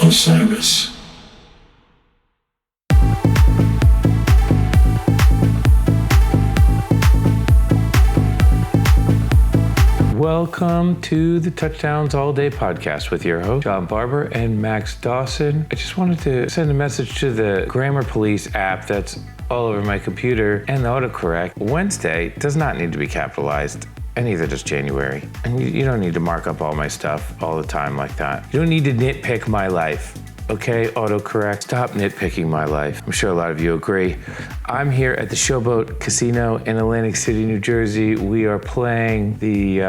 Osiris. Welcome to the Touchdowns All Day podcast with your host, John Barber and Max Dawson. I just wanted to send a message to the Grammar Police app that's all over my computer and the autocorrect. Wednesday does not need to be capitalized, and neither does January. And you don't need to mark up all my stuff all the time like that. You don't need to nitpick my life. Okay, autocorrect, stop nitpicking my life. I'm sure a lot of you agree. I'm here at the Showboat Casino in Atlantic City, New Jersey. We are playing the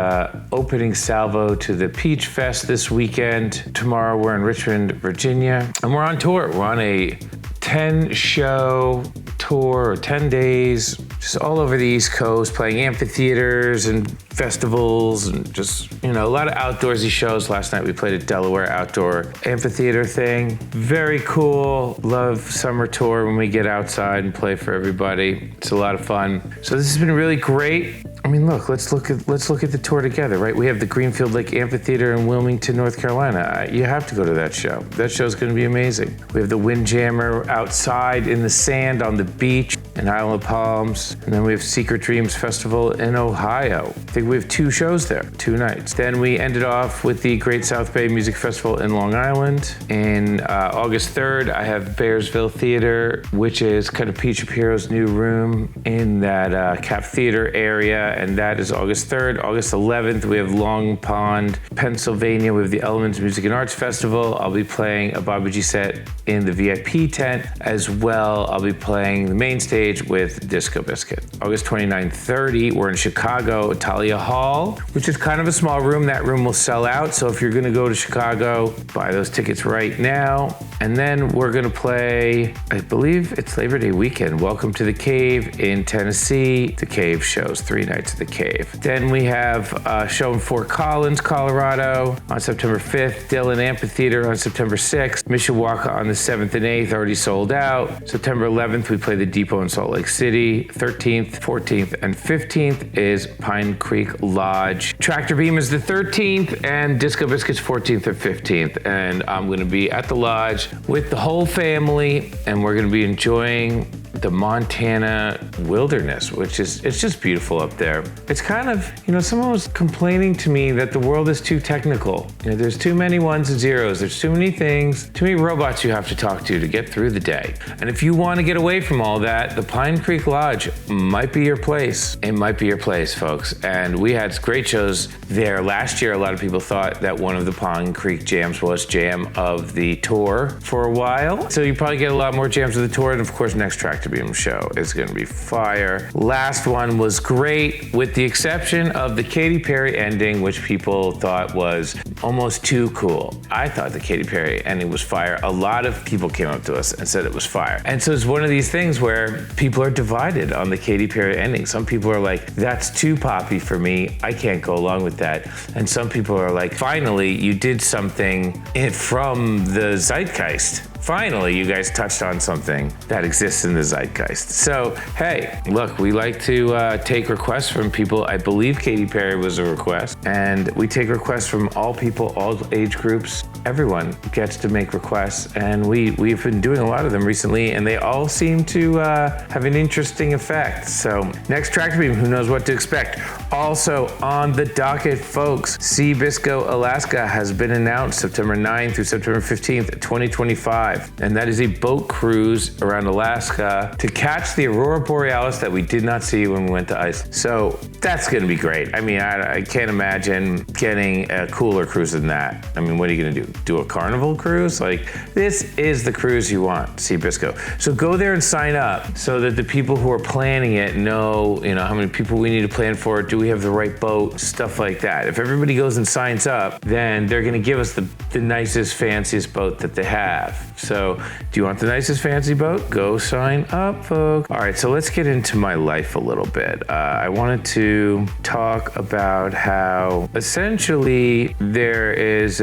opening salvo to the Peach Fest this weekend. Tomorrow we're in Richmond, Virginia, and we're on tour. We're on a 10-show tour, 10 days, just all over the East Coast, playing amphitheaters and festivals and just, a lot of outdoorsy shows. Last night we played at Delaware Outdoor Amphitheater thing. Very cool. Love summer tour when we get outside and play for everybody. It's a lot of fun. So this has been really great. I mean, look, let's look at the tour together, right? We have the Greenfield Lake Amphitheater in Wilmington, North Carolina. You have to go to that show. That show's going to be amazing. We have the Windjammer outside in the sand on the beach in Isle of Palms. And then we have Secret Dreams Festival in Ohio. I think we have 2 shows there, 2 nights. Then we ended off with the Great South Bay Music Festival in Long Island. In August 3rd, I have Bearsville Theater, which is kind of Pete Shapiro's new room in that Cap Theater area. And that is August 3rd. August 11th, we have Long Pond, Pennsylvania. We have the Elements Music and Arts Festival. I'll be playing a Bobby G set in the VIP tent as well. I'll be playing the main stage with Disco Biscuits. August 29th, 30, we're in Chicago, Talia Hall, which is kind of a small room. That room will sell out. So if you're gonna go to Chicago, buy those tickets right now. And then we're gonna play, I believe it's Labor Day weekend, Welcome to the Cave in Tennessee. The Cave shows 3 nights at the Cave. Then we have a show in Fort Collins, Colorado on September 5th, Dillon Amphitheater on September 6th, Mishawaka on the 7th and 8th, already sold out. September 11th, we play the Depot in Salt Lake City. 13th, 14th, and 15th is Pine Creek Lodge. Tractor Beam is the 13th, and Disco Biscuits 14th or 15th. And I'm gonna be at the lodge with the whole family, and we're gonna be enjoying the Montana wilderness, which is, it's just beautiful up there. It's kind of, someone was complaining to me that the world is too technical. There's too many ones and zeros. There's too many things, too many robots you have to talk to get through the day. And if you want to get away from all that, the Pine Creek Lodge might be your place. It might be your place, folks. And we had great shows there. Last year, a lot of people thought that one of the Pine Creek jams was jam of the tour for a while. So you probably get a lot more jams of the tour. And of course, next Tractor Beam show is going to be fire. Last one was great, with the exception of the Katy Perry ending, which people thought was almost too cool. I thought the Katy Perry ending was fire. A lot of people came up to us and said it was fire. And so it's one of these things where people are divided on the Katy Perry ending. Some people are like, that's too poppy for me. I can't go along with that. And some people are like, finally, you did something from the zeitgeist. Finally, you guys touched on something that exists in the zeitgeist. So, hey, look, we like to take requests from people. I believe Katy Perry was a request. And we take requests from all people, all age groups. Everyone gets to make requests. And we've been doing a lot of them recently, and they all seem to have an interesting effect. So, next Tractor Beam, who knows what to expect. Also on the docket, folks, Seabisco, Alaska has been announced September 9th through September 15th, 2025. And that is a boat cruise around Alaska to catch the Aurora Borealis that we did not see when we went to Iceland. So that's going to be great. I mean, I can't imagine getting a cooler cruise than that. I mean, what are you going to do? Do a carnival cruise? Like, this is the cruise you want, Seabisco. So go there and sign up so that the people who are planning it know, how many people we need to plan for it. Do we have the right boat? Stuff like that. If everybody goes and signs up, then they're going to give us the nicest, fanciest boat that they have. So do you want the nicest fancy boat? Go sign up, folks. All right, so let's get into my life a little bit. I wanted to talk about how essentially there is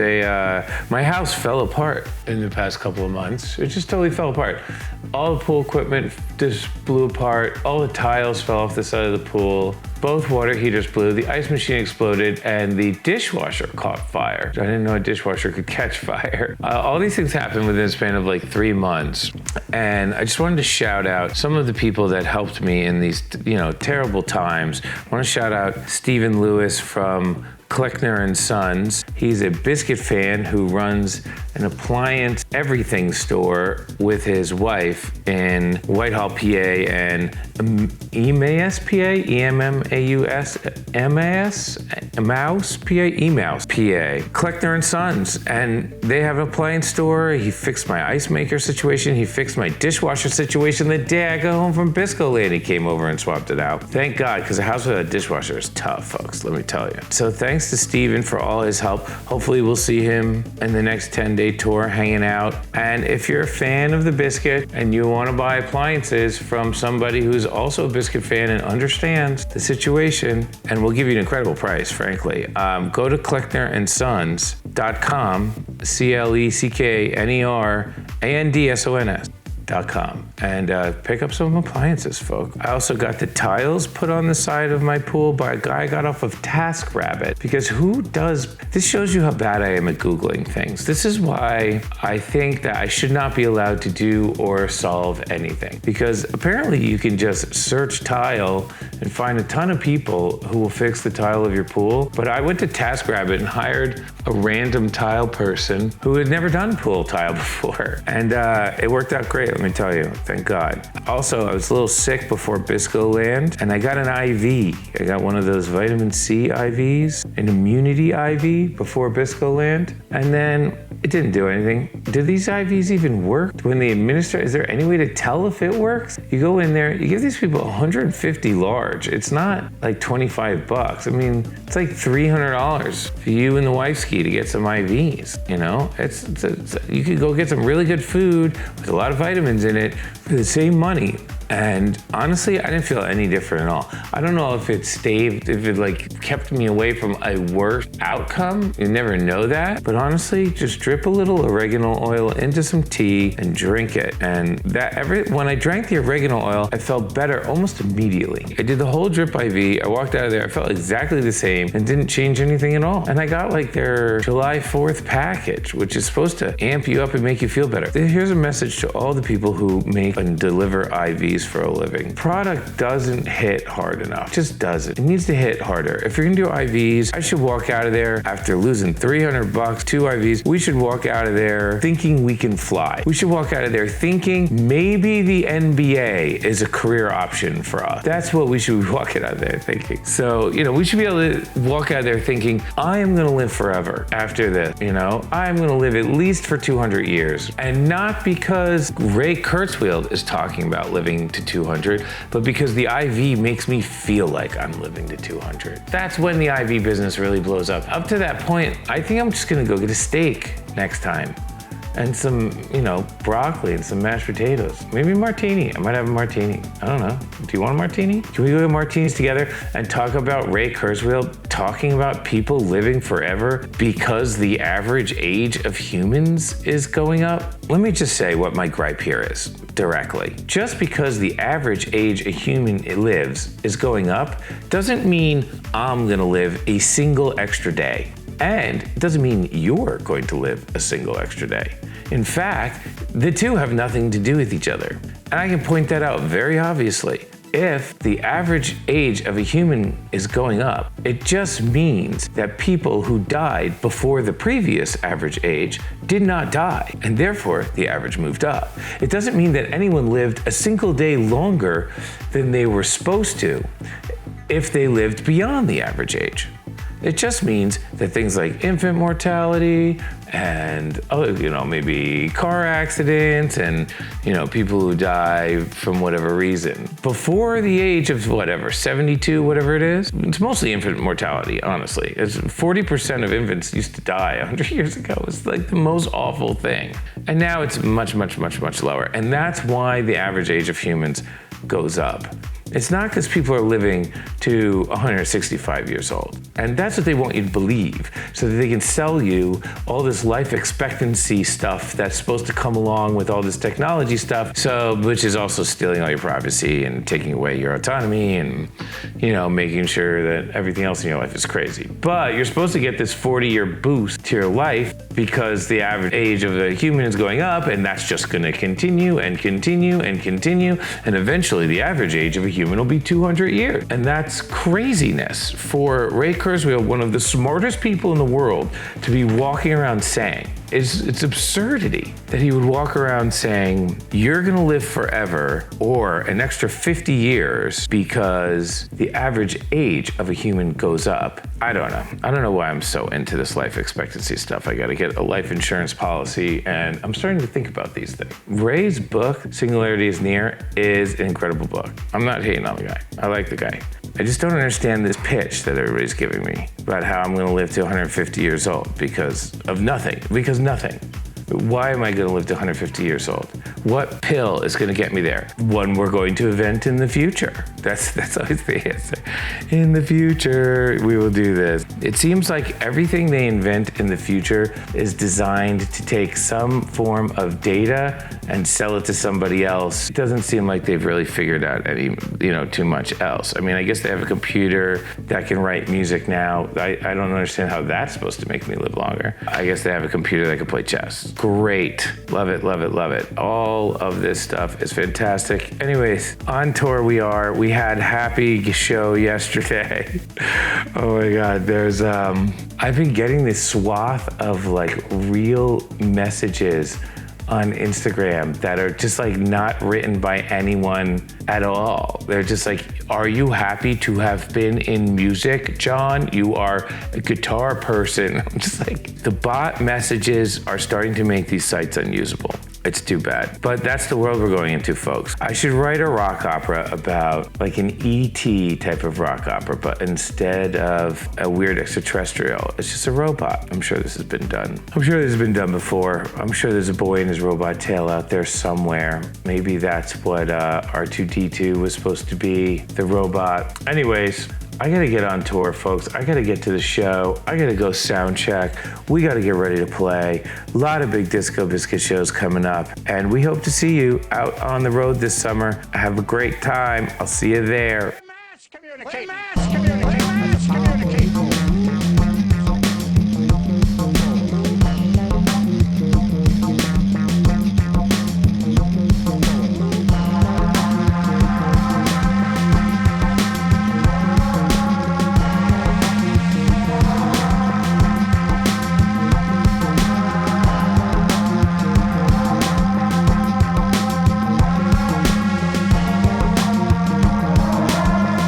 my house fell apart in the past couple of months. It just totally fell apart. All the pool equipment just blew apart. All the tiles fell off the side of the pool. both water heaters blew, the ice machine exploded, and the dishwasher caught fire. I didn't know a dishwasher could catch fire. All these things happened within a span of like 3 months. And I just wanted to shout out some of the people that helped me in these, terrible times. I want to shout out Stephen Lewis from Kleckner and Sons. He's a biscuit fan who runs an appliance everything store with his wife in Whitehall, PA, and Emmaus, PA, Emmaus, PA, Kleckner and Sons. And they have an appliance store. He fixed my ice maker situation. He fixed my dishwasher situation. The day I got home from Bisco Land, he came over and swapped it out. Thank God, because a house without a dishwasher is tough, folks, let me tell you. So thanks to Steven for all his help. Hopefully we'll see him in the next 10-day tour hanging out. And if you're a fan of the biscuit and you want to buy appliances from somebody who's also a biscuit fan and understands the situation, and we'll give you an incredible price, frankly, go to klecknerandsons.com, klecknerandsons.com, and pick up some appliances, folks. I also got the tiles put on the side of my pool by a guy I got off of TaskRabbit, because who does, this shows you how bad I am at Googling things. This is why I think that I should not be allowed to do or solve anything, because apparently you can just search tile and find a ton of people who will fix the tile of your pool. But I went to TaskRabbit and hired a random tile person who had never done pool tile before. And it worked out great, let me tell you, thank God. Also, I was a little sick before Bisco Land, and I got an IV. I got one of those vitamin C IVs, an immunity IV before Bisco Land, and then it didn't do anything. Do these IVs even work? When they administer, is there any way to tell if it works? You go in there, you give these people 150 large. It's not like 25 bucks. I mean, it's like $300 for you and the wife ski to get some IVs, you could go get some really good food with a lot of vitamins in it for the same money. And honestly, I didn't feel any different at all. I don't know if it kept me away from a worse outcome. You never know that. But honestly, just drip a little oregano oil into some tea and drink it. And when I drank the oregano oil, I felt better almost immediately. I did the whole drip IV. I walked out of there. I felt exactly the same and didn't change anything at all. And I got like their July 4th package, which is supposed to amp you up and make you feel better. Here's a message to all the people who make and deliver IVs for a living. Product doesn't hit hard enough. Just doesn't. It needs to hit harder. If you're gonna do IVs, I should walk out of there after losing $300, 2 IVs. We should walk out of there thinking we can fly. We should walk out of there thinking maybe the NBA is a career option for us. That's what we should be walking out of there thinking. So, we should be able to walk out of there thinking, I am gonna live forever after this, I'm gonna live at least for 200 years. And not because Ray Kurzweil is talking about living to 200, but because the IV makes me feel like I'm living to 200. That's when the IV business really blows up. Up to that point, I think I'm just gonna go get a steak next time. And some, broccoli and some mashed potatoes. Maybe a martini. I might have a martini. I don't know. Do you want a martini? Can we go get martinis together and talk about Ray Kurzweil talking about people living forever because the average age of humans is going up? Let me just say what my gripe here is directly. Just because the average age a human lives is going up doesn't mean I'm gonna live a single extra day. And it doesn't mean you're going to live a single extra day. In fact, the two have nothing to do with each other. And I can point that out very obviously. If the average age of a human is going up, it just means that people who died before the previous average age did not die, and therefore the average moved up. It doesn't mean that anyone lived a single day longer than they were supposed to if they lived beyond the average age. It just means that things like infant mortality and maybe car accidents and people who die from whatever reason before the age of 72, whatever it is, it's mostly infant mortality, honestly. It's 40% of infants used to die 100 years ago. It's like the most awful thing. And now it's much, much, much, much lower. And that's why the average age of humans goes up. It's not because people are living to 165 years old. And that's what they want you to believe, so that they can sell you all this life expectancy stuff that's supposed to come along with all this technology stuff, which is also stealing all your privacy and taking away your autonomy and, making sure that everything else in your life is crazy. But you're supposed to get this 40-year boost to your life because the average age of a human is going up, and that's just going to continue and continue and continue, and eventually the average age of a human will be 200 years. And that's craziness for Ray Kurzweil, one of the smartest people in the world, to be walking around saying. It's absurdity that he would walk around saying, you're going to live forever or an extra 50 years because the average age of a human goes up. I don't know. I don't know why I'm so into this life expectancy stuff. I got to get a life insurance policy, and I'm starting to think about these things. Ray's book, Singularity is Near, is an incredible book. I'm not hating on the guy. I like the guy. I just don't understand this pitch that everybody's giving me about how I'm going to live to 150 years old because of nothing. Because nothing. Why am I going to live to 150 years old? What pill is going to get me there? One we're going to invent in the future. That's always the answer. In the future, we will do this. It seems like everything they invent in the future is designed to take some form of data and sell it to somebody else. It doesn't seem like they've really figured out any, too much else. I mean, I guess they have a computer that can write music now. I don't understand how that's supposed to make me live longer. I guess they have a computer that can play chess. Great. Love it, love it, love it. All of this stuff is fantastic. Anyways, on tour we are. We had Happy show yesterday. Oh my God. I've been getting this swath of real messages on Instagram that are just not written by anyone at all. They're just are you happy to have been in music, John? You are a guitar person. I'm just the bot messages are starting to make these sites unusable. It's too bad. But that's the world we're going into, folks. I should write a rock opera about an E.T. type of rock opera, but instead of a weird extraterrestrial, it's just a robot. I'm sure this has been done. I'm sure this has been done before. I'm sure there's a boy in his robot tail out there somewhere. Maybe that's what R2-D2 was supposed to be, the robot. Anyways, I gotta get on tour, folks. I gotta get to the show. I gotta go sound check. We gotta get ready to play. A lot of big Disco Biscuit shows coming up, and we hope to see you out on the road this summer. Have a great time. I'll see you there. Mass communicate. Mass communicate. Mass communicate.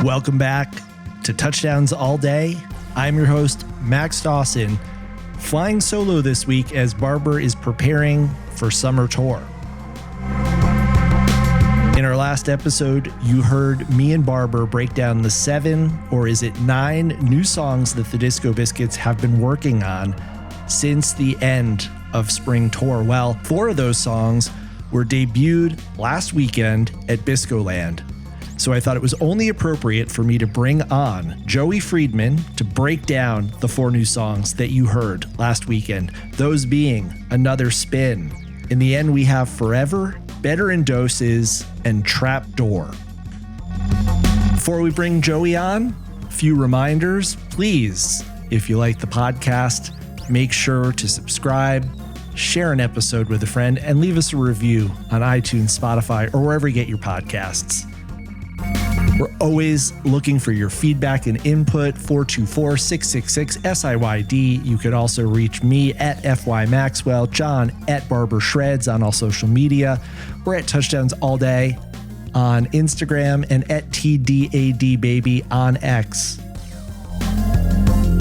Welcome back to Touchdowns All Day. I'm your host, Max Dawson, flying solo this week as Barber is preparing for summer tour. In our last episode, you heard me and Barber break down the 7, or is it 9, new songs that the Disco Biscuits have been working on since the end of spring tour. Well, 4 of those songs were debuted last weekend at Biscoland. So I thought it was only appropriate for me to bring on Joey Friedman to break down the 4 new songs that you heard last weekend, those being Another Spin. In the end, we have Forever, Better in Doses, and Trapdoor. Before we bring Joey on, a few reminders. Please, if you like the podcast, make sure to subscribe, share an episode with a friend, and leave us a review on iTunes, Spotify, or wherever you get your podcasts. We're always looking for your feedback and input. 424-666-SIYD. You could also reach me at FY Maxwell, John at Barber Shreds on all social media. We're at Touchdowns All Day on Instagram and at TDAD Baby on X.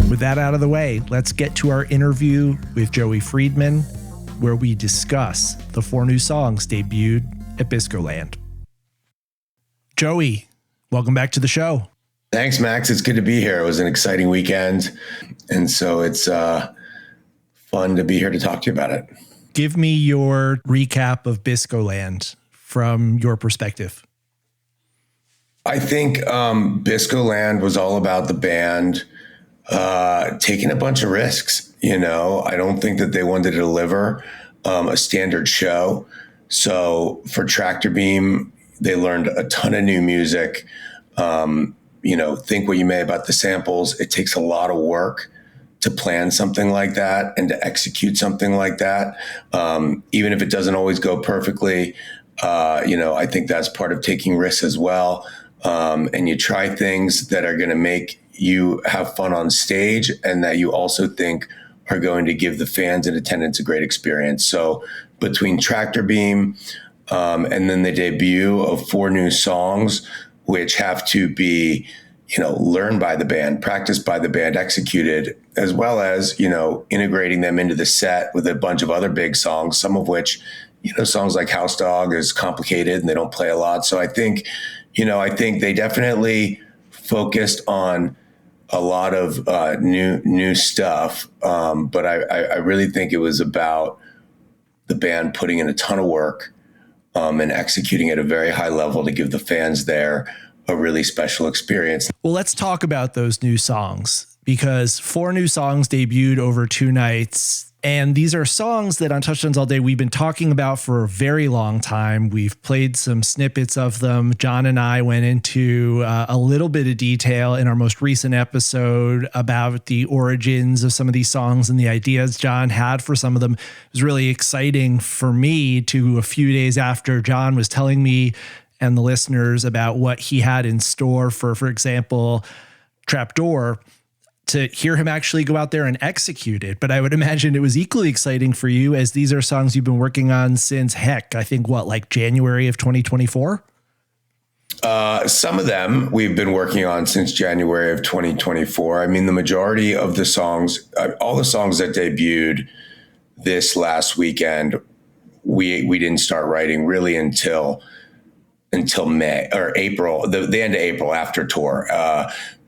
With that out of the way, let's get to our interview with Joey Friedman, where we discuss the 4 new songs debuted at Biscoland. Joey, welcome back to the show. Thanks, Max. It's good to be here. It was an exciting weekend, and so it's fun to be here to talk to you about it. Give me your recap of Biscoland from your perspective. I think Bisco Land was all about the band taking a bunch of risks. I don't think that they wanted to deliver a standard show. So for Tractor Beam, they learned a ton of new music. Think what you may about the samples. It takes a lot of work to plan something like that and to execute something like that. Even if it doesn't always go perfectly, I think that's part of taking risks as well. And you try things that are going to make you have fun on stage and that you also think are going to give the fans in attendance a great experience. So between Tractor Beam and then the debut of 4 new songs, which have to be, learned by the band, practiced by the band, executed, as well as, integrating them into the set with a bunch of other big songs, some of which, songs like House Dog is complicated and they don't play a lot. So I think they definitely focused on a lot of new stuff. But I really think it was about the band putting in a ton of work and executing at a very high level to give the fans there a really special experience. Well, let's talk about those new songs, because 4 new songs debuted over 2 nights. And these are songs that on Touchdowns All Day we've been talking about for a very long time. We've played some snippets of them. John and I went into a little bit of detail in our most recent episode about the origins of some of these songs and the ideas John had for some of them. It was really exciting for me to, a few days after John was telling me and the listeners about what he had in store for example, Trapdoor, to hear him actually go out there and execute it. But I would imagine it was equally exciting for you, as these are songs you've been working on since, I think January of 2024? Some of them we've been working on since January of 2024. I mean, the majority of the songs, all the songs that debuted this last weekend, we didn't start writing really until May or April, the end of April after tour.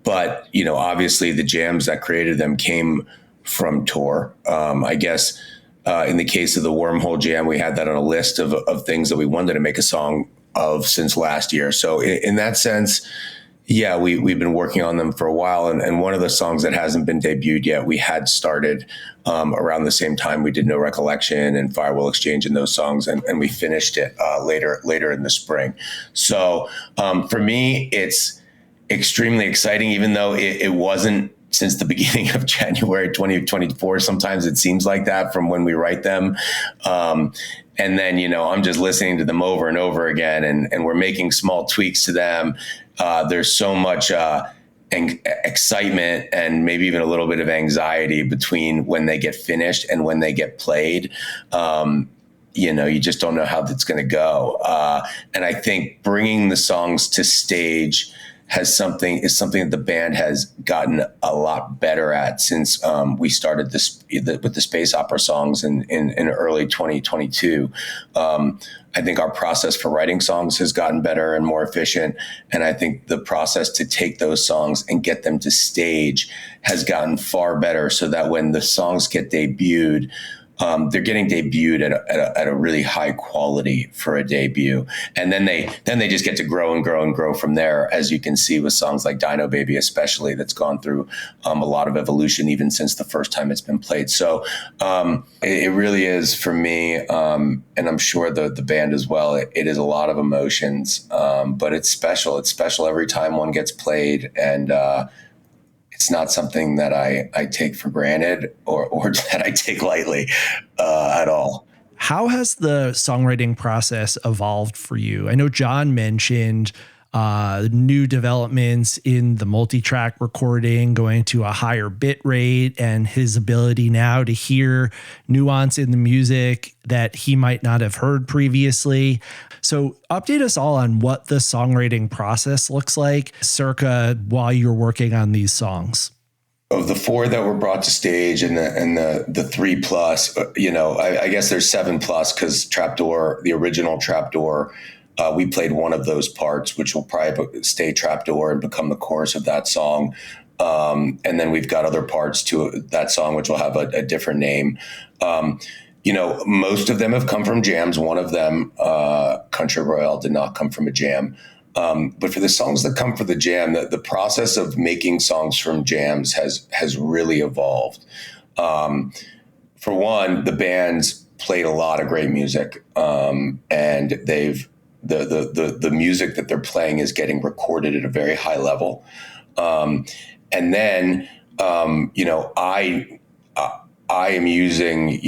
But, obviously the jams that created them came from tour. I guess in the case of the Wormhole Jam, we had that on a list of things that we wanted to make a song of since last year. So in that sense, yeah, we've been working on them for a while. And one of the songs that hasn't been debuted yet, we had started around the same time we did No Recollection and Firewall Exchange and those songs. And we finished it later in the spring. So for me, it's extremely exciting, even though it wasn't since the beginning of January 2024. Sometimes it seems like that from when we write them. And then, I'm just listening to them over and over again, and we're making small tweaks to them. There's so much excitement and maybe even a little bit of anxiety between when they get finished and when they get played. You just don't know how that's going to go. And I think bringing the songs to stage is something that the band has gotten a lot better at since we started this with the space opera songs in early 2022. I think our process for writing songs has gotten better and more efficient. And I think the process to take those songs and get them to stage has gotten far better, so that when the songs get debuted, they're getting debuted at a really high quality for a debut. And then they just get to grow and grow and grow from there, as you can see with songs like Dino Baby, especially, that's gone through a lot of evolution even since the first time it's been played. So it really is for me, and I'm sure the band as well, it is a lot of emotions, but it's special. It's special every time one gets played, and it's not something that I take for granted or that I take lightly at all. How has the songwriting process evolved for you? I know John mentioned new developments in the multi-track recording, going to a higher bit rate, and his ability now to hear nuance in the music that he might not have heard previously. So update us all on what the songwriting process looks like circa while you're working on these songs. Of the 4 that were brought to stage and the 3+, I guess there's 7+ because Trapdoor, the original Trapdoor, we played one of those parts, which will probably stay Trapdoor and become the chorus of that song. And then we've got other parts to that song, which will have a different name. Most of them have come from jams. One of them, Country Royale, did not come from a jam. But for the songs that come for the jam, the process of making songs from jams has really evolved. For one, the band's played a lot of great music, and the music that they're playing is getting recorded at a very high level. And then, I am using,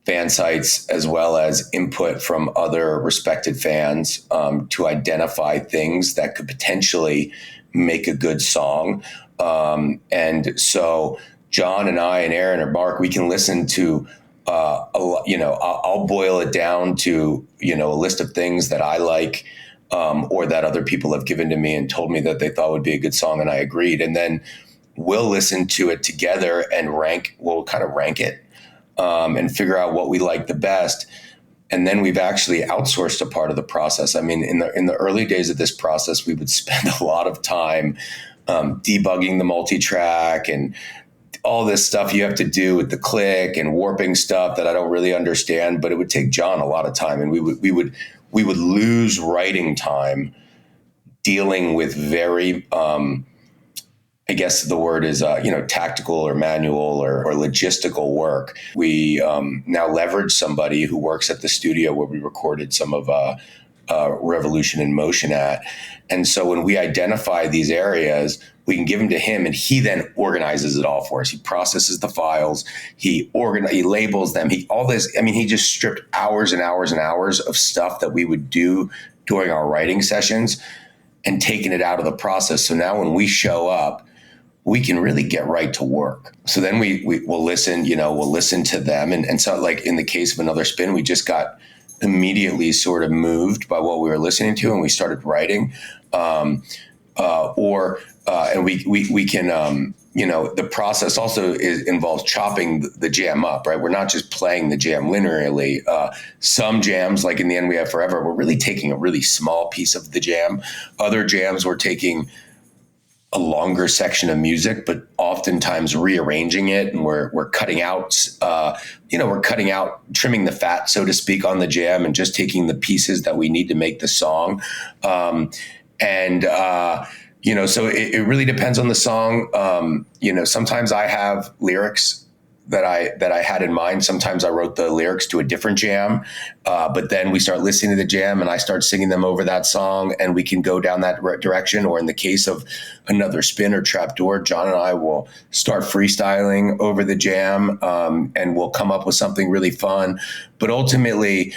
fan sites as well as input from other respected fans to identify things that could potentially make a good song. And so John and I and Aaron or Mark, we can listen to I'll boil it down to, a list of things that I like, or that other people have given to me and told me that they thought would be a good song, and I agreed. And then we'll listen to it together and we'll kind of rank it, and figure out what we like the best. And then we've actually outsourced a part of the process. I mean, in the early days of this process, we would spend a lot of time debugging the multi-track and all this stuff you have to do with the click and warping stuff that I don't really understand, but it would take John a lot of time, and we would lose writing time dealing with very, I guess the word is, tactical or manual or logistical work. We now leverage somebody who works at the studio where we recorded some of Revolution in Motion at. And so when we identify these areas, we can give them to him, and he then organizes it all for us. He processes the files, he labels them, he just stripped hours and hours and hours of stuff that we would do during our writing sessions and taken it out of the process. So now when we show up, we can really get right to work. So then we'll listen, we'll listen to them. And so, like in the case of Another Spin, we just got immediately sort of moved by what we were listening to, and we started writing. And we can, the process also involves chopping the jam up, right? We're not just playing the jam linearly. Some jams, like in The End We Have Forever, we're really taking a really small piece of the jam. Other jams, we're taking a longer section of music, but oftentimes rearranging it, and we're cutting out, trimming the fat, so to speak, on the jam, and just taking the pieces that we need to make the song. So it really depends on the song. Sometimes I have lyrics that I had in mind. Sometimes I wrote the lyrics to a different jam, but then we start listening to the jam and I start singing them over that song, and we can go down that direction. Or in the case of Another Spin or Trapdoor, John and I will start freestyling over the jam, and we'll come up with something really fun. But ultimately,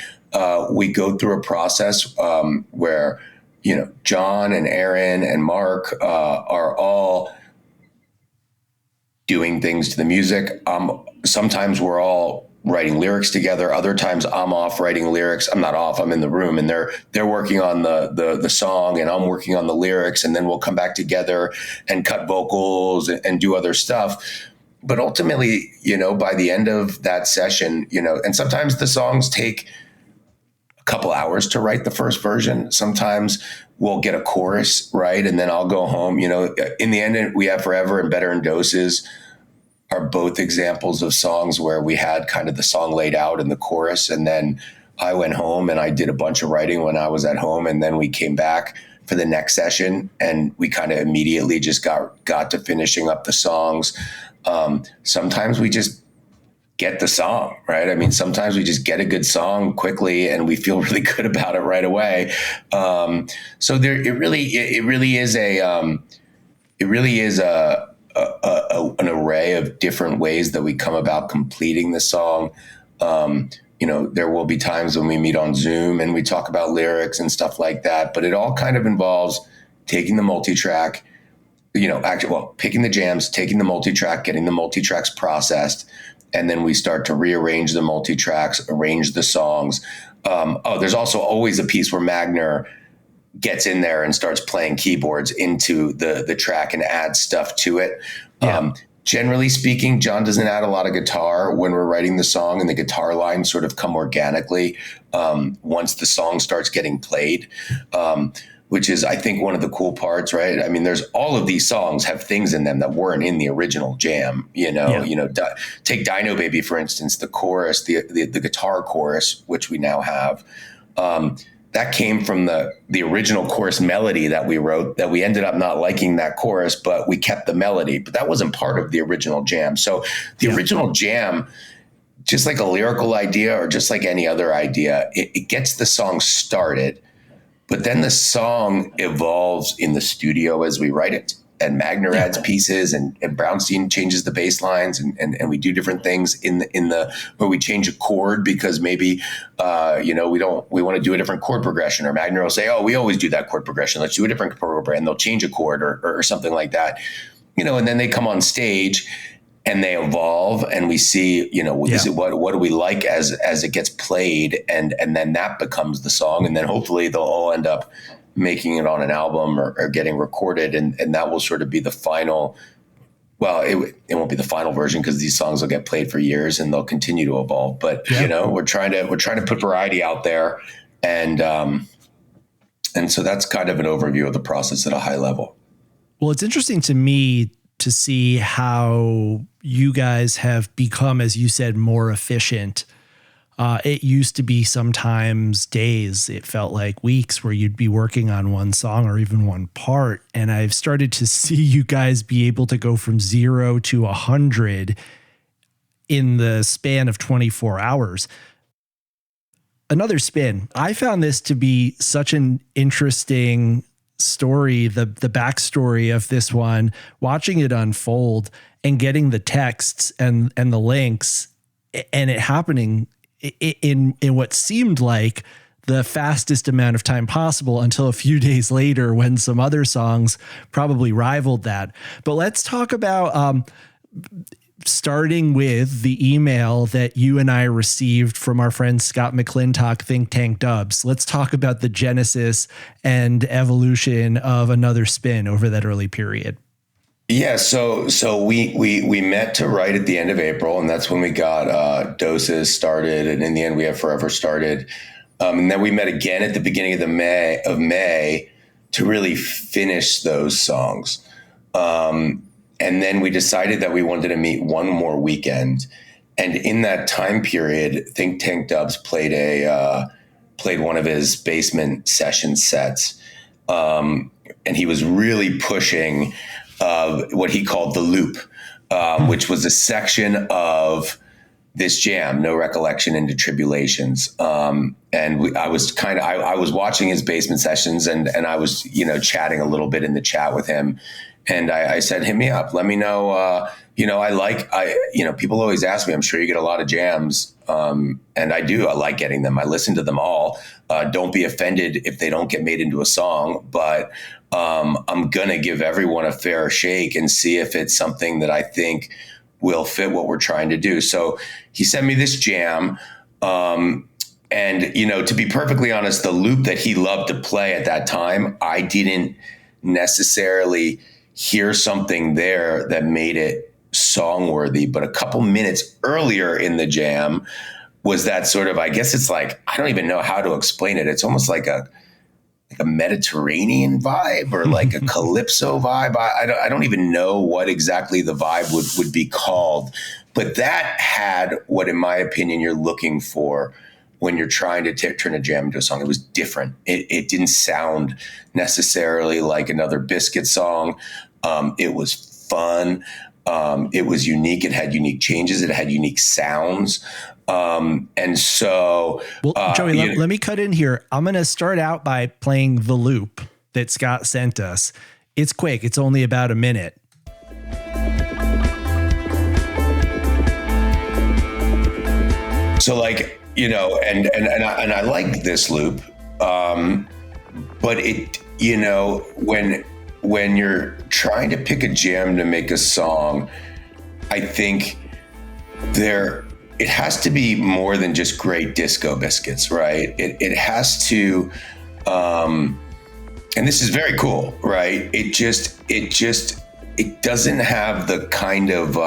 we go through a process where John and Aaron and Mark are all doing things to the music. Sometimes we're all writing lyrics together. Other times I'm off writing lyrics. I'm not off, I'm in the room, and they're working on the song and I'm working on the lyrics, and then we'll come back together and cut vocals and do other stuff. But ultimately, by the end of that session, and sometimes the songs take a couple hours to write the first version. Sometimes we'll get a chorus, right? And then I'll go home. In the End We Have Forever and Better in Doses are both examples of songs where we had kind of the song laid out in the chorus. And then I went home and I did a bunch of writing when I was at home. And then we came back for the next session and we kind of immediately just got to finishing up the songs. Sometimes we just get the song, right? I mean, sometimes we just get a good song quickly and we feel really good about it right away. So it really is an array of different ways that we come about completing the song. There will be times when we meet on Zoom and we talk about lyrics and stuff like that, but it all kind of involves taking the multi-track, picking the jams, taking the multi-track, getting the multi-tracks processed, and then we start to rearrange the multi-tracks, arrange the songs. There's also always a piece where Magner gets in there and starts playing keyboards into the track and adds stuff to it. Yeah. Generally speaking, John doesn't add a lot of guitar when we're writing the song, and the guitar lines sort of come organically once the song starts getting played, which is, I think, one of the cool parts, right? I mean, there's all of these songs have things in them that weren't in the original jam. Take Dino Baby, for instance, the chorus, the guitar chorus, which we now have. that came from the original chorus melody that we wrote, that we ended up not liking that chorus, but we kept the melody. But that wasn't part of the original jam. So the original jam, just like a lyrical idea or just like any other idea, it gets the song started, but then the song evolves in the studio as we write it. And Magner adds pieces, and Brownstein changes the bass lines, and we do different things in the where we change a chord because maybe we want to do a different chord progression, or Magner will say, oh, we always do that chord progression, let's do a different chord progression, and they'll change a chord or something like that, and then they come on stage and they evolve, and we see, what do we like as it gets played, and then that becomes the song, and then hopefully they'll all end up making it on an album or getting recorded, and that will sort of be the final. Well, it won't be the final version because these songs will get played for years and they'll continue to evolve. But we're trying to put variety out there, and so that's kind of an overview of the process at a high level. Well, it's interesting to me to see how you guys have become, as you said, more efficient. It used to be sometimes days, it felt like weeks, where you'd be working on one song or even one part. And I've started to see you guys be able to go from 0 to 100 in the span of 24 hours. Another spin. I found this to be such an interesting story, the backstory of this one, watching it unfold and getting the texts and the links, and it happening in what seemed like the fastest amount of time possible until a few days later when some other songs probably rivaled that. But let's talk about starting with the email that you and I received from our friend Scott McClintock, Think Tank Dubs. Let's talk about the genesis and evolution of Another Spin over that early period. Yeah, so we met to write at the end of April, and that's when we got Doses started, and in the end we have Forever started. And then we met again at the beginning of May to really finish those songs. And then we decided that we wanted to meet one more weekend. And in that time period, Think Tank Dubs played one of his basement session sets. And he was really pushing what he called the loop, which was a section of this jam, No Recollection into Tribulations. And I was watching his basement sessions, and I was, chatting a little bit in the chat with him. And I said, hit me up, let me know. People always ask me, I'm sure you get a lot of jams. And I do, I like getting them. I listen to them all. Don't be offended if they don't get made into a song, but I'm going to give everyone a fair shake and see if it's something that I think will fit what we're trying to do. So he sent me this jam. And, to be perfectly honest, the loop that he loved to play at that time, I didn't necessarily hear something there that made it song worthy. But a couple minutes earlier in the jam was that sort of, I guess it's like, I don't even know how to explain it. It's almost like a Mediterranean vibe or like a calypso vibe. I don't even know what exactly the vibe would be called, but that had what, in my opinion, you're looking for when you're trying to turn a jam into a song. It was different. It didn't sound necessarily like another Biscuit song. It was fun. It was unique. It had unique changes. It had unique sounds. And so, Joey, let me cut in here. I'm going to start out by playing the loop that Scott sent us. It's quick. It's only about a minute. So and I like this loop. But it, when you're trying to pick a jam to make a song, I think it has to be more than just great Disco Biscuits, right? It has to, and this is very cool, right? It doesn't have the kind of,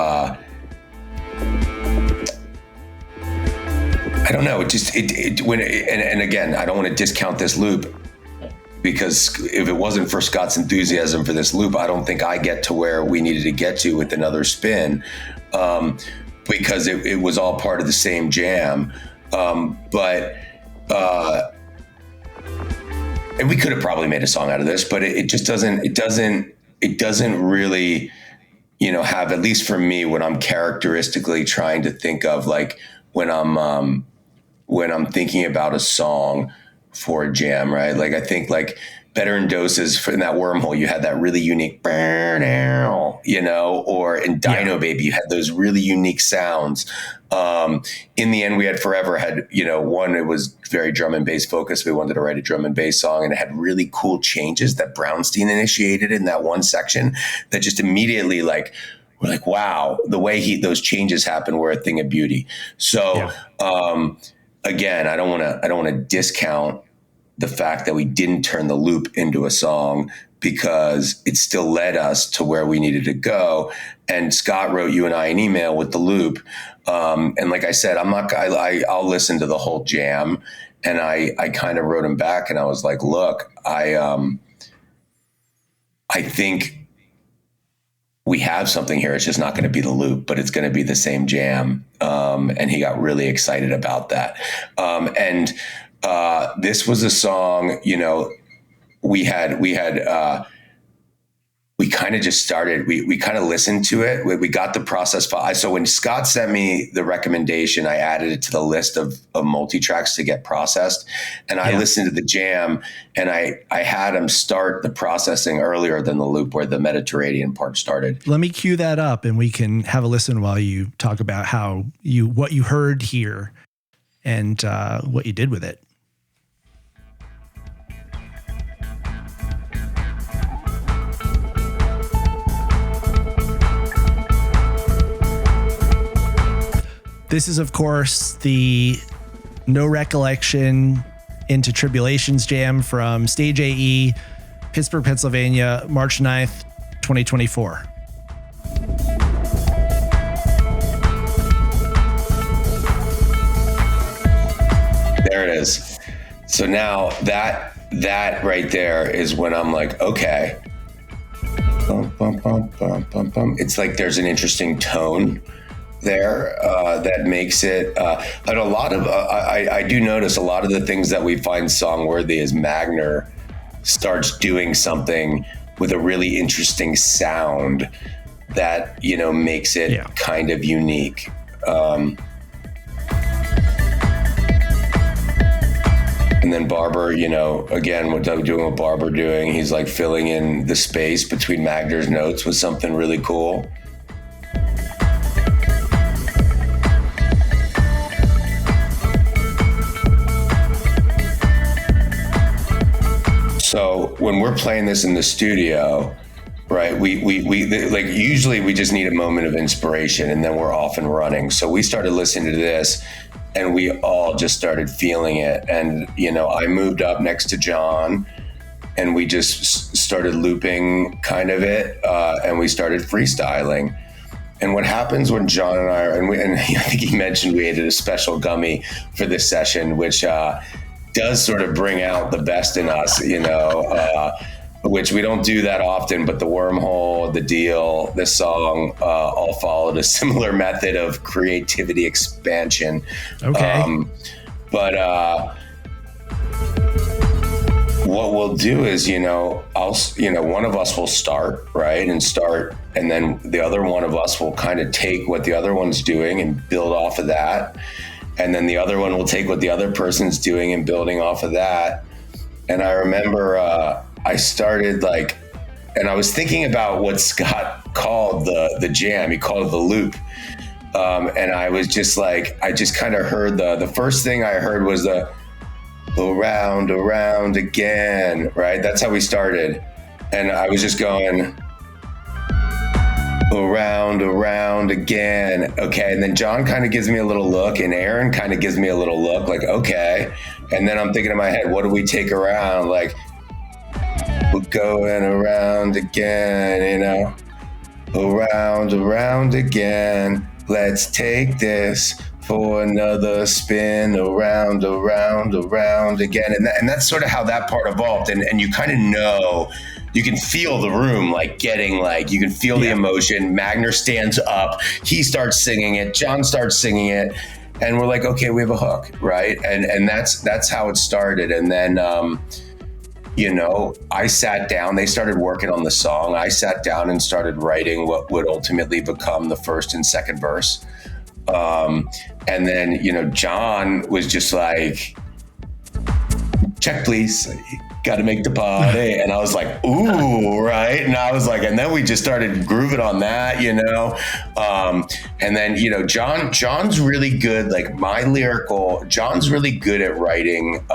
I don't know. And again, I don't want to discount this loop, because if it wasn't for Scott's enthusiasm for this loop, I don't think I get to where we needed to get to with Another Spin. Because it was all part of the same jam. But and we could have probably made a song out of this, but it just doesn't really, have, at least for me, what I'm characteristically trying to think of, like when I'm thinking about a song for a jam, right? Like I think like Better in Doses, in that Wormhole, you had that really unique, or in Dino Baby, you had those really unique sounds. In the end, we had Forever had, one, it was very drum and bass focused. We wanted to write a drum and bass song, and it had really cool changes that Brownstein initiated in that one section that just immediately we're like, wow, the way those changes happen were a thing of beauty. So, again, I don't want to discount the fact that we didn't turn the loop into a song, because it still led us to where we needed to go. And Scott wrote you and I an email with the loop. And like I said, I'll listen to the whole jam. And I kind of wrote him back, and I was like, look, I think we have something here. It's just not going to be the loop, but it's going to be the same jam. And he got really excited about that. This was a song, we kind of just started, we kind of listened to it. We got the process file. So when Scott sent me the recommendation, I added it to the list of multi-tracks to get processed. And I listened to the jam, and I had him start the processing earlier than the loop, where the Mediterranean part started. Let me cue that up, and we can have a listen while you talk about what you heard here and what you did with it. This is, of course, the No Recollection Into Tribulations jam from Stage AE, Pittsburgh, Pennsylvania, March 9th, 2024. There it is. So now that right there is when I'm like, okay. Bum, bum, bum, bum, bum, bum. It's like there's an interesting tone there that makes it but a lot of I do notice a lot of the things that we find song worthy is Magner starts doing something with a really interesting sound that makes it kind of unique. And then Barber, again, what I'm doing, what Barber doing, he's like filling in the space between Magner's notes with something really cool. So when we're playing this in the studio, right, we like usually we just need a moment of inspiration, and then we're off and running. So we started listening to this, and we all just started feeling it. And, I moved up next to John, and we just started looping kind of it, and we started freestyling. And what happens when John and I are, and I think he mentioned we ate a special gummy for this session, which does sort of bring out the best in us, which we don't do that often, but the Wormhole, the Deal, this song, all followed a similar method of creativity expansion. Okay. But what we'll do is, one of us will start, right? And then the other one of us will kind of take what the other one's doing and build off of that. And then the other one will take what the other person's doing and building off of that. And I remember I started and I was thinking about what Scott called the jam. He called it the loop. And I was just I just kind of heard the first thing I heard was the around again, right? That's how we started. And I was just going around again. Okay. And then John kind of gives me a little look, and Aaron kind of gives me a little look like, okay. And then I'm thinking in my head, what do we take around? Like, we're going around again, around again. Let's take this for another spin around again. And that's sort of how that part evolved. And you kind of you can feel the room getting you can feel the emotion. Magner stands up, he starts singing it, John starts singing it, and we're like, okay, we have a hook, right? And that's how it started. And then I sat down, they started working on the song. I sat down and started writing what would ultimately become the first and second verse. And then, John was just like, check, please. Got to make the party. And I was like, ooh, right. And I was like, and then we just started grooving on that, and then, John's really good. Like John's really good at writing,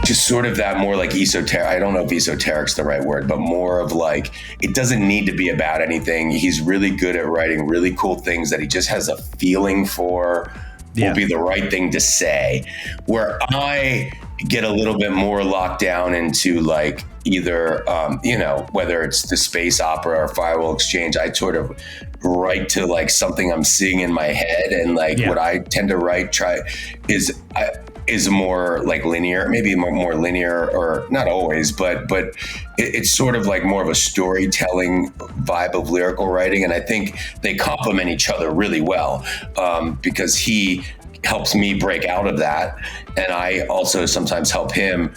just sort of that more like esoteric. I don't know if esoteric's the right word, but more of like, it doesn't need to be about anything. He's really good at writing really cool things that he just has a feeling for will be the right thing to say. Where I get a little bit more locked down into like either, whether it's the space opera or Firewall Exchange, I sort of write to like something I'm seeing in my head. And like what I tend to write is more like linear, maybe more linear, or not always, but it's sort of like more of a storytelling vibe of lyrical writing. And I think they complement each other really well, because he helps me break out of that. And I also sometimes help him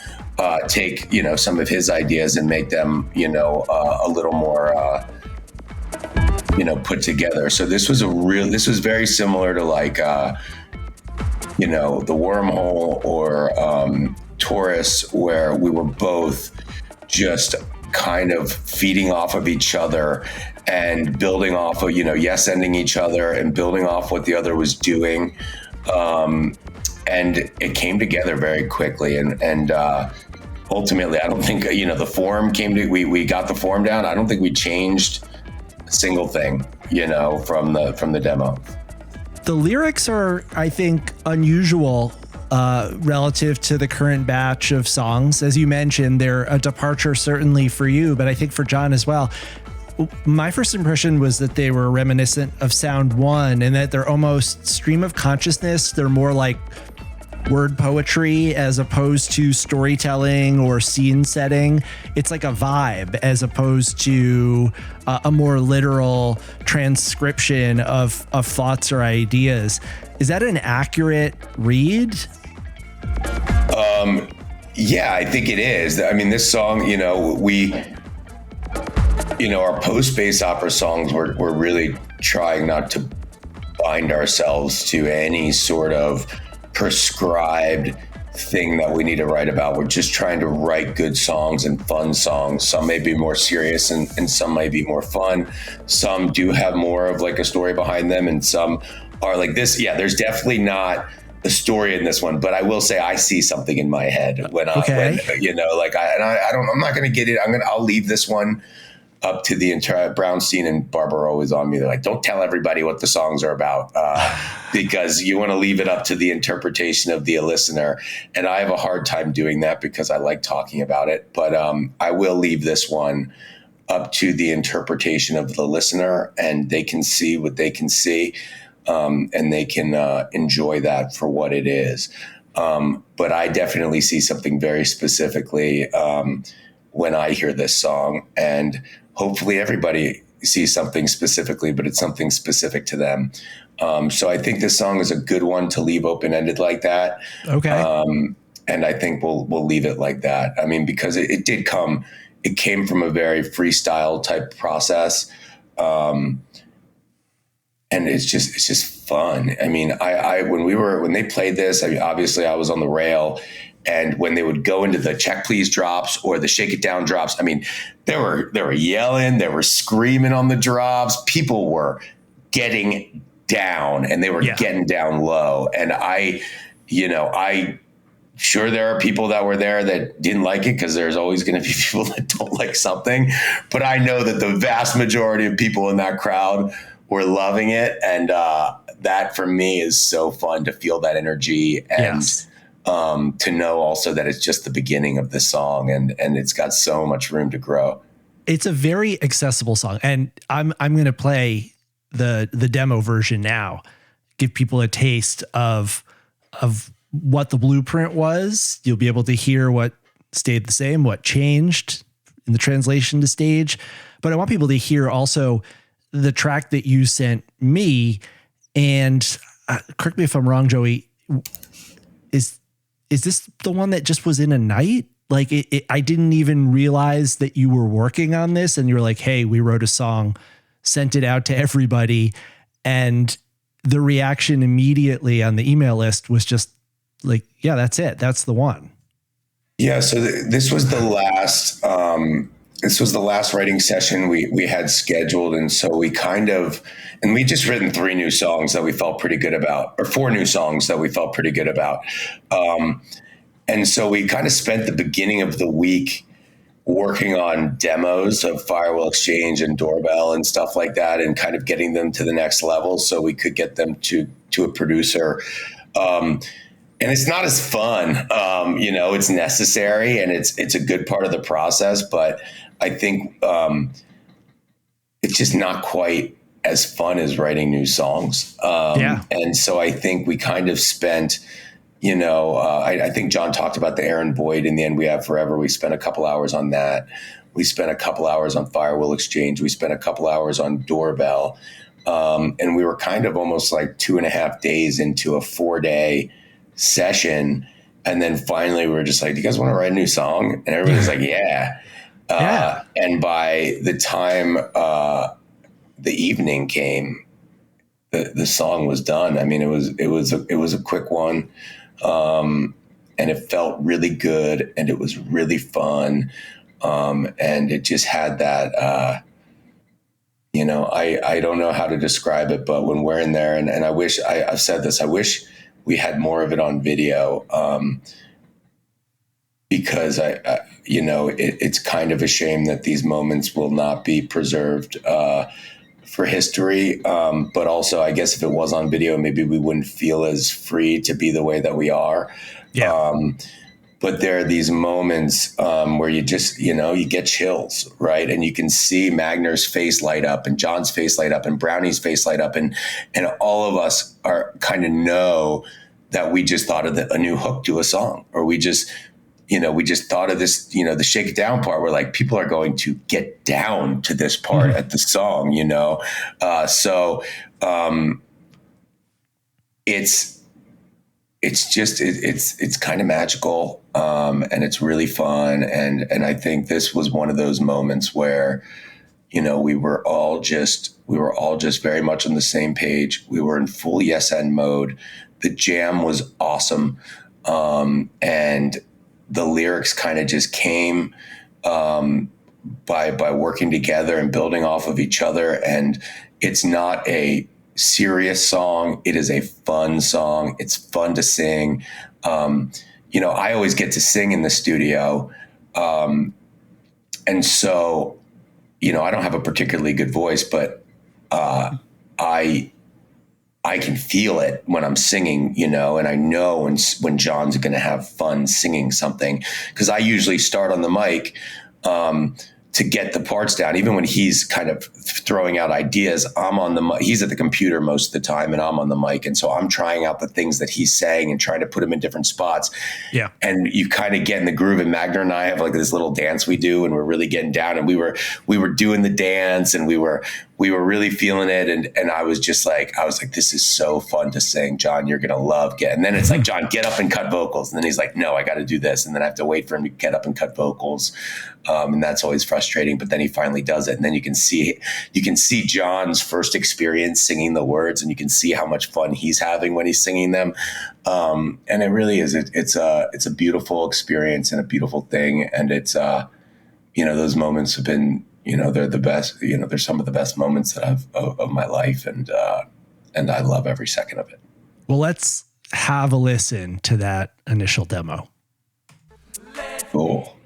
take, some of his ideas and make them, a little more, put together. So this was very similar to like, the Wormhole or Taurus, where we were both just kind of feeding off of each other and building off of, yes-ending each other and building off what the other was doing. And it came together very quickly. And ultimately, I don't think, the form we got the form down. I don't think we changed a single thing, from the demo. The lyrics are, I think, unusual relative to the current batch of songs. As you mentioned, they're a departure certainly for you, but I think for John as well. My first impression was that they were reminiscent of Sound One, and that they're almost stream of consciousness. They're more like word poetry as opposed to storytelling or scene setting. It's like a vibe as opposed to a more literal transcription of thoughts or ideas. Is that an accurate read? Yeah, I think it is. I mean, this song, our post-space opera songs, we're really trying not to bind ourselves to any sort of prescribed thing that we need to write about. We're just trying to write good songs and fun songs. Some may be more serious and some might be more fun. Some do have more of like a story behind them, and some are like this. Yeah, there's definitely not a story in this one, but I will say I see something in my head when I'm not going to get it. I'll leave this one up to the entire. Brownstein and Barber are always on me. They're like, don't tell everybody what the songs are about, because you want to leave it up to the interpretation of the listener. And I have a hard time doing that because I like talking about it. But I will leave this one up to the interpretation of the listener, and they can see what they can see, and they can enjoy that for what it is. But I definitely see something very specifically when I hear this song, and hopefully everybody sees something specifically, but it's something specific to them. So I think this song is a good one to leave open-ended like that. Okay. And I think we'll leave it like that. I mean, because it came from a very freestyle type process. And it's just fun. I mean, when they played this, I mean, obviously I was on the rail. And when they would go into the check please drops or the shake it down drops, I mean, they were yelling, they were screaming on the drops. People were getting down, and they were getting down low. And I sure there are people that were there that didn't like it, because there's always going to be people that don't like something. But I know that the vast majority of people in that crowd were loving it. And that for me is so fun to feel that energy. And to know also that it's just the beginning of the song, and it's got so much room to grow. It's a very accessible song, and I'm going to play the demo version now, give people a taste of what the blueprint was. You'll be able to hear what stayed the same, what changed in the translation to stage. But I want people to hear also the track that you sent me. And correct me if I'm wrong, Joey, is this the one that just was in a night? Like I didn't even realize that you were working on this and you were like, hey, we wrote a song, sent it out to everybody. And the reaction immediately on the email list was just like, yeah, that's it. That's the one. Yeah. So this was the last, writing session we had scheduled. And so we we just written 3 new songs that we felt pretty good about, or 4 new songs that we felt pretty good about. And so we kind of spent the beginning of the week working on demos of Firewall Exchange and Doorbell and stuff like that, and kind of getting them to the next level so we could get them to a producer. And it's not as fun, it's necessary and it's a good part of the process, but I think it's just not quite as fun as writing new songs. And so I think we kind of spent, I think John talked about the Aaron Boyd In the End We Have Forever. We spent a couple hours on that. We spent a couple hours on Firewall Exchange. We spent a couple hours on Doorbell. And we were kind of almost like 2.5 days into a 4-day session. And then finally we were just like, do you guys want to write a new song? And everybody's like, yeah. And by the time the evening came, the song was done. I mean, it was a quick one. And it felt really good and it was really fun. And it just had that, I don't know how to describe it, but when we're in there and I wish I've said this, I wish we had more of it on video, because it's kind of a shame that these moments will not be preserved, for history. But also I guess if it was on video, maybe we wouldn't feel as free to be the way that we are. Yeah. But there are these moments where you just, you get chills, right? And you can see Magner's face light up and John's face light up and Brownie's face light up. And all of us are kind of know that we just thought of a new hook to a song, or we just thought of this, the shake it down part where like people are going to get down to this part at the song, it's kind of magical, and it's really fun. And I think this was one of those moments where, we were all just very much on the same page. We were in full yes and mode. The jam was awesome. And the lyrics kind of just came, by working together and building off of each other. And it's not a serious song. It is a fun song. It's fun to sing. I always get to sing in the studio. And so, I don't have a particularly good voice, but I can feel it when I'm singing, and I know when John's going to have fun singing something, because I usually start on the mic to get the parts down. Even when he's kind of throwing out ideas, I'm on the mic. He's at the computer most of the time and I'm on the mic. And so I'm trying out the things that he's saying and trying to put him in different spots. Yeah. And you kind of get in the groove. And Magner and I have like this little dance we do, and we're really getting down, and we were doing the dance, and we were really feeling it. And I was like, this is so fun to sing. John, you're going to love it. And then it's like, John, get up and cut vocals. And then he's like, no, I got to do this. And then I have to wait for him to get up and cut vocals. And that's always frustrating, but then he finally does it. And then you can see John's first experience singing the words, and you can see how much fun he's having when he's singing them. And it really is, it's a beautiful experience and a beautiful thing. And it's, those moments have been, they're the best, they're some of the best moments that of my life. And I love every second of it. Well, let's have a listen to that initial demo. Cool.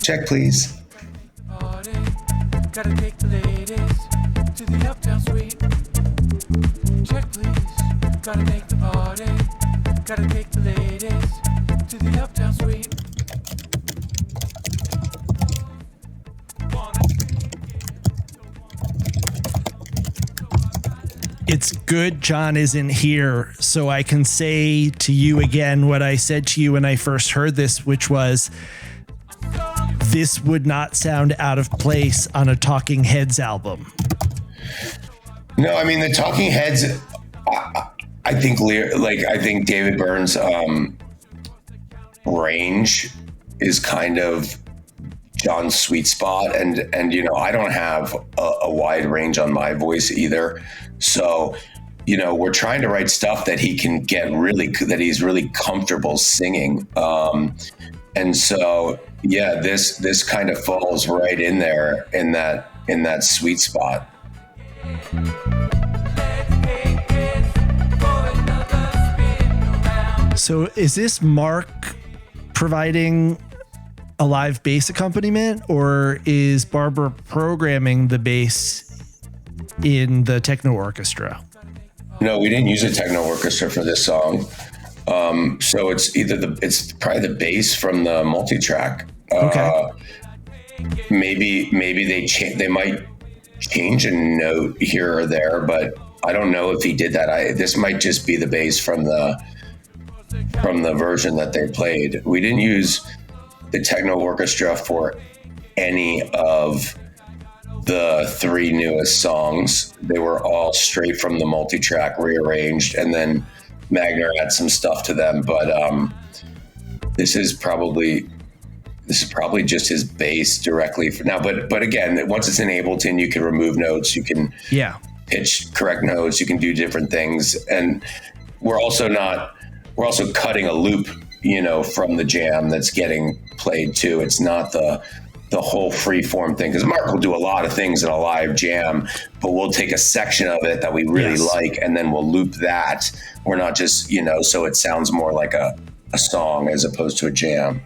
Check, please. Gotta take the ladies to the uptown suite. Check, please. Gotta make the party. Gotta take the ladies to the uptown suite. good John isn't here, so I can say to you again what I said to you when I first heard this, which was this would not sound out of place on a Talking Heads album. No, I mean, the Talking Heads, I think David Byrne's range is kind of John's sweet spot. And I don't have a wide range on my voice either. So, we're trying to write stuff that he can get that he's really comfortable singing. And so, yeah, this kind of falls right in there in that sweet spot. So is this Mark providing a live bass accompaniment, or is Barber programming the bass in the techno orchestra? No, we didn't use a techno orchestra for this song. So it's it's probably the bass from the multi-track. Okay. Maybe they might change a note here or there, but I don't know if he did that. This might just be the bass from the version that they played. We didn't use the techno orchestra for any of the 3 newest songs. They were all straight from the multi-track, rearranged, and then Magner had some stuff to them. But this is probably just his bass directly for now. But again, once it's in Ableton, you can remove notes, you can pitch correct notes, you can do different things, and we're also cutting a loop, from the jam that's getting played too. It's not the whole free form thing, because Mark will do a lot of things in a live jam, but we'll take a section of it that we really like, and then we'll loop that. We're not just, so it sounds more like a song as opposed to a jam.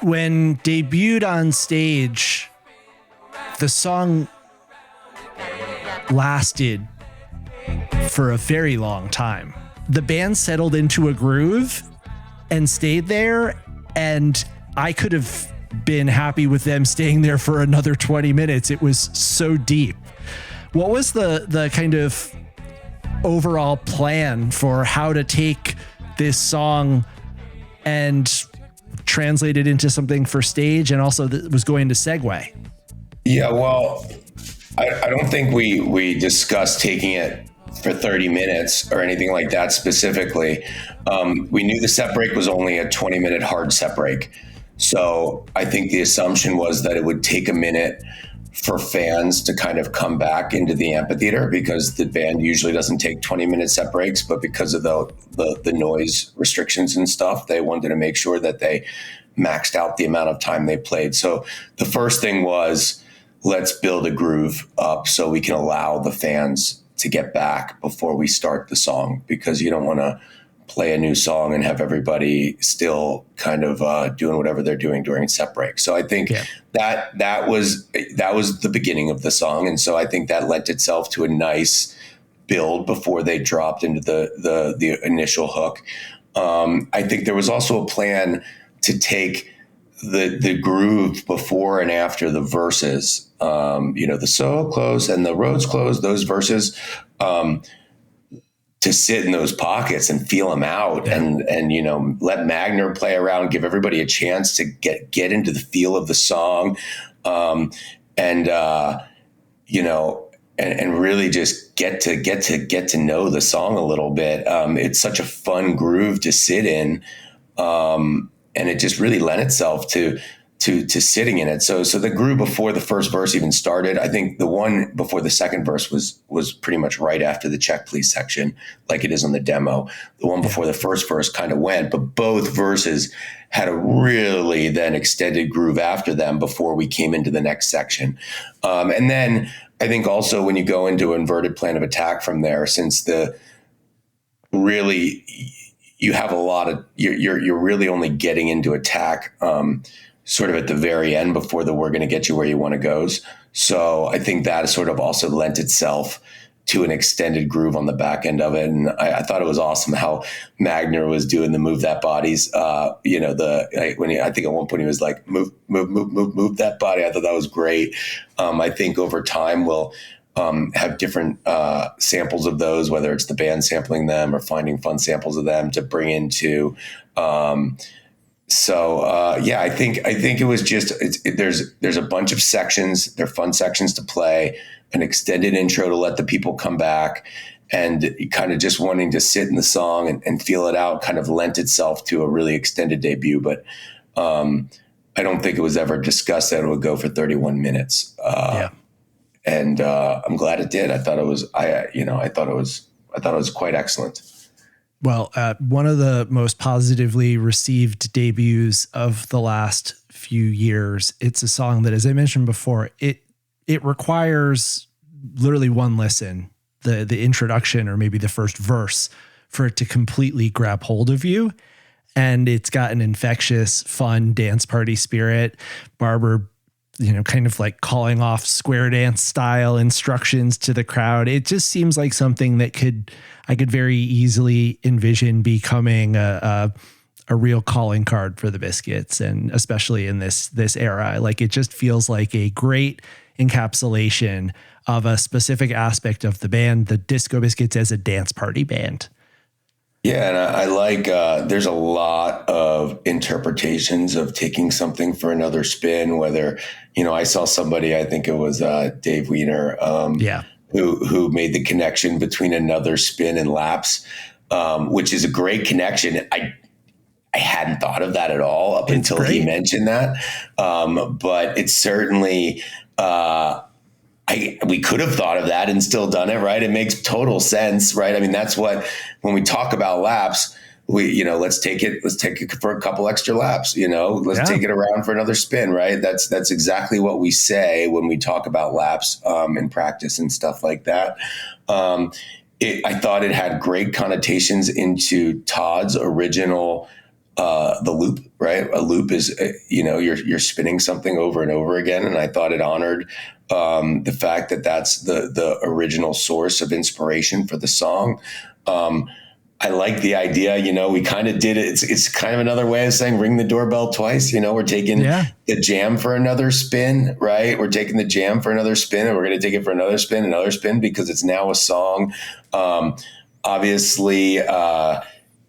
When debuted on stage, the song lasted for a very long time. The band settled into a groove and stayed there, and I could have been happy with them staying there for another 20 minutes. It was so deep. What was the kind of overall plan for how to take this song and translate it into something for stage, and also that was going to segue? Yeah, well, I don't think we discussed taking it for 30 minutes or anything like that specifically. We knew the set break was only a 20-minute hard set break. So I think the assumption was that it would take a minute for fans to kind of come back into the amphitheater, because the band usually doesn't take 20-minute set breaks, but because of the noise restrictions and stuff, they wanted to make sure that they maxed out the amount of time they played. So the first thing was, let's build a groove up so we can allow the fans to get back before we start the song, because you don't want to play a new song and have everybody still kind of doing whatever they're doing during set break. So I think that was the beginning of the song. And so I think that lent itself to a nice build before they dropped into the initial hook. I think there was also a plan to take the groove before and after the verses, the so close and the roads close, those verses, to sit in those pockets and feel them out, and let Magner play around, give everybody a chance to get into the feel of the song, and really just get to know the song a little bit. It's such a fun groove to sit in, and it just really lent itself to to sitting in it. So the groove before the first verse even started, I think the one before the second verse was pretty much right after the check please section, like it is on the demo. The one before the first verse kind of went, but both verses had a really then extended groove after them before we came into the next section. And then I think also when you go into inverted plan of attack from there, since you have a lot of, you're really only getting into attack, sort of at the very end before the we're going to get you where you want to goes. So I think that sort of also lent itself to an extended groove on the back end of it. And I thought it was awesome how Magner was doing the move that bodies, I think at one point he was like, move that body. I thought that was great. I think over time we'll have different samples of those, whether it's the band sampling them or finding fun samples of them to bring into, I think it was just, there's a bunch of sections. They're fun sections to play, an extended intro to let the people come back, and kind of just wanting to sit in the song and feel it out kind of lent itself to a really extended debut. But I don't think it was ever discussed that it would go for 31 minutes. And I'm glad it did. I thought it was quite excellent. Well, one of the most positively received debuts of the last few years. It's a song that, as I mentioned before, it requires literally one listen, the introduction or maybe the first verse, for it to completely grab hold of you. And it's got an infectious, fun dance party spirit. Barber, kind of like calling off square dance style instructions to the crowd. It just seems like something that I could very easily envision becoming a real calling card for the Biscuits, and especially in this era. Like, it just feels like a great encapsulation of a specific aspect of the band, the Disco Biscuits as a dance party band. Yeah, and I like, there's a lot of interpretations of taking something for another spin, whether, I saw somebody, I think it was Dave Wiener, who made the connection between another spin and laps, which is a great connection. I hadn't thought of that at all up until he mentioned that. But it's certainly, we could have thought of that and still done it, right? It makes total sense, right? I mean, that's what, when we talk about laps, let's take it for a couple extra laps, let's take it around for another spin, right? That's exactly what we say when we talk about laps in practice and stuff like that. I thought it had great connotations into Todd's original, the loop, right? A loop is, you're spinning something over and over again. And I thought it honored the fact that that's the original source of inspiration for the song. I like the idea, we kind of did it. It's kind of another way of saying ring the doorbell twice. We're taking the jam for another spin, right? We're taking the jam for another spin, and we're going to take it for another spin, because it's now a song. Obviously,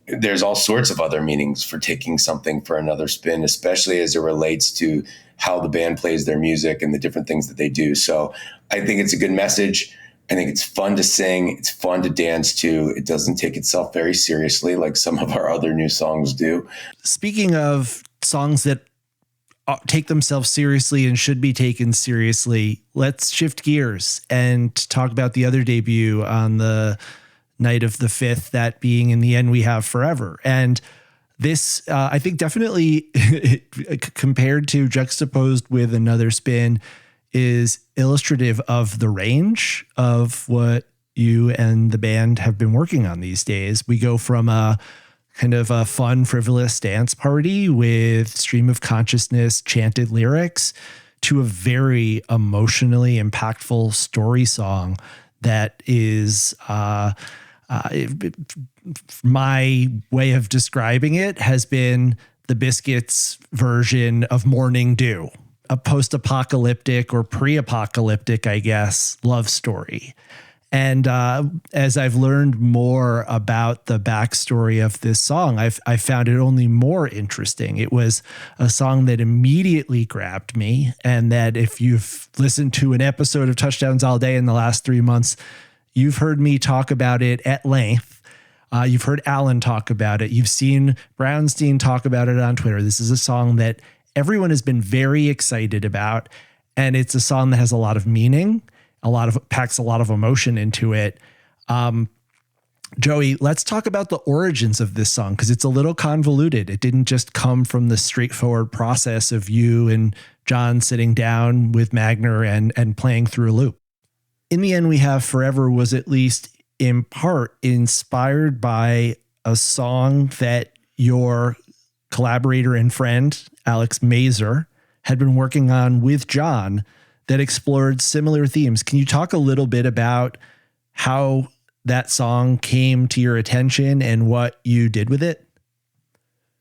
there's all sorts of other meanings for taking something for another spin, especially as it relates to how the band plays their music and the different things that they do. So I think it's a good message. I think it's fun to sing. It's fun to dance to. It doesn't take itself very seriously like some of our other new songs do. Speaking of songs that take themselves seriously and should be taken seriously, let's shift gears and talk about the other debut on the night of the 5th, that being In the End We Have Forever. And this, I think, definitely compared to, juxtaposed with Another Spin, is illustrative of the range of what you and the band have been working on these days. We go from a kind of a fun, frivolous dance party with stream of consciousness, chanted lyrics, to a very emotionally impactful story song that is, my way of describing it has been the Biscuits' version of Morning Dew, a post-apocalyptic or pre-apocalyptic, I guess, love story. And as I've learned more about the backstory of this song, I found it only more interesting. It was a song that immediately grabbed me, and that if you've listened to an episode of Touchdowns All Day in the last 3 months, you've heard me talk about it at length. You've heard Alan talk about it. You've seen Brownstein talk about it on Twitter. This is a song that everyone has been very excited about. And it's a song that has a lot of meaning, packs a lot of emotion into it. Joey, let's talk about the origins of this song, because it's a little convoluted. It didn't just come from the straightforward process of you and John sitting down with Magner and playing through a loop. In the end, we have Forever was at least in part inspired by a song that your collaborator and friend, Alex Mazer, had been working on with John that explored similar themes. Can you talk a little bit about how that song came to your attention and what you did with it?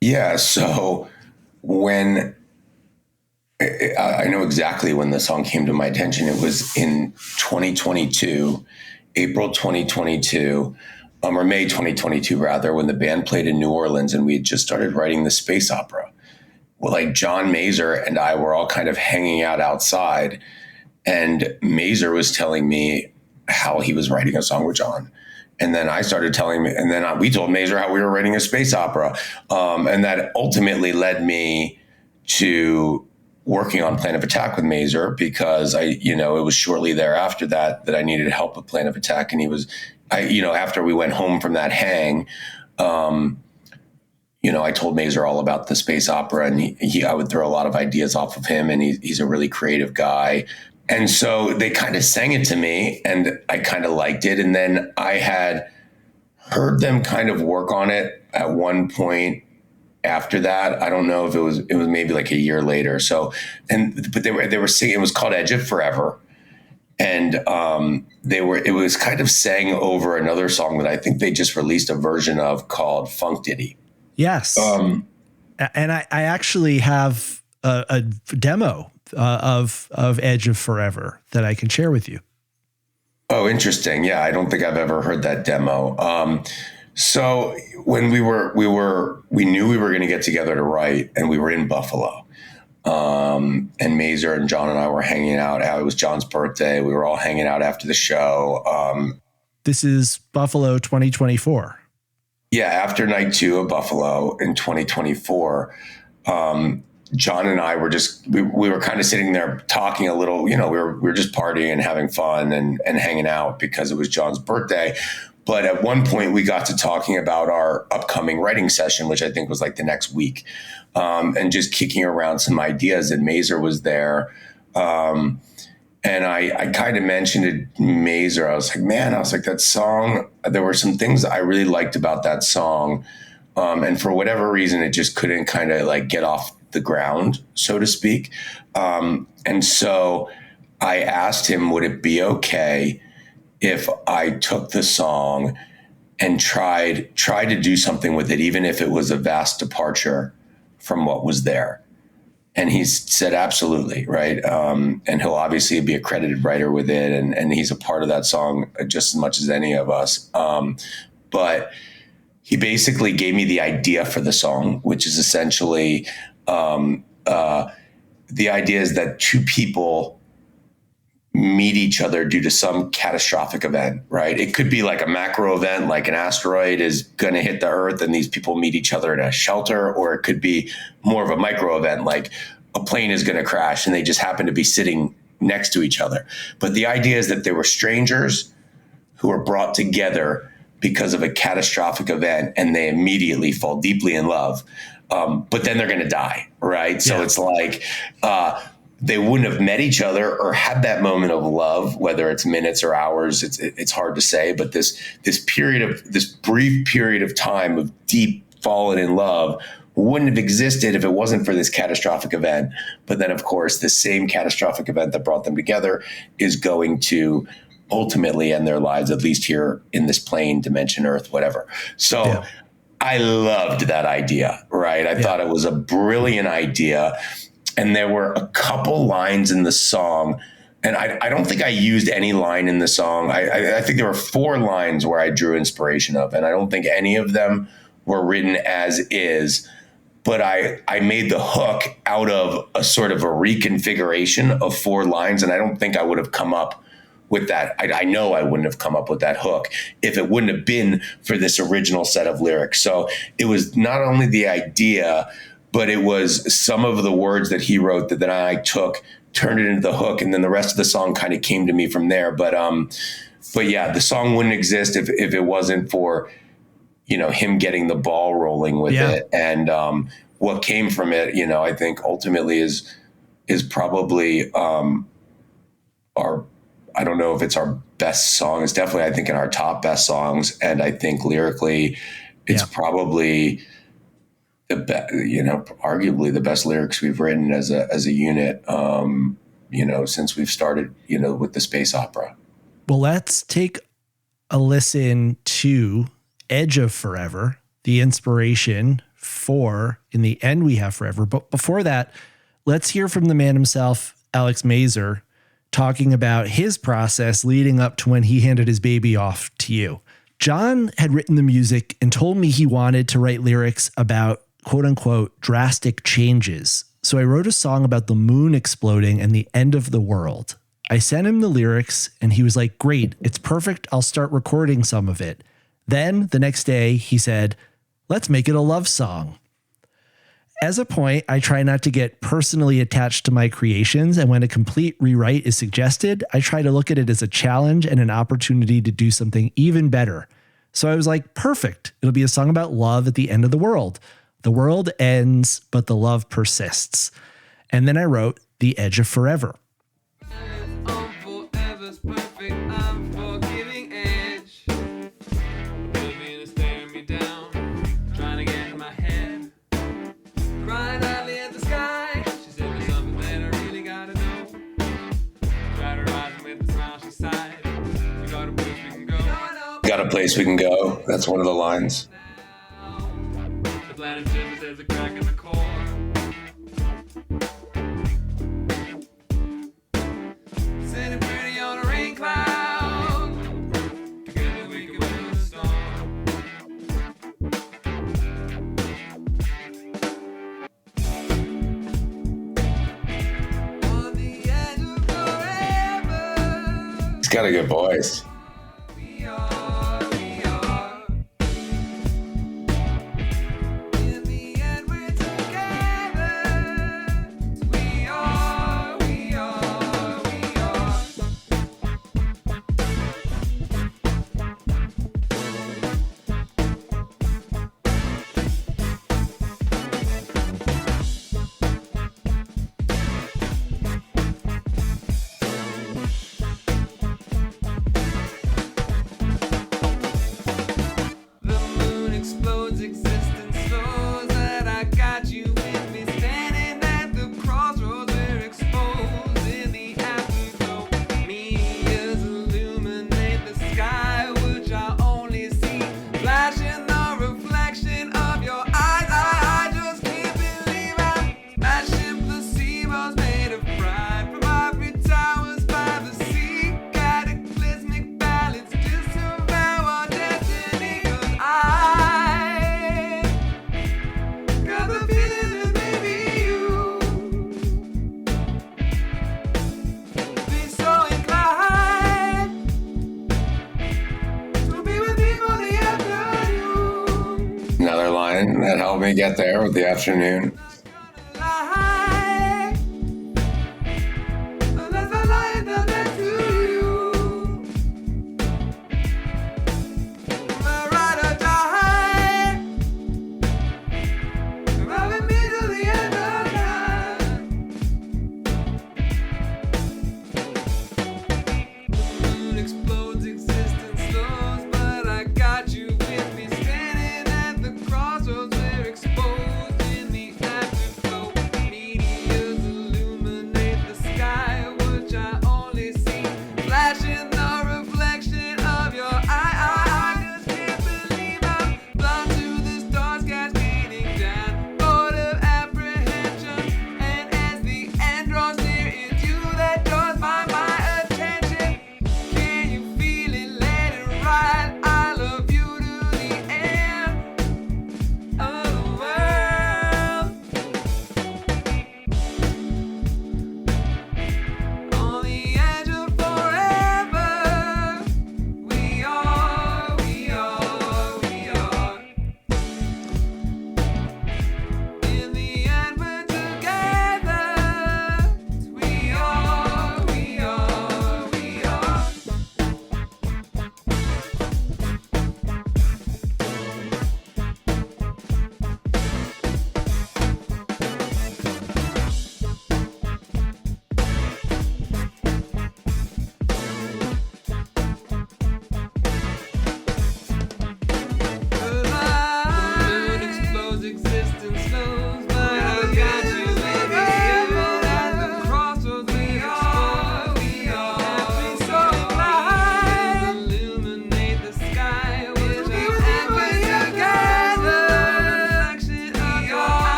Yeah. So when I know exactly when the song came to my attention, it was in 2022, April 2022, or May 2022, rather, when the band played in New Orleans and we had just started writing the space opera. Well, like John Mazer and I were all kind of hanging out outside, and Mazer was telling me how he was writing a song with John. And then I started telling him, and then we told Mazer how we were writing a space opera. And that ultimately led me to working on Plan of Attack with Mazer, because it was shortly thereafter that I needed help with Plan of Attack. And after we went home from that hang, I told Mazer all about the space opera, and I would throw a lot of ideas off of him, and he's a really creative guy. And so they kind of sang it to me, and I kind of liked it. And then I had heard them kind of work on it at one point after that. I don't know if it was maybe like a year later. So, but they were singing, it was called Edge of Forever. And it was kind of sang over another song that I think they just released a version of called Funk Diddy. Yes. And I actually have a demo of Edge of Forever that I can share with you. Oh, interesting. Yeah, I don't think I've ever heard that demo. So when we knew we were going to get together to write, and we were in Buffalo, and Mazer and John and I were hanging out. It was John's birthday. We were all hanging out after the show. This is Buffalo 2024. Yeah, after night 2 of Buffalo in 2024, John and I were we were kind of sitting there talking a little, we were just partying and having fun and hanging out because it was John's birthday. But at one point we got to talking about our upcoming writing session, which I think was like the next week, and just kicking around some ideas. And Mazer was there. And I kind of mentioned to Mazer, I was like, that song, there were some things I really liked about that song. And for whatever reason, it just couldn't kind of like get off the ground, so to speak. And so I asked him, would it be okay if I took the song and tried to do something with it, even if it was a vast departure from what was there? And he said, absolutely, right? And he'll obviously be a credited writer with it, and he's a part of that song just as much as any of us. But he basically gave me the idea for the song, which is essentially the idea is that two people meet each other due to some catastrophic event, right? It could be like a macro event, like an asteroid is going to hit the earth and these people meet each other in a shelter, or it could be more of a micro event, like a plane is going to crash and they just happen to be sitting next to each other. But the idea is that they were strangers who were brought together because of a catastrophic event, and they immediately fall deeply in love. But then they're going to die, right? So it's like they wouldn't have met each other or had that moment of love, whether it's minutes or hours. It's hard to say. But this brief period of time of deep falling in love wouldn't have existed if it wasn't for this catastrophic event. But then, of course, the same catastrophic event that brought them together is going to ultimately end their lives, at least here in this plane, dimension, Earth, whatever. So I loved that idea, right? I thought it was a brilliant idea. And there were a couple lines in the song, and I don't think I used any line in the song. I think there were 4 lines where I drew inspiration of, and I don't think any of them were written as is. But I made the hook out of a sort of a reconfiguration of 4 lines, and I don't think I would have come up with that. I know I wouldn't have come up with that hook if it wouldn't have been for this original set of lyrics. So it was not only the idea, but it was some of the words that he wrote that then I took, turned it into the hook, and then the rest of the song kind of came to me from there. But yeah, the song wouldn't exist if it wasn't for, him getting the ball rolling with it. And what came from it, I think ultimately is probably our, I don't know if it's our best song. It's definitely, I think, in our top best songs. And I think lyrically, it's probably arguably the best lyrics we've written as a unit, since we've started, with the space opera. Well, let's take a listen to Edge of Forever, the inspiration for In the End We Have Forever. But before that, let's hear from the man himself, Alex Mazer, talking about his process leading up to when he handed his baby off to you. John had written the music and told me he wanted to write lyrics about quote unquote drastic changes. So I wrote a song about the moon exploding and the end of the world. I sent him the lyrics and he was like, great, it's perfect. I'll start recording some of it. Then the next day he said, let's make it a love song. As a point, I try not to get personally attached to my creations, and when a complete rewrite is suggested, I try to look at it as a challenge and an opportunity to do something even better. So I was like, perfect. It'll be a song about love at the end of the world. The world ends, but the love persists. And then I wrote The Edge of Forever. Got a place we can go. That's one of the lines. The planet shivers, there's a crack in the core. Sitting pretty on a rain cloud. Together we can build a storm. On the edge of forever. He's got a good voice. Another line that helped me get there with the afternoon. Exposed in the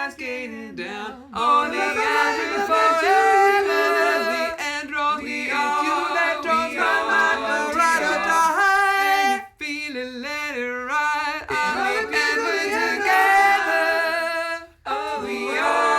tide skating down on the edge of forever. The end draws me on, that draws my mind to ride or die. And you feel it, let it ride. I'm the end, we're together. Oh, we are.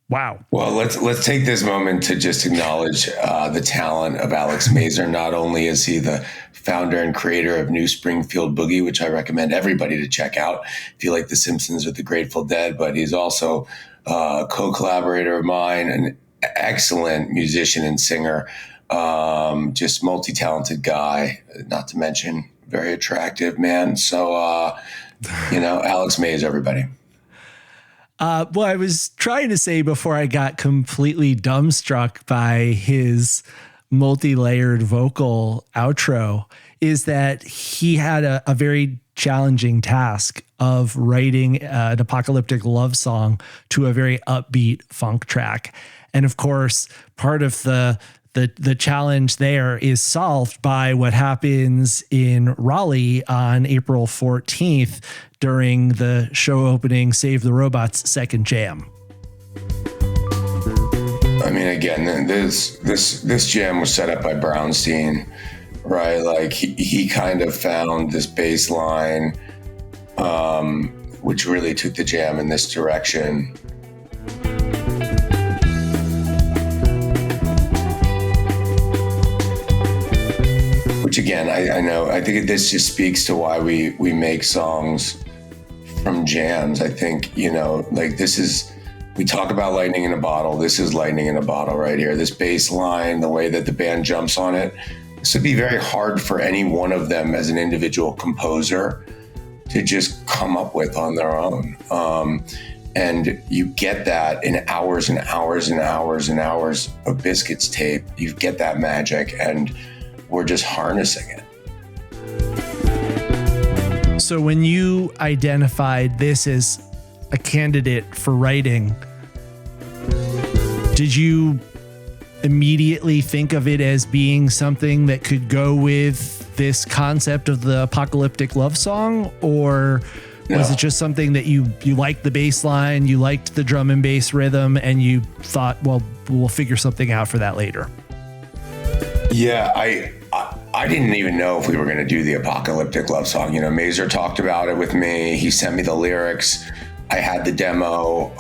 Wow. Well, let's take this moment to just acknowledge the talent of Alex Mazer. Not only is he the founder and creator of New Springfield Boogie, which I recommend everybody to check out if you like The Simpsons or The Grateful Dead, but he's also a co-collaborator of mine, an excellent musician and singer, just multi-talented guy, not to mention very attractive man. So, Alex Mazer, everybody. Well, I was trying to say before I got completely dumbstruck by his multi-layered vocal outro is that he had a very challenging task of writing an apocalyptic love song to a very upbeat funk track. And of course, part of the challenge there is solved by what happens in Raleigh on April 14th during the show opening Save the Robots second jam. I mean, again, this jam was set up by Brownstein, right? Like he kind of found this bass line, which really took the jam in this direction. Which again, I think this just speaks to why we make songs from jams. I think, we talk about lightning in a bottle. This is lightning in a bottle right here. This bass line, the way that the band jumps on it, this would be very hard for any one of them as an individual composer to just come up with on their own. And you get that in hours and hours and hours and hours of Biscuits tape. You get that magic, and we're just harnessing it. So when you identified this as a candidate for writing, did you immediately think of it as being something that could go with this concept of the apocalyptic love song? Or was it just something that you liked the bass line, you liked the drum and bass rhythm, and you thought, well, we'll figure something out for that later? Yeah, I didn't even know if we were going to do the apocalyptic love song. Mazer talked about it with me. He sent me the lyrics. I had the demo.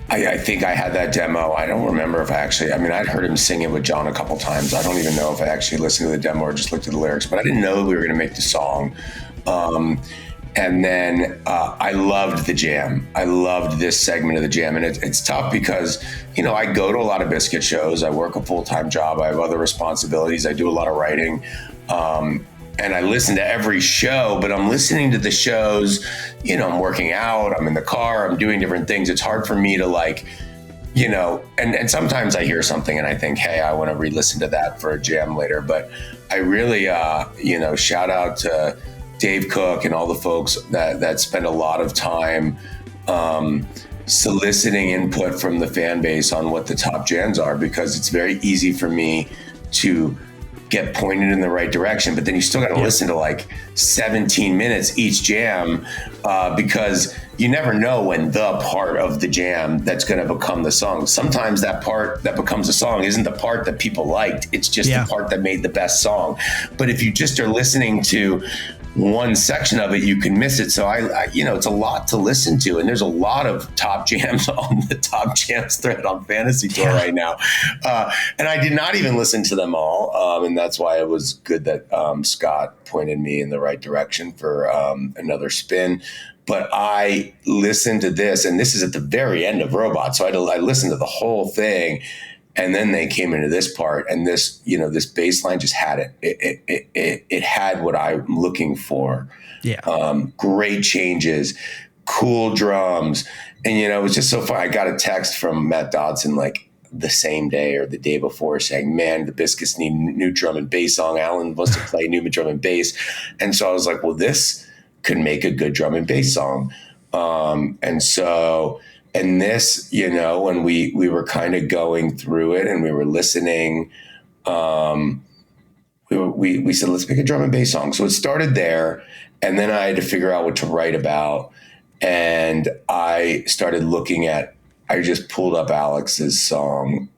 I think I had that demo. I don't remember if I'd heard him sing it with John a couple times. I don't even know if I actually listened to the demo or just looked at the lyrics, but I didn't know we were going to make the song. And then I loved the jam. I loved this segment of the jam. And it's tough because, I go to a lot of Biscuit shows. I work a full-time job. I have other responsibilities. I do a lot of writing. And I listen to every show, but I'm listening to the shows, I'm working out, I'm in the car, I'm doing different things. It's hard for me to and sometimes I hear something and I think, hey, I want to re-listen to that for a jam later. But I really, shout out to Dave Cook and all the folks that spend a lot of time soliciting input from the fan base on what the top jams are, because it's very easy for me to get pointed in the right direction, but then you still got to listen to 17 minutes each jam, because you never know when the part of the jam that's going to become the song. Sometimes that part that becomes a song isn't the part that people liked. It's just the part that made the best song. But if you just are listening to one section of it, you can miss it. So it's a lot to listen to, and there's a lot of top jams on the top jams thread on Fantasy Tour right now. And I did not even listen to them all. And that's why it was good that Scott pointed me in the right direction for another spin. But I listened to this, and this is at the very end of Robot. So I listened to the whole thing. And then they came into this part, and this bass line just had it. It had what I'm looking for. Yeah. Great changes, cool drums. And, it was just so fun. I got a text from Matt Dodson the same day or the day before saying, man, the Biscuits need new drum and bass song. Alan wants to play new drum and bass. And so I was like, well, this could make a good drum and bass song. And this, when we were kind of going through it and we were listening, we said, let's make a drum and bass song. So it started there. And then I had to figure out what to write about. And I started looking at, I just pulled up Alex's song.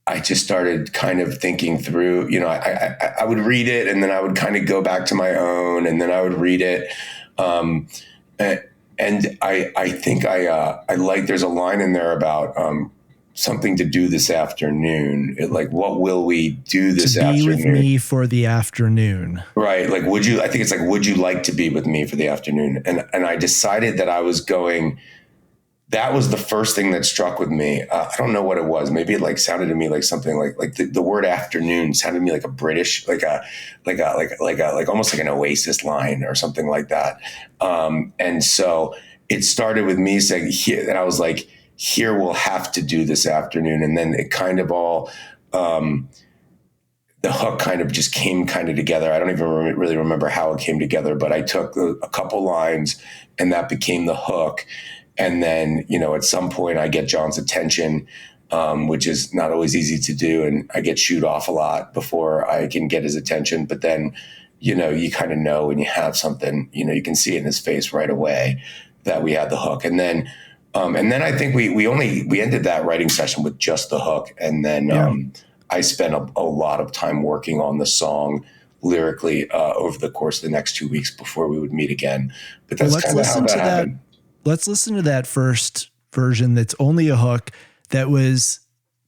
I just started kind of thinking through, you know, I would read it and then I would kind of go back to my own and then I would read it. And I think I like, there's a line in there about something to do this afternoon. Like, what will we do this afternoon? To be with me for the afternoon. Right. Like, I think it's like, would you like to be with me for the afternoon? And I decided that I was going, that was the first thing that struck with me. I don't know what it was. Maybe it like sounded to me like something like the word afternoon sounded to me like a British, like almost like an Oasis line or something like that. And so it started with me saying here, and I was like, here we'll have to do this afternoon. And then it kind of all, the hook kind of just came kind of together. I don't even really remember how it came together, but I took a couple lines and that became the hook. And then, you know, at some point I get John's attention, which is not always easy to do. And I get shooed off a lot before I can get his attention. But then, you know, you kind of know when you have something, you know, you can see it in his face right away that we had the hook. And then I think we ended that writing session with just the hook. And then I spent a lot of time working on the song lyrically over the course of the next 2 weeks before we would meet again. But that's kind of how that happened. Let's listen to that first version that's only a hook that was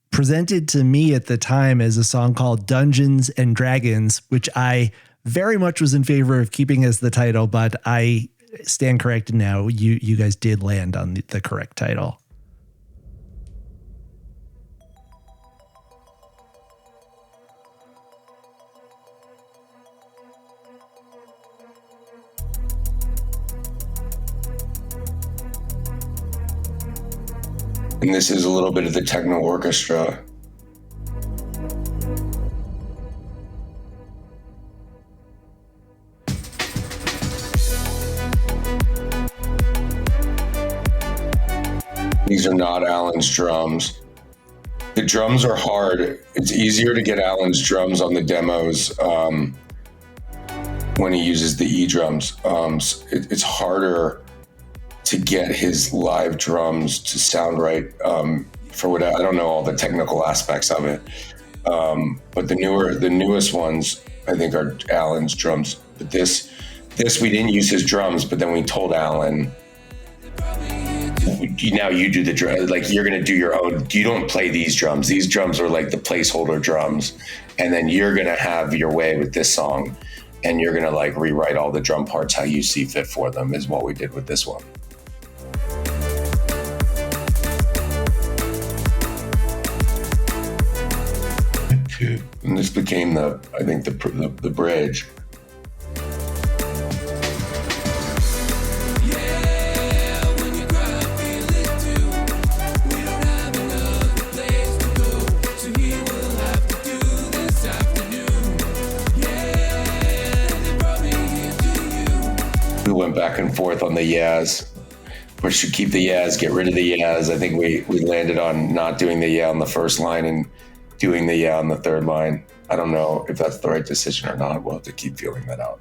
presented to me at the time as a song called Dungeons and Dragons, which I very much was in favor of keeping as the title, but I stand corrected now. You guys did land on the correct title. And this is a little bit of the techno orchestra. These are not Alan's drums. The drums are hard. It's easier to get Alan's drums on the demos when he uses the E drums. It's harder to get his live drums to sound right for what I don't know all the technical aspects of it. But the newest ones I think are Alan's drums. But this we didn't use his drums, but then we told Alan, now you do the drum, like you're gonna do your own. You don't play these drums. These drums are like the placeholder drums, and then you're gonna have your way with this song, and you're gonna like rewrite all the drum parts how you see fit for them. Is what we did with this one. And this became the bridge. We went back and forth on the yes. We should keep the yes, get rid of the yes. I think we landed on not doing the yeah on the first line and doing the yeah on the third line. I don't know if that's the right decision or not. We'll have to keep feeling that out.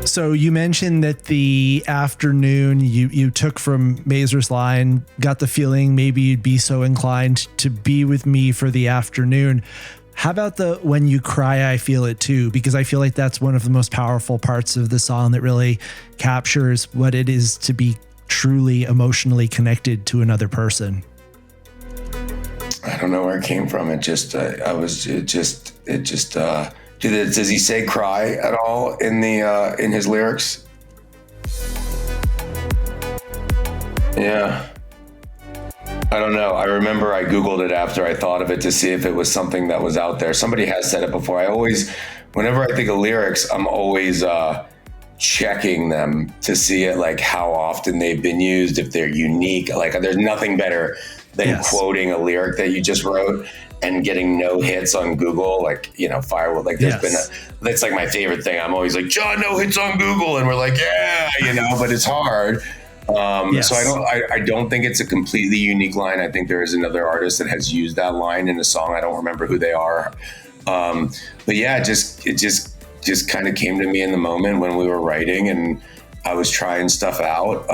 So you mentioned that the afternoon you took from Mazur's line, got the feeling maybe you'd be so inclined to be with me for the afternoon. How about the when you cry, I feel it too? Because I feel like that's one of the most powerful parts of the song that really captures what it is to be truly emotionally connected to another person. I don't know where it came from. Does he say cry at all in his lyrics? Yeah. I don't know. I remember I Googled it after I thought of it to see if it was something that was out there. Somebody has said it before. Whenever I think of lyrics, I'm always checking them to see it, like how often they've been used, if they're unique. Like there's nothing better than quoting a lyric that you just wrote and getting no hits on Google, like, you know, Firewall. Like that's like my favorite thing. I'm always like, John, no hits on Google. And we're like, yeah, you know, but it's hard. So I don't think it's a completely unique line. I think there is another artist that has used that line in a song. I don't remember who they are. But yeah, it just kind of came to me in the moment when we were writing, and I was trying stuff out.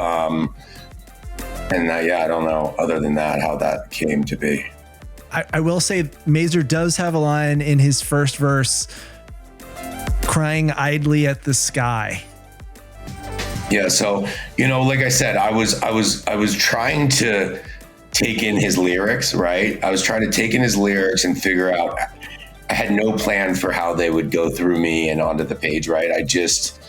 I don't know other than that how that came to be. I will say Mazer does have a line in his first verse, crying idly at the sky. Yeah. So, like I said, I was trying to take in his lyrics, right? I was trying to take in his lyrics and figure out, I had no plan for how they would go through me and onto the page, right? I just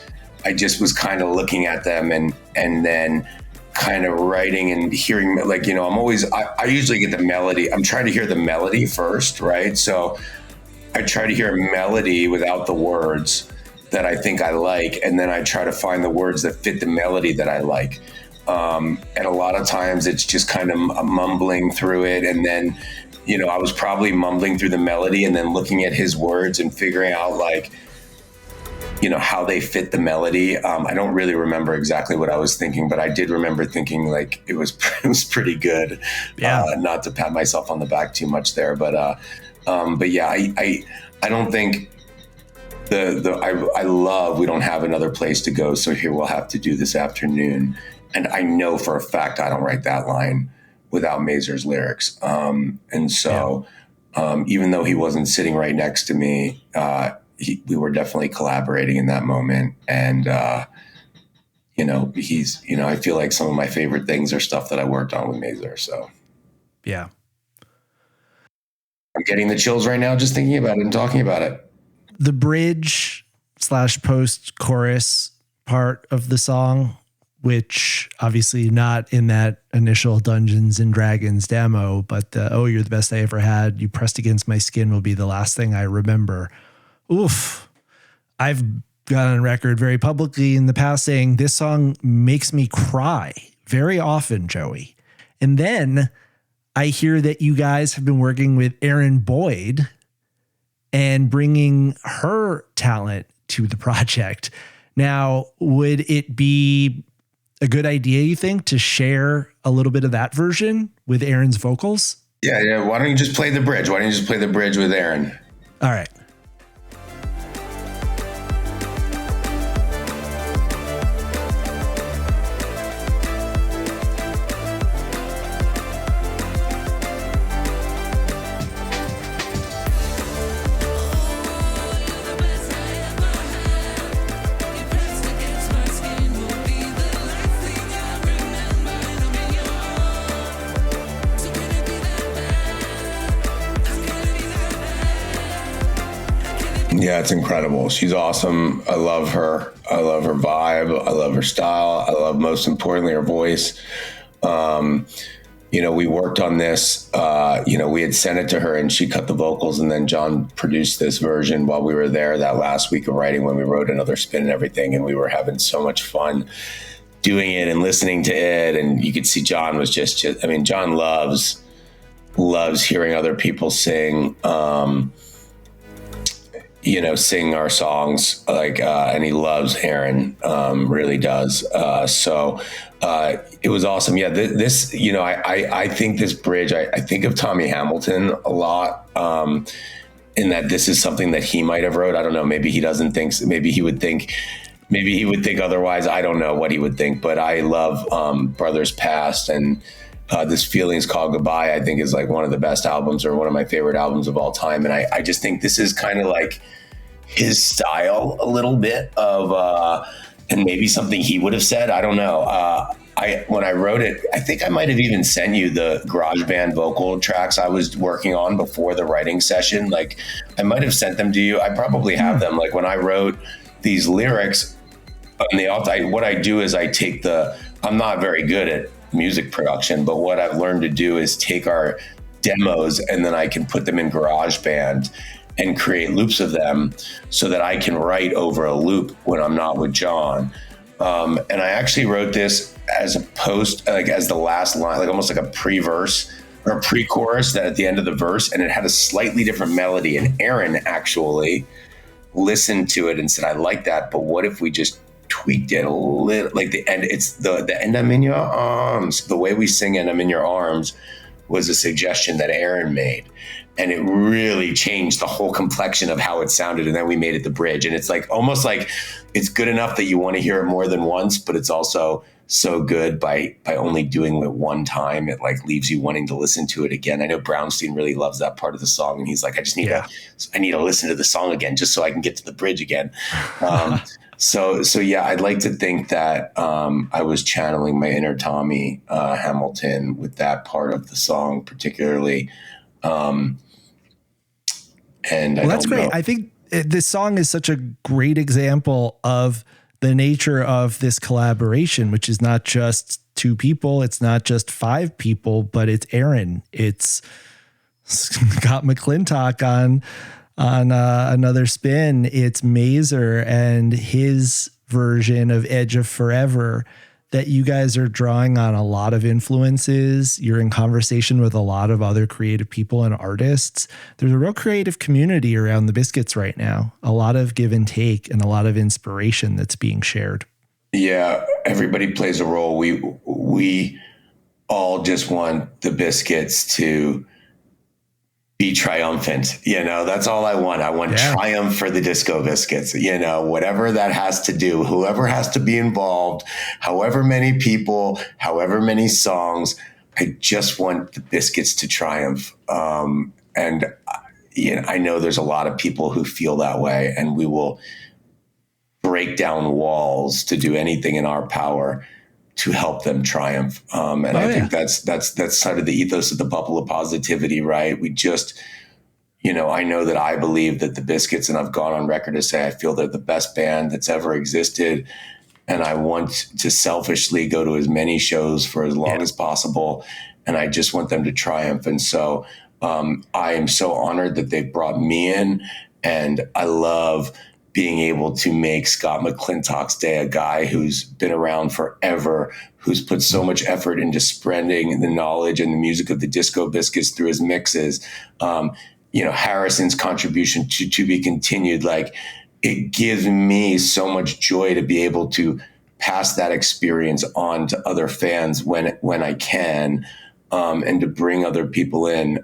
was kind of looking at them and then kind of writing and hearing, like, I usually get the melody. I'm trying to hear the melody first, right? So I try to hear a melody without the words that I think I like, and then I try to find the words that fit the melody that I like. And a lot of times it's just kind of mumbling through it, and then I was probably mumbling through the melody and then looking at his words and figuring out, like, how they fit the melody. I don't really remember exactly what I was thinking, but I did remember thinking, like, it was pretty good. Yeah. Not to pat myself on the back too much there, but yeah, I don't think I love We Don't Have Another Place to Go, so Here We'll Have to Do This Afternoon. And I know for a fact I don't write that line without Mazer's lyrics. Even though he wasn't sitting right next to me, we were definitely collaborating in that moment. And, I feel like some of my favorite things are stuff that I worked on with Mazer. So, yeah. I'm getting the chills right now just thinking about it and talking about it. The bridge / post chorus part of the song, which obviously not in that initial Dungeons and Dragons demo, but oh, you're the best I ever had. You pressed against my skin will be the last thing I remember. Oof. I've gone on record very publicly in the past saying this song makes me cry very often, Joey. And then I hear that you guys have been working with Erin Boyd and bringing her talent to the project. Now, would it be a good idea, you think, to share a little bit of that version with Erin's vocals? Yeah. Why don't you just play the bridge? Why don't you just play the bridge with Erin? All right. Yeah, it's incredible. She's awesome. I love her. I love her vibe. I love her style. I love, most importantly, her voice. We worked on this. We had sent it to her and she cut the vocals, and then John produced this version while we were there that last week of writing when we wrote Another Spin and everything. And we were having so much fun doing it and listening to it. And you could see John was John loves hearing other people sing. Sing our songs, and he loves Erin, really does. It was awesome. Yeah, I think this bridge, I think of Tommy Hamilton a lot, in that this is something that he might have wrote. I don't know. Maybe he doesn't think, maybe he would think otherwise. I don't know what he would think, but I love Brothers Past, and this Feelings Called Goodbye, I think, is like one of the best albums, or one of my favorite albums of all time. And I just think this is kind of like his style a little bit of, and maybe something he would have said. I don't know. When I wrote it, I think I might have even sent you the GarageBand vocal tracks I was working on before the writing session. Like, I might have sent them to you. I probably have them. Like, when I wrote these lyrics on the what I do is I'm not very good at music production, but what I've learned to do is take our demos and then I can put them in GarageBand and create loops of them so that I can write over a loop when I'm not with John. And I actually wrote this as as the last line, like almost like a pre-verse or a pre-chorus that at the end of the verse, and it had a slightly different melody. And Erin actually listened to it and said, I like that, but what if we just tweaked it a little, like the end, it's the end, I'm in your arms. The way we sing it, I'm in your arms, was a suggestion that Erin made. and it really changed the whole complexion of how it sounded. And then we made it the bridge, and it's like almost like it's good enough that you want to hear it more than once, but it's also so good by only doing it one time, it like leaves you wanting to listen to it again. I know Brownstein really loves that part of the song, and he's like, I need to listen to the song again just so I can get to the bridge again. So yeah, I'd like to think that I was channeling my inner Tommy Hamilton with that part of the song, particularly. And that's great. I think this song is such a great example of the nature of this collaboration, which is not just two people, it's not just five people, but it's Aaron, it's Scott McClintock on Another Spin, it's Mazer and his version of Edge of Forever, that you guys are drawing on a lot of influences. You're in conversation with a lot of other creative people and artists. There's a real creative community around the Biscuits right now, a lot of give and take and a lot of inspiration that's being shared. Yeah, everybody plays a role. We all just want the Biscuits to be triumphant. That's all I want. I want triumph for the Disco Biscuits, whatever that has to do, whoever has to be involved, however many people, however many songs, I just want the Biscuits to triumph. And I know there's a lot of people who feel that way, and we will break down walls to do anything in our power to help them triumph. I think that's sort of the ethos of the bubble of positivity, right? We just, I know that I believe that the Biscuits, and I've gone on record to say, I feel they're the best band that's ever existed. And I want to selfishly go to as many shows for as long as possible. And I just want them to triumph. And so I am so honored that they've brought me in, and I love being able to make Scott McClintock's day, a guy who's been around forever, who's put so much effort into spreading the knowledge and the music of the Disco Biscuits through his mixes. Harrison's contribution to be continued. Like, it gives me so much joy to be able to pass that experience on to other fans when I can, and to bring other people in.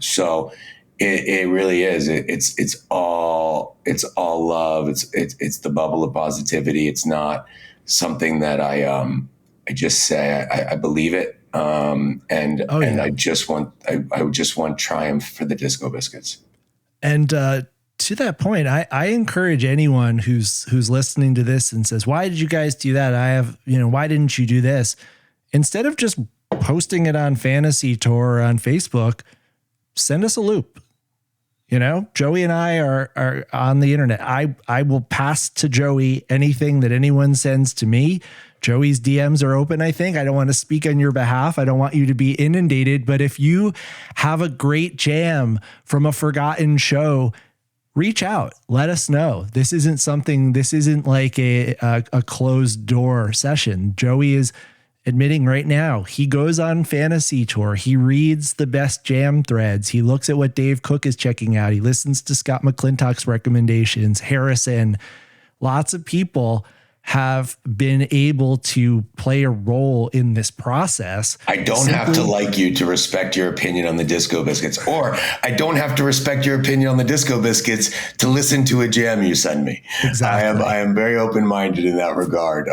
So it really is. It's all love. It's the bubble of positivity. It's not something that I just say. I believe it. And I just want triumph for the Disco Biscuits. And to that point, I encourage anyone who's listening to this and says, "Why did you guys do that? Why didn't you do this?" Instead of just posting it on Fantasy Tour or on Facebook, send us a loop. Joey and I are on the internet. I will pass to Joey anything that anyone sends to me. Joey's DMs are open, I think. I don't want to speak on your behalf. I don't want you to be inundated. But if you have a great jam from a forgotten show, reach out. Let us know. This isn't like a closed door session. Joey is admitting right now, he goes on Fantasy Tour. He reads the best jam threads. He looks at what Dave Cook is checking out. He listens to Scott McClintock's recommendations, Harrison. Lots of people have been able to play a role in this process. I don't have to like you to respect your opinion on the Disco Biscuits, or I don't have to respect your opinion on the Disco Biscuits to listen to a jam you send me. Exactly. I am very open-minded in that regard.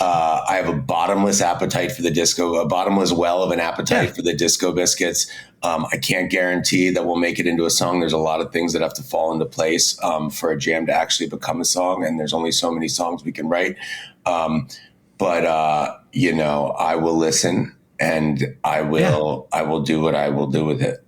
I have a bottomless appetite for the disco, a bottomless well of an appetite for the Disco Biscuits. I can't guarantee that we'll make it into a song. There's a lot of things that have to fall into place for a jam to actually become a song, and there's only so many songs we can write. But I will listen, and I will do what I will do with it.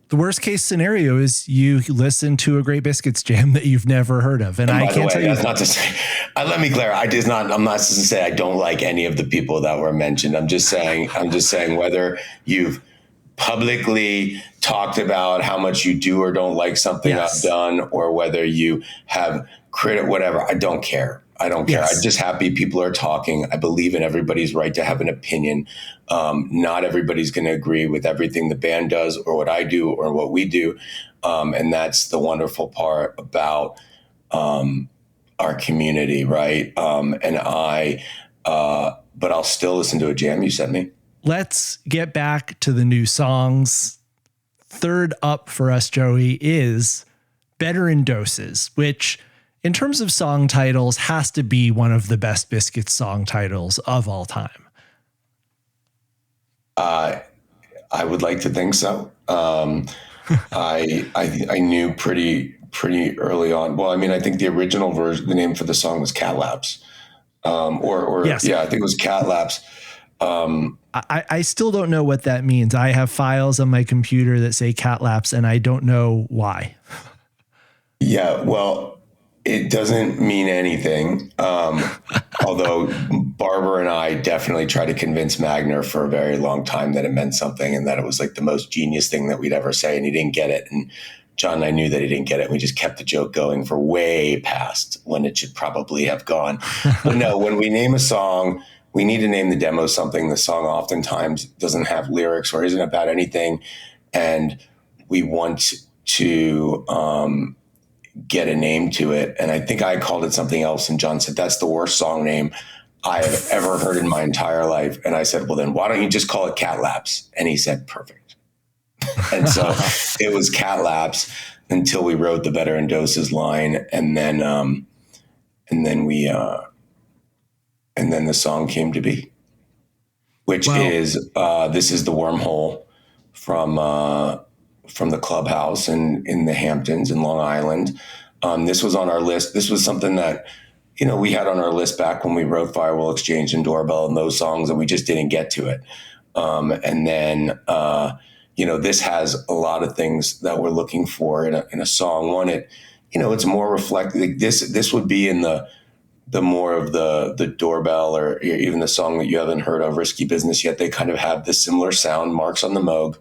The worst case scenario is you listen to a Great Biscuits jam that you've never heard of. And I can't tell you. That's not to say, let me clarify. I'm not to say I don't like any of the people that were mentioned. I'm just saying whether you've publicly talked about how much you do or don't like something I've done, or whether you have whatever, I don't care. I don't care. I'm just happy people are talking. I believe in everybody's right to have an opinion. Not everybody's going to agree with everything the band does or what I do or what we do. And that's the wonderful part about our community, right? But I'll still listen to a jam you sent me. Let's get back to the new songs. third up for us, Joey, is Better in Doses, which in terms of song titles has to be one of the best Biscuits song titles of all time. I would like to think so. I knew pretty early on. Well, I mean, I think the original version, the name for the song was Cat Laps. Yes. Yeah, I think it was Cat Laps. I still don't know what that means. I have files on my computer that say Cat Laps, and I don't know why. Yeah, well, it doesn't mean anything. Although Barber and I definitely tried to convince Magner for a very long time that it meant something and that it was like the most genius thing that we'd ever say, and he didn't get it. And John and I knew that he didn't get it. We just kept the joke going for way past when it should probably have gone. But no, when we name a song, we need to name the demo something. The song oftentimes doesn't have lyrics or isn't about anything. And we want to get a name to it. And I think I called it something else. And John said, that's the worst song name I have ever heard in my entire life. And I said, well, then why don't you just call it Cat Laps? And he said, perfect. And so it was Cat Laps until we wrote the Better in Doses line. And then the song came to be, which is, this is the wormhole from the clubhouse in the Hamptons in Long Island. This was on our list. This was something that, we had on our list back when we wrote Firewall Exchange and Doorbell and those songs, and we just didn't get to it. And then, this has a lot of things that we're looking for in a song. One, it's more reflective. Like this would be in the more of the Doorbell or even the song that you haven't heard of, Risky Business Yet. They kind of have the similar sound, Marks on the Moog,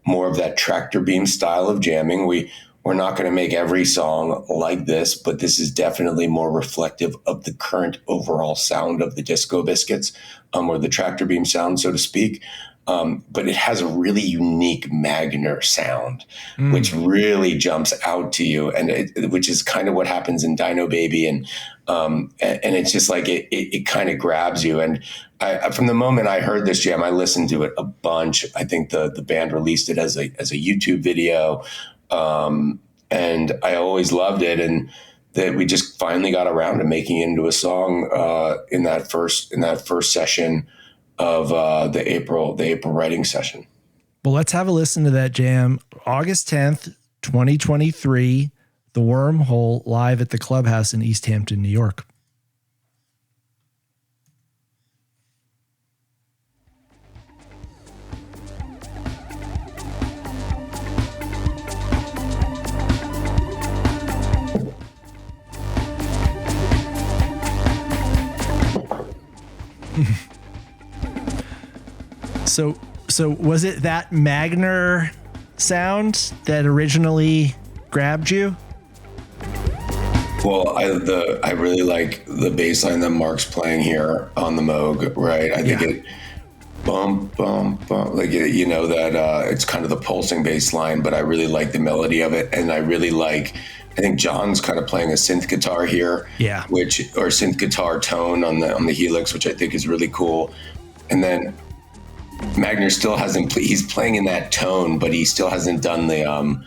more of that tractor beam style of jamming. We're not going to make every song like this, but this is definitely more reflective of the current overall sound of the Disco Biscuits, or the tractor beam sound, so to speak. But it has a really unique Magner sound, which really jumps out to you, and which is kind of what happens in Dino Baby, and it's just like it kind of grabs you. And from the moment I heard this jam, I listened to it a bunch. I think the band released it as a YouTube video, and I always loved it, and that we just finally got around to making it into a song in that first session of the April writing session. Well, let's have a listen to that jam. August 10th, 2023, The Wormhole, live at the Clubhouse in East Hampton, New York. So was it that Magner sound that originally grabbed you? Well, I really like the bass line that Mark's playing here on the Moog, right? I think it bump, bump, bump, like, that it's kind of the pulsing bass line, but I really like the melody of it. And I think John's kind of playing a synth guitar here, or synth guitar tone on the Helix, which I think is really cool. And then Magner still hasn't, he's playing in that tone, but he still hasn't done the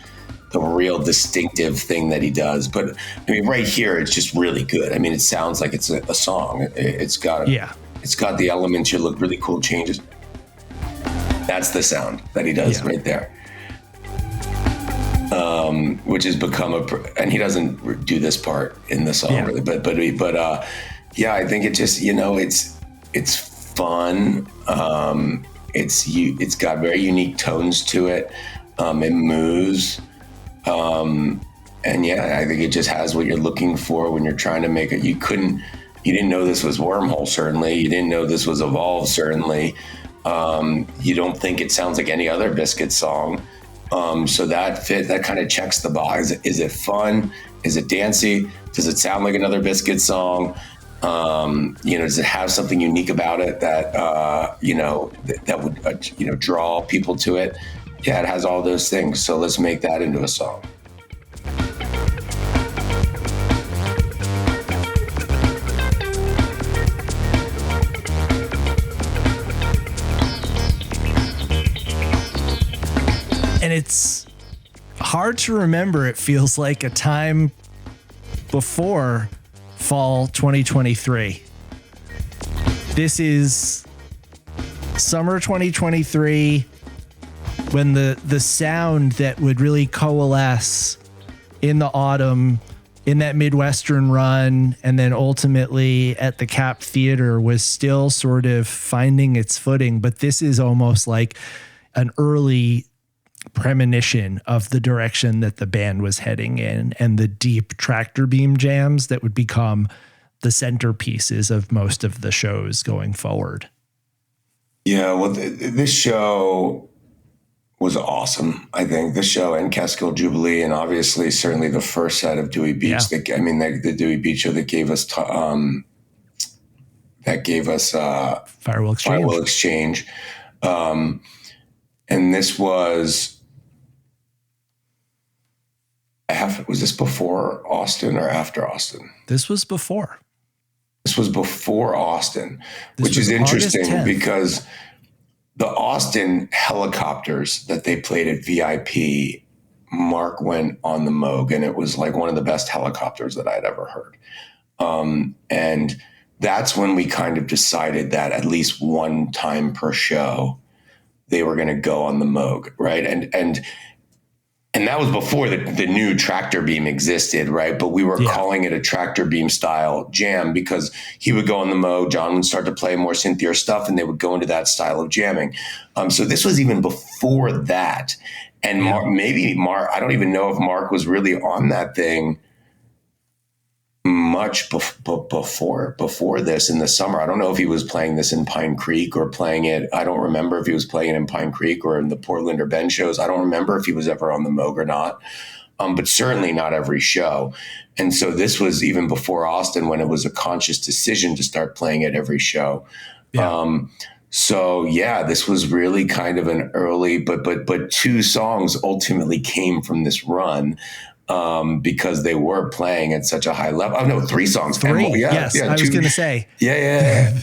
real distinctive thing that he does. But I mean, right here, it's just really good. I mean, it sounds like it's a song. It's got the elements. You look really cool changes. That's the sound that he does right there. Which has become and he doesn't do this part in the song really, but I think it just, it's fun. It's got very unique tones to it. It moves. And I think it just has what you're looking for when you're trying to make it. You didn't know this was Wormhole, certainly. You didn't know this was Evolve, certainly. You don't think it sounds like any other Biscuit song. So that kind of checks the box. Is it fun? Is it dancey? Does it sound like another Biscuit song? Does it have something unique about it that that would draw people to it? Yeah, it has all those things. So let's make that into a song. it's hard to remember. It feels like a time before fall 2023. This is summer 2023, when the sound that would really coalesce in the autumn in that Midwestern run and then ultimately at the Cap Theater was still sort of finding its footing. But this is almost like an early premonition of the direction that the band was heading in, and the deep tractor beam jams that would become the centerpieces of most of the shows going forward. Yeah, well, this show was awesome. I think this show and Catskill Jubilee, and obviously certainly the first set of Dewey Beach. Yeah. The Dewey Beach show that gave us Firewall Exchange. And this was this before Austin or after Austin? This was before. This was before Austin, This which was is interesting August 10th. because the Austin helicopters that they played at VIP, Mark went on the Moog, and it was like one of the best helicopters that I'd ever heard. And that's when we kind of decided that at least one time per show, they were going to go on the Moog, right? And that was before the new tractor beam existed, right? But we were calling it a tractor beam style jam because he would go on the Moog, John would start to play more synthier stuff, and they would go into that style of jamming. So this was even before that. And Mark, I don't even know if Mark was really on that thing much before this in the summer. I don't know if he was playing this in Pine Creek or playing it. I don't remember if he was playing it in Pine Creek or in the Portland or Bend shows. I don't remember if he was ever on the Moog or not, but certainly not every show. And so this was even before Austin, when it was a conscious decision to start playing it every show. Yeah. This was really kind of an early, but two songs ultimately came from this run. Because they were playing at such a high level. Oh no, three songs. I was going to say. Yeah.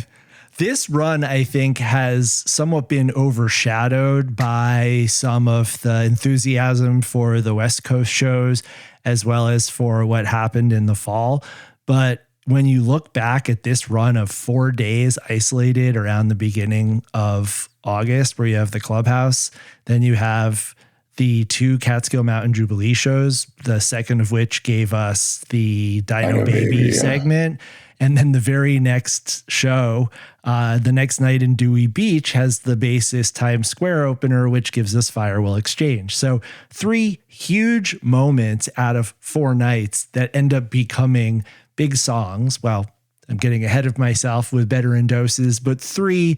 This run, I think, has somewhat been overshadowed by some of the enthusiasm for the West Coast shows, as well as for what happened in the fall. But when you look back at this run of 4 days isolated around the beginning of August, where you have the Clubhouse, then you have the two Catskill Mountain Jubilee shows, the second of which gave us the Dino Baby segment. And then the very next show, the next night in Dewey Beach, has the bassist Times Square opener, which gives us Firewall Exchange. So 3 huge moments out of 4 nights that end up becoming big songs. Well, I'm getting ahead of myself with Better in Doses, but 3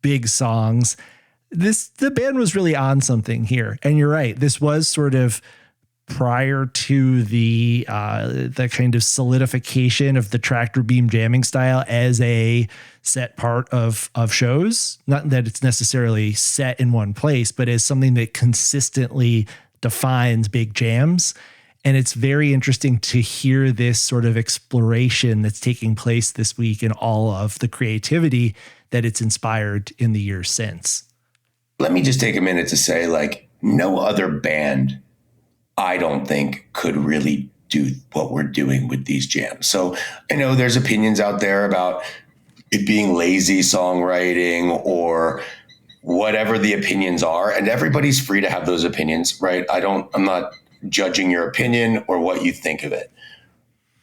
big songs. The band was really on something here. And you're right. This was sort of prior to the kind of solidification of the tractor beam jamming style as a set part of shows. Not that it's necessarily set in one place, but as something that consistently defines big jams. And it's very interesting to hear this sort of exploration that's taking place this week and all of the creativity that it's inspired in the years since. Let me just take a minute to say, like, no other band, I don't think, could really do what we're doing with these jams. So I know there's opinions out there about it being lazy songwriting or whatever the opinions are, and everybody's free to have those opinions, right? I'm not judging your opinion or what you think of it.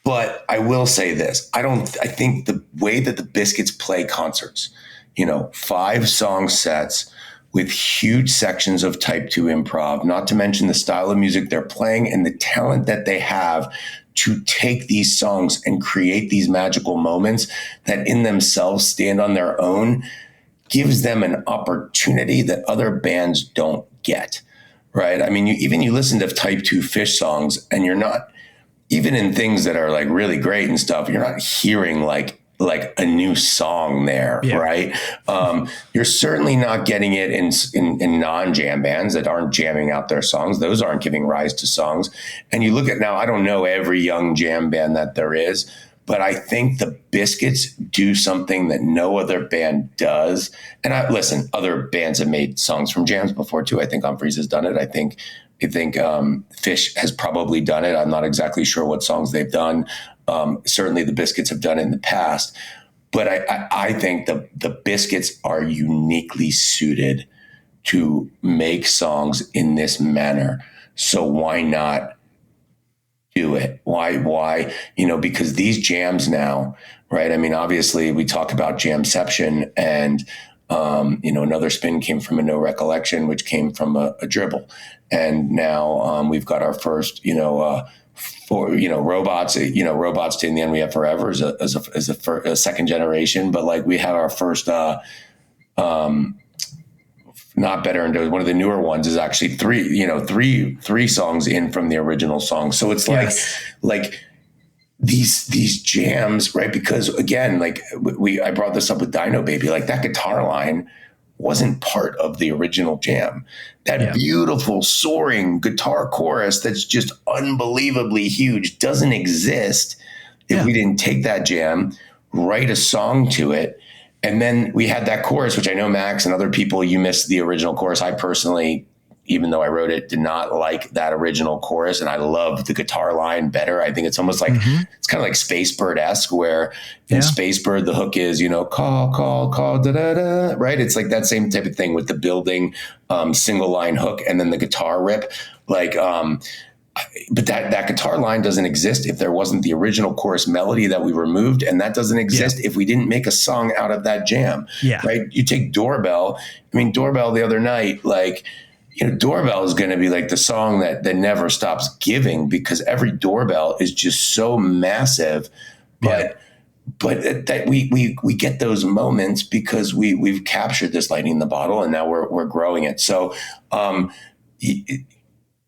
But I will say this. I think the way that the Biscuits play concerts, 5-song sets with huge sections of type 2 improv, not to mention the style of music they're playing and the talent that they have to take these songs and create these magical moments that in themselves stand on their own, gives them an opportunity that other bands don't get, right? I mean, you listen to type 2 Fish songs and you're not, even in things that are like really great and stuff, you're not hearing like a new song there, right? You're certainly not getting it in non-jam bands that aren't jamming out their songs. Those aren't giving rise to songs. And you look at now, I don't know every young jam band that there is, But I think the Biscuits do something that no other band does. And listen, other bands have made songs from jams before too. I think Humphreys has done it. I think Fish has probably done it. I'm not exactly sure what songs they've done. Certainly the Biscuits have done it in the past. But I think the Biscuits are uniquely suited to make songs in this manner. So why not do it? Why? Because these jams now, right? I mean, obviously we talk about JAMCEPTION and, Another Spin came from a No Recollection, which came from a dribble. And now we've got our first, robots, robots to in the end we have forever as a second generation, but like we have our first, not Better and Dose. One of the newer ones is actually three songs in from the original song. So it's like these jams, right? Because again, I brought this up with Dino Baby, like that guitar line wasn't part of the original jam. That beautiful soaring guitar chorus that's just unbelievably huge doesn't exist if we didn't take that jam, write a song to it. And then we had that chorus, which I know Max and other people, you missed the original chorus. I personally, even though I wrote it, did not like that original chorus. And I love the guitar line better. I think it's almost like, it's kind of like Spacebird-esque, where in Spacebird, the hook is, call, da-da-da, right? It's like that same type of thing with the building single line hook and then the guitar rip. But that guitar line doesn't exist if there wasn't the original chorus melody that we removed. And that doesn't exist if we didn't make a song out of that jam, right? You take Doorbell. I mean, Doorbell the other night, Doorbell is going to be like the song that never stops giving, because every doorbell is just so massive. But that we get those moments because we've captured this lightning in the bottle, and now we're growing it. So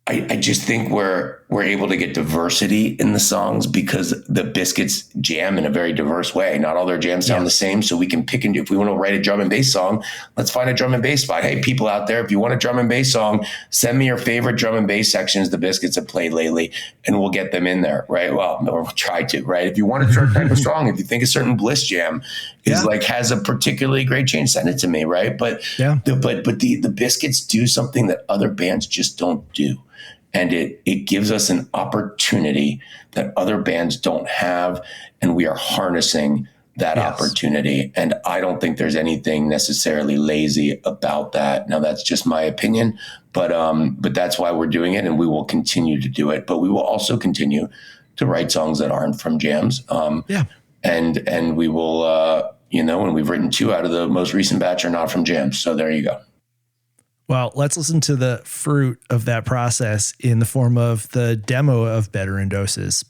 I just think we're able to get diversity in the songs because the Biscuits jam in a very diverse way. Not all their jams sound the same, so we can pick and do. If we want to write a drum and bass song, let's find a drum and bass spot. Hey, people out there, if you want a drum and bass song, send me your favorite drum and bass sections the Biscuits have played lately, and we'll get them in there, right? Well, we'll try to, right? If you want a certain type of song, if you think a certain Bliss jam has a particularly great change, send it to me, right? But the Biscuits do something that other bands just don't do. And it gives us an opportunity that other bands don't have, and we are harnessing that opportunity. And I don't think there's anything necessarily lazy about that. Now, that's just my opinion, but that's why we're doing it, and we will continue to do it. But we will also continue to write songs that aren't from jams. And we will, and we've written 2 out of the most recent batch are not from jams. So there you go. Well, let's listen to the fruit of that process in the form of the demo of Better in Doses.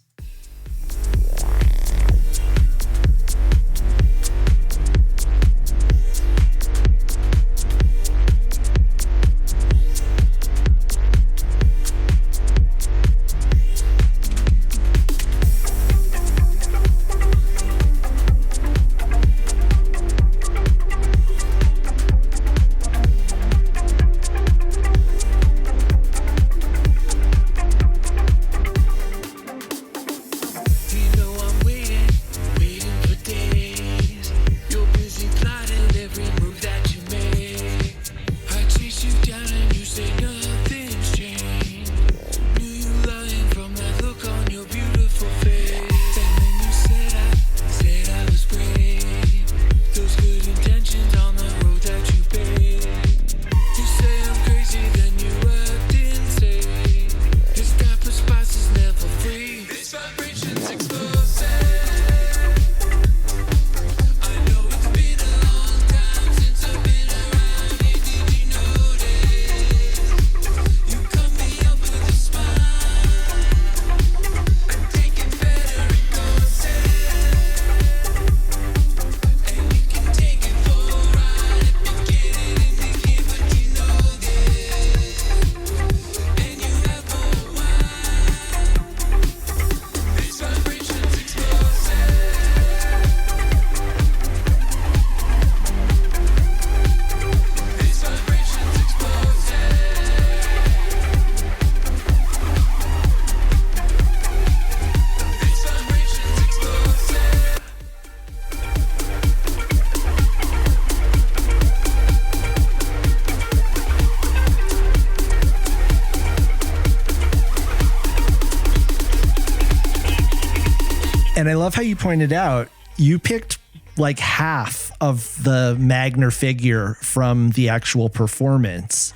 And I love how you pointed out, you picked like half of the Magner figure from the actual performance.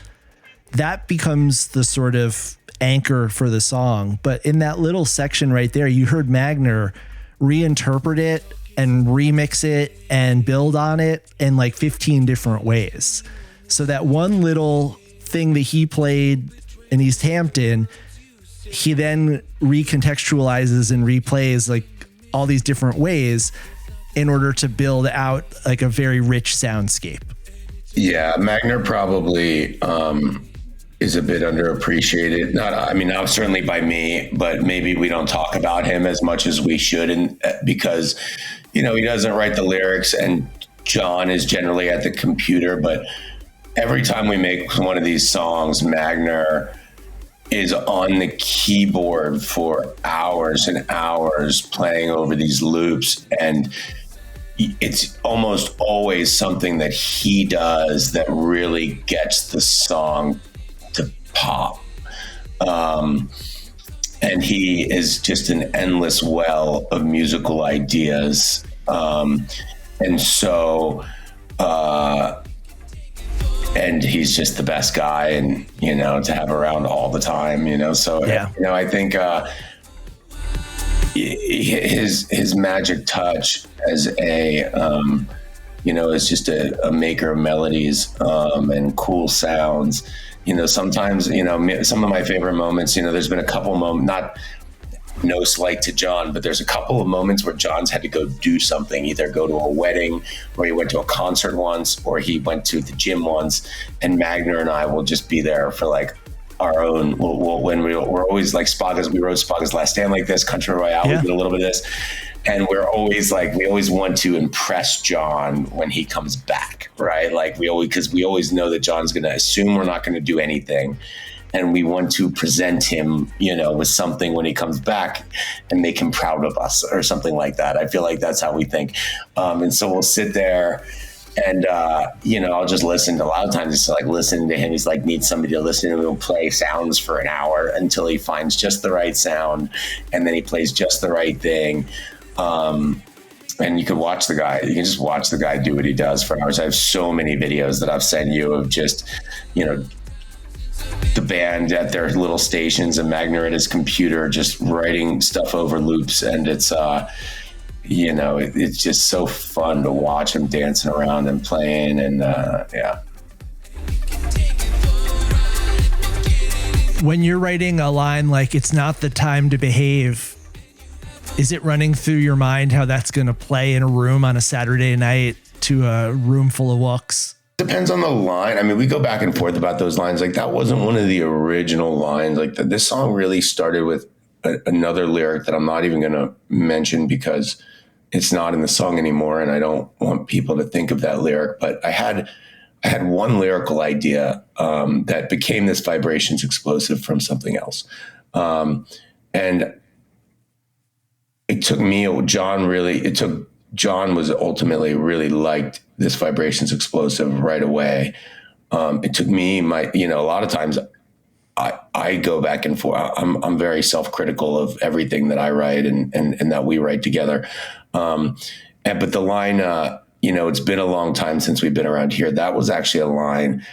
That becomes the sort of anchor for the song. But in that little section right there, you heard Magner reinterpret it and remix it and build on it in like 15 different ways. So that one little thing that he played in East Hampton, he then recontextualizes and replays like all these different ways in order to build out like a very rich soundscape. Yeah, Magner probably is a bit underappreciated. Not certainly by me, but maybe we don't talk about him as much as we should, and because he doesn't write the lyrics, and John is generally at the computer. But every time we make one of these songs, Magner is on the keyboard for hours and hours playing over these loops, and it's almost always something that he does that really gets the song to pop. And he is just an endless well of musical ideas. And he's just the best guy, and, to have around all the time, so, yeah. I think, his magic touch as is just a maker of melodies, and cool sounds. Sometimes, some of my favorite moments, there's been a couple moments, no slight to John, but there's a couple of moments where John's had to go do something, either go to a wedding, or he went to a concert once, or he went to the gym once, and Magner and I will just be there for like our own. We're always like Spaga's. We wrote Spaga's Last Stand like this, Country Royale. Yeah. We did a little bit of this, and we're always like, we always want to impress John when he comes back, right? Like because we always know that John's going to assume we're not going to do anything. And we want to present him, with something when he comes back and make him proud of us or something like that. I feel like that's how we think. And so we'll sit there and, I'll just listen. A lot of times it's like listening to him. He's like, needs somebody to listen to him. He'll play sounds for an hour until he finds just the right sound. And then he plays just the right thing. And you can watch the guy. You can just watch the guy do what he does for hours. I have so many videos that I've sent you of just, the band at their little stations and Magner at his computer just writing stuff over loops, and it's it's just so fun to watch him dancing around and playing, and yeah. When you're writing a line like "It's not the time to behave," is it running through your mind how that's going to play in a room on a Saturday night to a room full of wooks? Depends on the line. I mean, we go back and forth about those lines. Like, that wasn't one of the original lines. Like, this song really started with another lyric that I'm not even going to mention because it's not in the song anymore, and I don't want people to think of that lyric. But I had one lyrical idea that became this vibrations explosive from something else. And it took me, John was ultimately really liked this vibrations explosive right away. It took me a lot of times I go back and forth. I'm very self-critical of everything that I write and that we write together. But the line, it's been a long time since we've been around here. That was actually a line,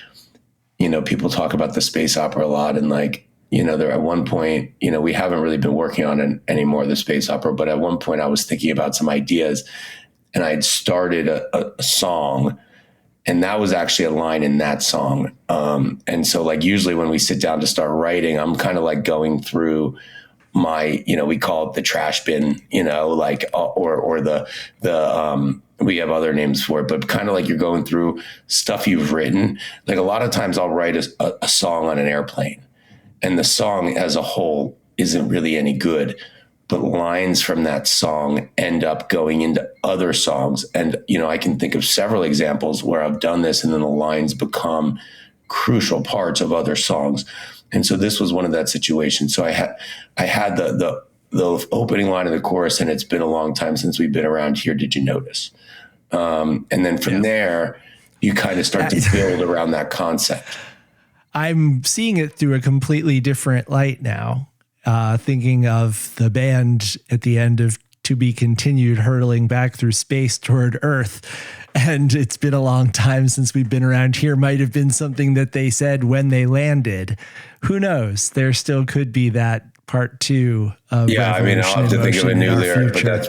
people talk about the space opera a lot, and there at one point, we haven't really been working on it anymore, the space opera, but at one point I was thinking about some ideas, and I'd started a song, and that was actually a line in that song. And so usually when we sit down to start writing, I'm kind of going through my, we call it the trash bin, or the we have other names for it, but kind of you're going through stuff you've written. A lot of times I'll write a song on an airplane, and the song as a whole isn't really any good, but lines from that song end up going into other songs. And, I can think of several examples where I've done this, and then the lines become crucial parts of other songs. And so this was one of that situation. So I had the opening line of the chorus, and it's been a long time since we've been around here. Did you notice? And then from there, you kind of start to build around that concept. I'm seeing it through a completely different light now, thinking of the band at the end of to be continued hurtling back through space toward Earth. And it's been a long time since we've been around here might have been something that they said when they landed. Who knows? There still could be that part 2 of yeah. I mean, I'll have to think of a new lyric, future. but it's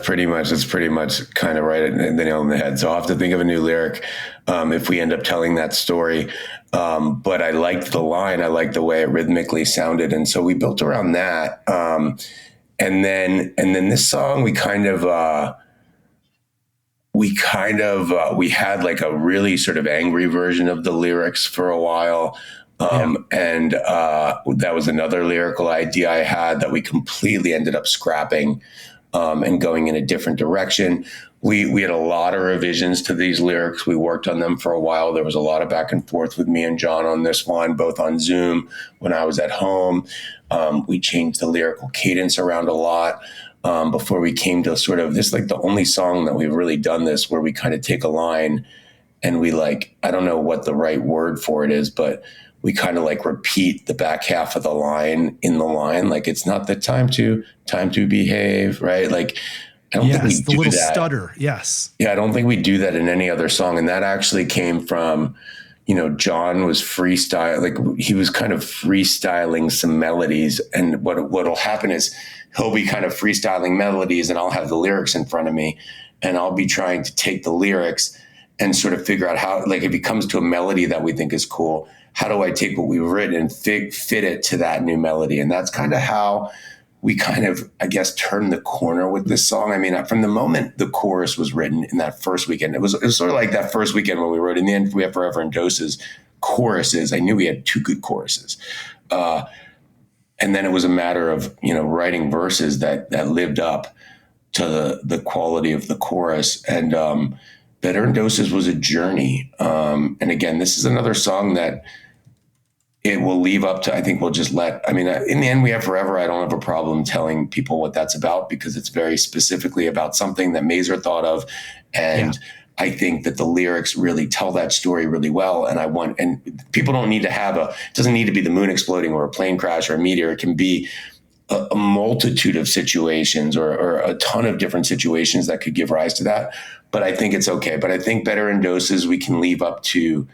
pretty much kind of right at the nail on the head. So I'll have to think of a new lyric if we end up telling that story. But I liked the line. I liked the way it rhythmically sounded, and so we built around that. And then this song, we had like a really sort of angry version of the lyrics for a while. And that was another lyrical idea I had that we completely ended up scrapping and going in a different direction. We had a lot of revisions to these lyrics. We worked on them for a while. There was a lot of back and forth with me and John on this one, both on Zoom when I was at home. We changed the lyrical cadence around a lot before we came to sort of this, like the only song that we've really done this where we kind of take a line and we like, I don't know what the right word for it is, but we kind of like repeat the back half of the line in the line. Like, it's not the time to behave, right? Like, I don't think we the do little that. stutter. Yes. Yeah, I don't think we do that in any other song. And that actually came from, John was freestyle, like he was kind of freestyling some melodies. And what'll happen is he'll be kind of freestyling melodies and I'll have the lyrics in front of me and I'll be trying to take the lyrics and sort of figure out how, like if it comes to a melody that we think is cool, how do I take what we've written and fit it to that new melody? And that's kind of how we kind of, I guess, turned the corner with this song. I mean, from the moment the chorus was written in that first weekend, it was sort of like that first weekend when we wrote In the End, We Have Forever in Doses choruses. I knew we had 2 good choruses. And then it was a matter of, writing verses that lived up to the quality of the chorus. And Better in Doses was a journey. And again, this is another song that it will leave up to, I think we'll just in the end, We Have Forever. I don't have a problem telling people what that's about because it's very specifically about something that Mazer thought of. And I think that the lyrics really tell that story really well. And people don't need to it doesn't need to be the moon exploding or a plane crash or a meteor. It can be a multitude of situations or a ton of different situations that could give rise to that. But I think it's okay. But I think Better in Doses, we can leave up to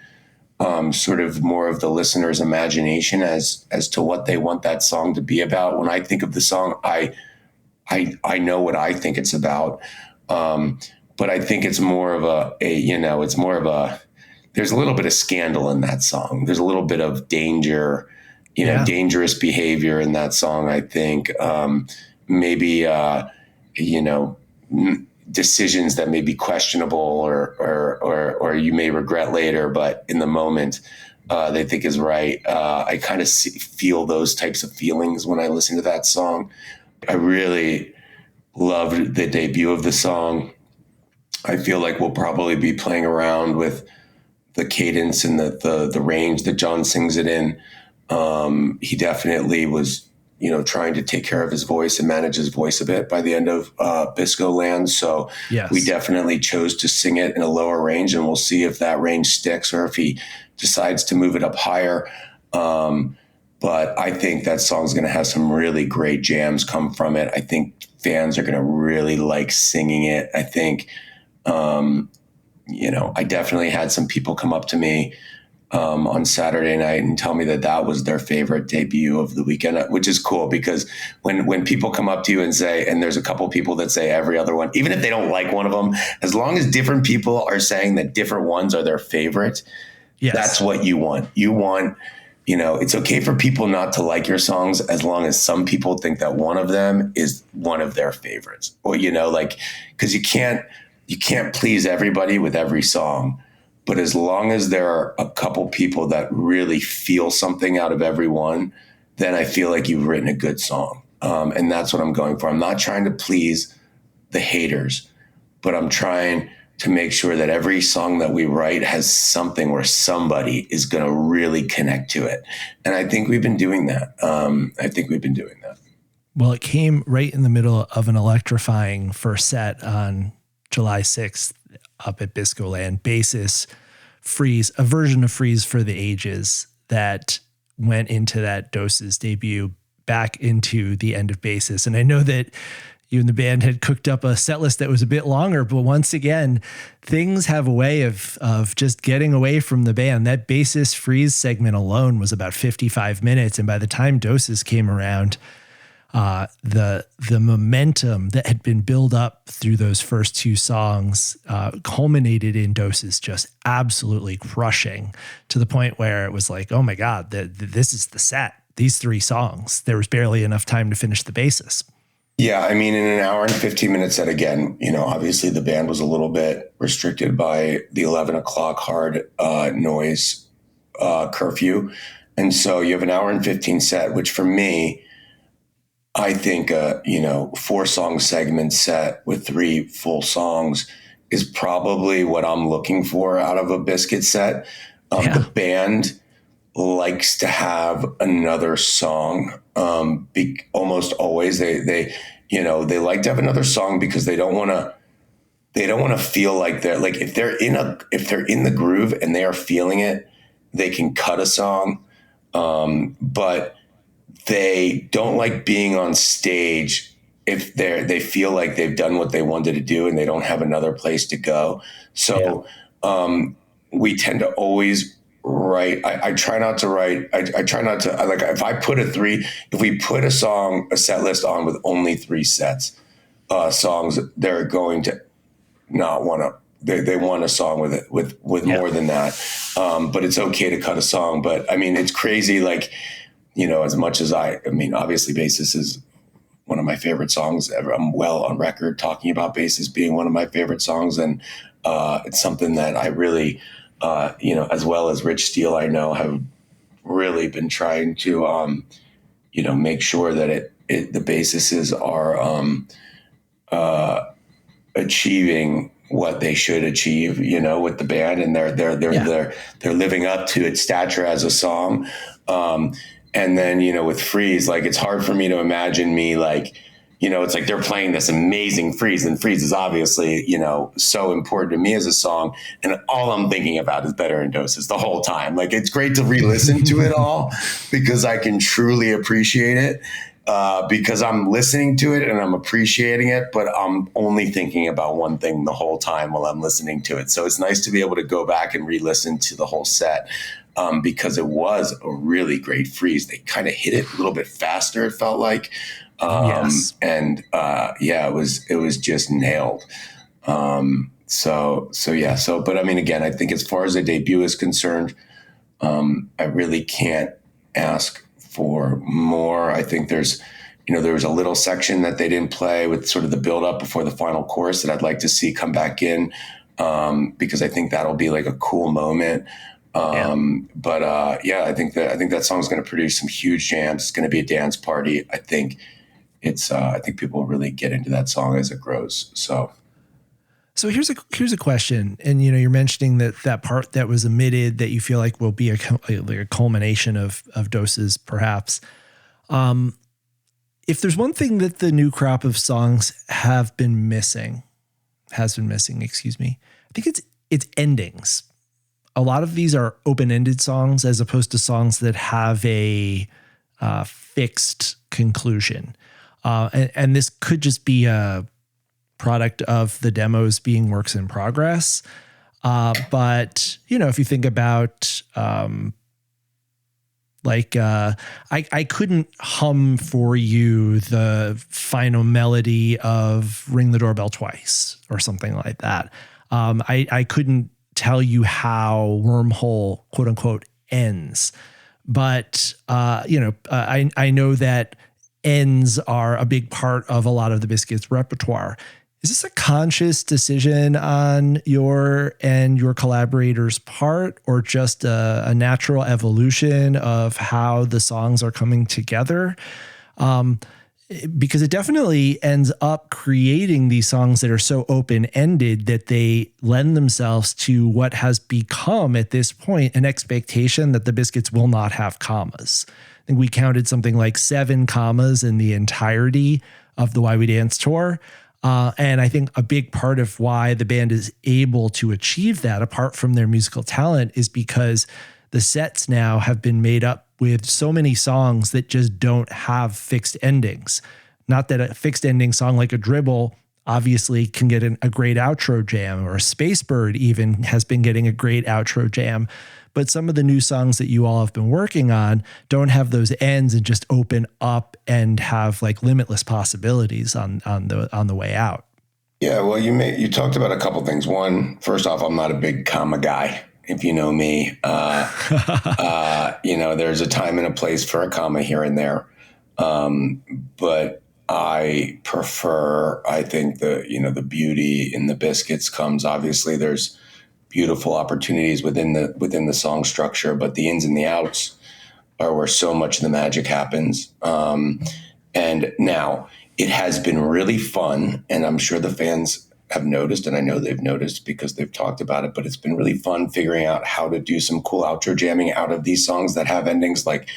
sort of more of the listener's imagination as to what they want that song to be about. When I think of the song, I know what I think it's about. But I think it's more of there's a little bit of scandal in that song. There's a little bit of danger, dangerous behavior in that song. I think maybe, decisions that may be questionable or you may regret later, but in the moment they think is right. I kind of feel those types of feelings when I listen to that song. I really loved the debut of the song. I feel like we'll probably be playing around with the cadence and the range that John sings it in. He definitely was trying to take care of his voice and manage his voice a bit by the end of Bisco Land. So we definitely chose to sing it in a lower range, and we'll see if that range sticks or if he decides to move it up higher. But I think that song's going to have some really great jams come from it. I think fans are going to really like singing it. I think, I definitely had some people come up to me on Saturday night and tell me that was their favorite debut of the weekend, which is cool because when people come up to you and say, and there's a couple people that say every other one, even if they don't like one of them, as long as different people are saying that different ones are their favorite, that's what you want. You want, it's okay for people not to like your songs as long as some people think that one of them is one of their favorites, or, because you can't please everybody with every song. But as long as there are a couple people that really feel something out of every one, then I feel like you've written a good song. And that's what I'm going for. I'm not trying to please the haters, but I'm trying to make sure that every song that we write has something where somebody is going to really connect to it. And I think we've been doing that. Well, it came right in the middle of an electrifying first set on July 6th up at Bisco Land. Basis, Freeze, a version of Freeze for the Ages that went into that Doses debut back into the end of Basis. And I know that you and the band had cooked up a set list that was a bit longer, but once again, things have a way of just getting away from the band. That bassist freeze segment alone was about 55 minutes. And by the time Doses came around, the momentum that had been built up through those first two songs culminated in Doses just absolutely crushing, to the point where it was like, oh my God, this is the set. These three songs, there was barely enough time to finish the basis. Yeah, I mean, in an hour and 15-minute set, again, obviously the band was a little bit restricted by the 11 o'clock hard noise curfew. And so you have an hour and 15 set, which for me, I think, 4-song segment set with 3 full songs is probably what I'm looking for out of a Biscuit set. The band likes to have another song. Almost always they like to have another song because they don't want to feel like they're like, if they're in the groove and they are feeling it, they can cut a song. But they don't like being on stage if they feel like they've done what they wanted to do and they don't have another place to go. So, we tend to always write. I try not to write. I try not to, like, if we put a set list on with only 3 songs, they're going to not want to, they want a song with more than that. But it's okay to cut a song. But I mean, it's crazy. Like, as much as I mean, obviously Basis is one of my favorite songs ever. I'm well on record talking about Basis being one of my favorite songs. And it's something that I really, as well as Rich Steele, I know, have really been trying to, make sure that the bases are achieving what they should achieve, with the band, and they're living up to its stature as a song. And then, with Freeze, like, it's hard for me to imagine me, like, it's like they're playing this amazing Freeze, and Freeze is obviously, so important to me as a song. And all I'm thinking about is Better in Doses the whole time. Like, it's great to re-listen to it all because I can truly appreciate it because I'm listening to it and I'm appreciating it, but I'm only thinking about one thing the whole time while I'm listening to it. So it's nice to be able to go back and re-listen to the whole set. Because it was a really great Freeze. They kind of hit it a little bit faster, it felt like. Yes. And it was just nailed. But I mean, again, I think as far as the debut is concerned, I really can't ask for more. I think there was a little section that they didn't play with sort of the build up before the final chorus that I'd like to see come back in, because I think that'll be like a cool moment. I think that song's going to produce some huge jams. It's going to be a dance party. I think I think people will really get into that song as it grows. So here's a question. And, you're mentioning that part that was omitted that you feel like will be a culmination of Doses, perhaps. If there's one thing that the new crop of songs has been missing, I think it's endings. A lot of these are open-ended songs as opposed to songs that have a fixed conclusion. And this could just be a product of the demos being works in progress. But, if you think about I couldn't hum for you the final melody of Ring the Doorbell Twice or something like that. I couldn't tell you how Wormhole, quote unquote, ends. But, I know that ends are a big part of a lot of the Biscuits repertoire. Is this a conscious decision on your and your collaborators' part, or just a natural evolution of how the songs are coming together? Because it definitely ends up creating these songs that are so open-ended that they lend themselves to what has become, at this point, an expectation that the Biscuits will not have commas. I think we counted something like 7 commas in the entirety of the Why We Dance tour. And I think a big part of why the band is able to achieve that, apart from their musical talent, is because the sets now have been made up with so many songs that just don't have fixed endings. Not that a fixed ending song like a Dribble obviously can get a great outro jam, or a Space Bird even has been getting a great outro jam. But some of the new songs that you all have been working on don't have those ends and just open up and have like limitless possibilities on the way out. Yeah, well, you talked about a couple things. One, first off, I'm not a big comma guy. If you know me, there's a time and a place for a comma here and there. But I think the beauty in the Biscuits comes, obviously there's beautiful opportunities within the song structure, but the ins and the outs are where so much of the magic happens. And now it has been really fun, and I'm sure the fans have noticed, and I know they've noticed because they've talked about it, but it's been really fun figuring out how to do some cool outro jamming out of these songs that have endings like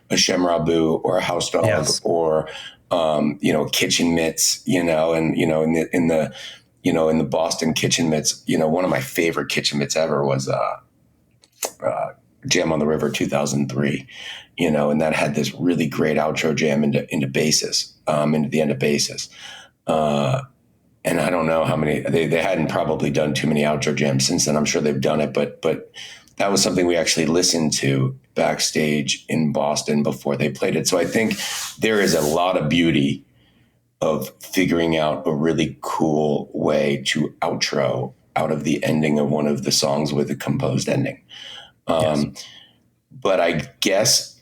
a Shem Rabu or a House Dog, yes, or Kitchen Mitts, in the Boston Kitchen Mitts, one of my favorite Kitchen Mitts ever was Jam on the River 2003, and that had this really great outro jam into Basis, into the end of Basis. And I don't know how many, they hadn't probably done too many outro jams since then. I'm sure they've done it, but that was something we actually listened to backstage in Boston before they played it. So I think there is a lot of beauty of figuring out a really cool way to outro out of the ending of one of the songs with a composed ending. Yes. But I guess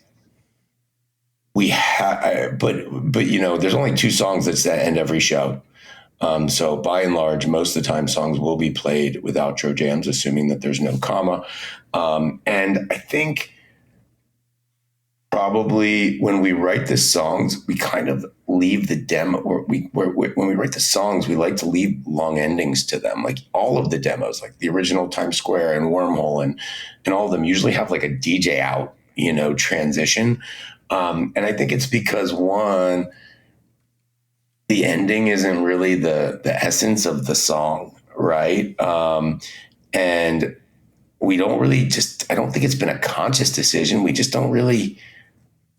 we have, but there's only 2 songs that end every show. So by and large, most of the time songs will be played with outro jams, assuming that there's no comma. And I think probably when we write the songs, we kind of leave the demo, or when we write the songs, we like to leave long endings to them. Like all of the demos, like the original Times Square and Wormhole and all of them usually have like a DJ out, transition. And I think it's because one, the ending isn't really the essence of the song, right? And we don't really I don't think it's been a conscious decision. We just don't really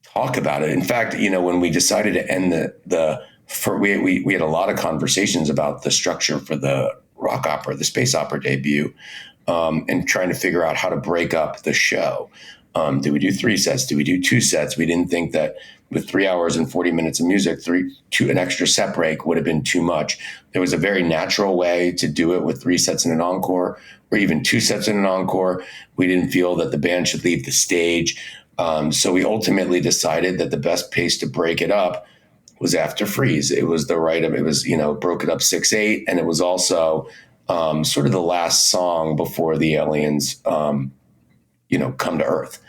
talk about it. In fact, when we decided to end we had a lot of conversations about the structure for the rock opera, the space opera debut, and trying to figure out how to break up the show. Do we do 3 sets? Do we do 2 sets? We didn't think that with 3 hours and 40 minutes of music, an extra set break would have been too much. There was a very natural way to do it with 3 sets and an encore, or even 2 sets and an encore. We didn't feel that the band should leave the stage. So we ultimately decided that the best pace to break it up was after Freeze. It was broke it up 6/8. And it was also sort of the last song before the aliens, come to Earth.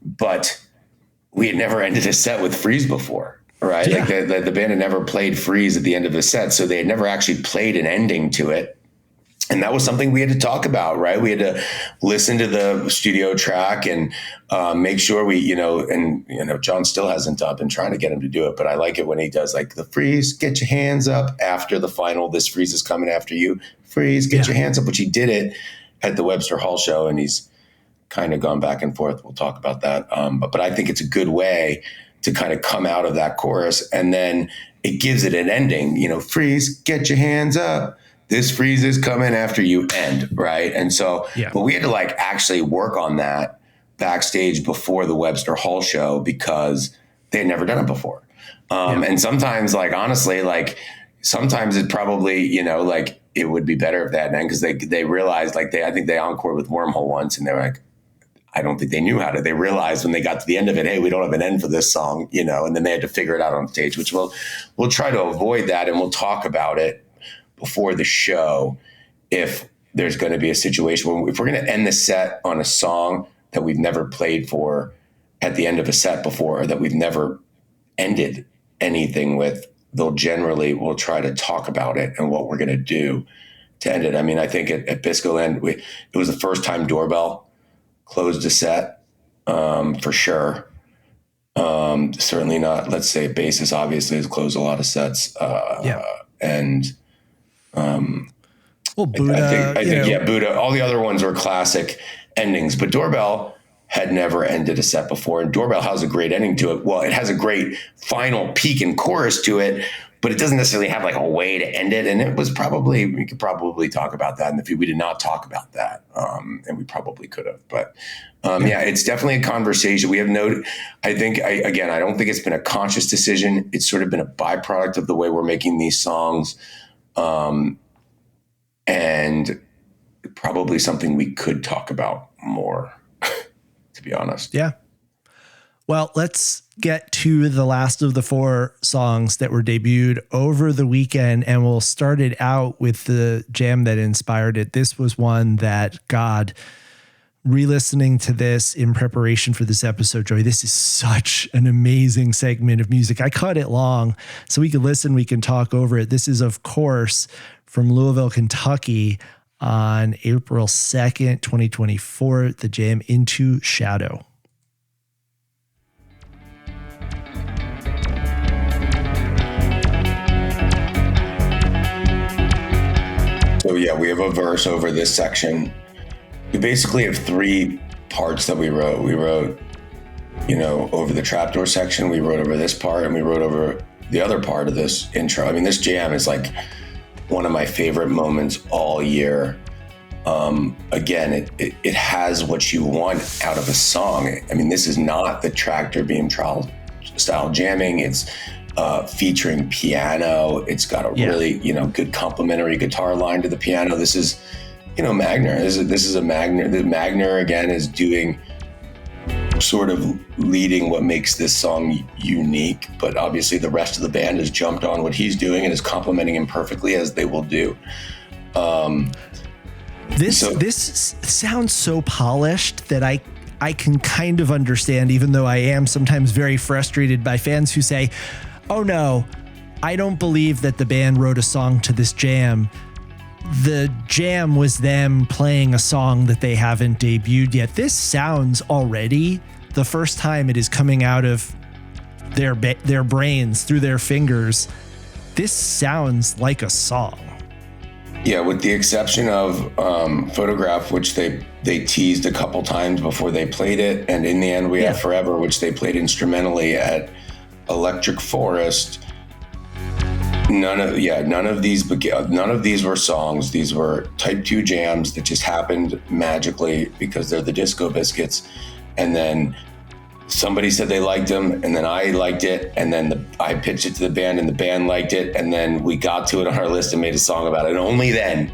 But we had never ended a set with Freeze before, right? Yeah. Like the band had never played Freeze at the end of the set. So they had never actually played an ending to it. And that was something we had to talk about, right? We had to listen to the studio track and make sure John still hasn't been trying to get him to do it, but I like it when he does like the Freeze, get your hands up after the final, this Freeze is coming after you, Freeze, get your hands up, which he did it at the Webster Hall show. And he's kind of gone back and forth. We'll talk about that. But I think it's a good way to kind of come out of that chorus. And then it gives it an ending, Freeze, get your hands up. This Freeze is coming after you end, right? And so, but we had to like actually work on that backstage before the Webster Hall show because they had never done it before. And sometimes, like, honestly, like sometimes it probably, it would be better if that ended because they realized, I think they encored with Wormhole once and they were like, I don't think they knew how to. They realized when they got to the end of it, hey, we don't have an end for this song, and then they had to figure it out on stage, which we'll try to avoid that and we'll talk about it before the show if there's going to be a situation where if we're going to end the set on a song that we've never played for at the end of a set before or that we've never ended anything with, we'll try to talk about it and what we're going to do to end it. I mean, I think at Bisco Land, it was the first time Doorbell closed a set, for sure. Certainly not, let's say, Basis obviously has closed a lot of sets. Buddha, I think Buddha, all the other ones were classic endings, but Doorbell had never ended a set before. And Doorbell has a great ending to it. Well, it has a great final peak and chorus to it, but it doesn't necessarily have like a way to end it. And it was probably, we could probably talk about that. And we did not talk about that. And we probably could have, but yeah, it's definitely a conversation. We have I don't think it's been a conscious decision. It's sort of been a byproduct of the way we're making these songs. And probably something we could talk about more, to be honest. Yeah. Well, let's get to the last of the 4 songs that were debuted over the weekend, and we'll start it out with the jam that inspired it. This was one that, God, re-listening to this in preparation for this episode, Joey, this is such an amazing segment of music. I cut it long so we can listen, we can talk over it. This is, of course, from Louisville, Kentucky, on April 2nd, 2024, the jam Into Shadow. So yeah, we have a verse over this section. We basically have 3 parts that we wrote. We wrote, over the trapdoor section, we wrote over this part, and we wrote over the other part of this intro. I mean, this jam is like one of my favorite moments all year. Again, it has what you want out of a song. I mean, this is not the tractor beam trial style jamming. It's featuring piano. It's got a really, good complementary guitar line to the piano. This is, Magner. This is a Magner. The Magner, again, is doing sort of leading what makes this song unique, but obviously the rest of the band has jumped on what he's doing and is complementing him perfectly, as they will do. This sounds so polished that I can kind of understand, even though I am sometimes very frustrated by fans who say, oh no, I don't believe that the band wrote a song to this jam. The jam was them playing a song that they haven't debuted yet. This sounds already, the first time it is coming out of their brains through their fingers, this sounds like a song. Yeah, with the exception of Photograph, which they teased a couple times before they played it, and in the end we have Forever, which they played instrumentally at Electric Forest. None of these were songs. These were type 2 jams that just happened magically because they're the Disco Biscuits. And then somebody said they liked them, and then I liked it, and then I pitched it to the band, and the band liked it, and then we got to it on our list and made a song about it. And only then,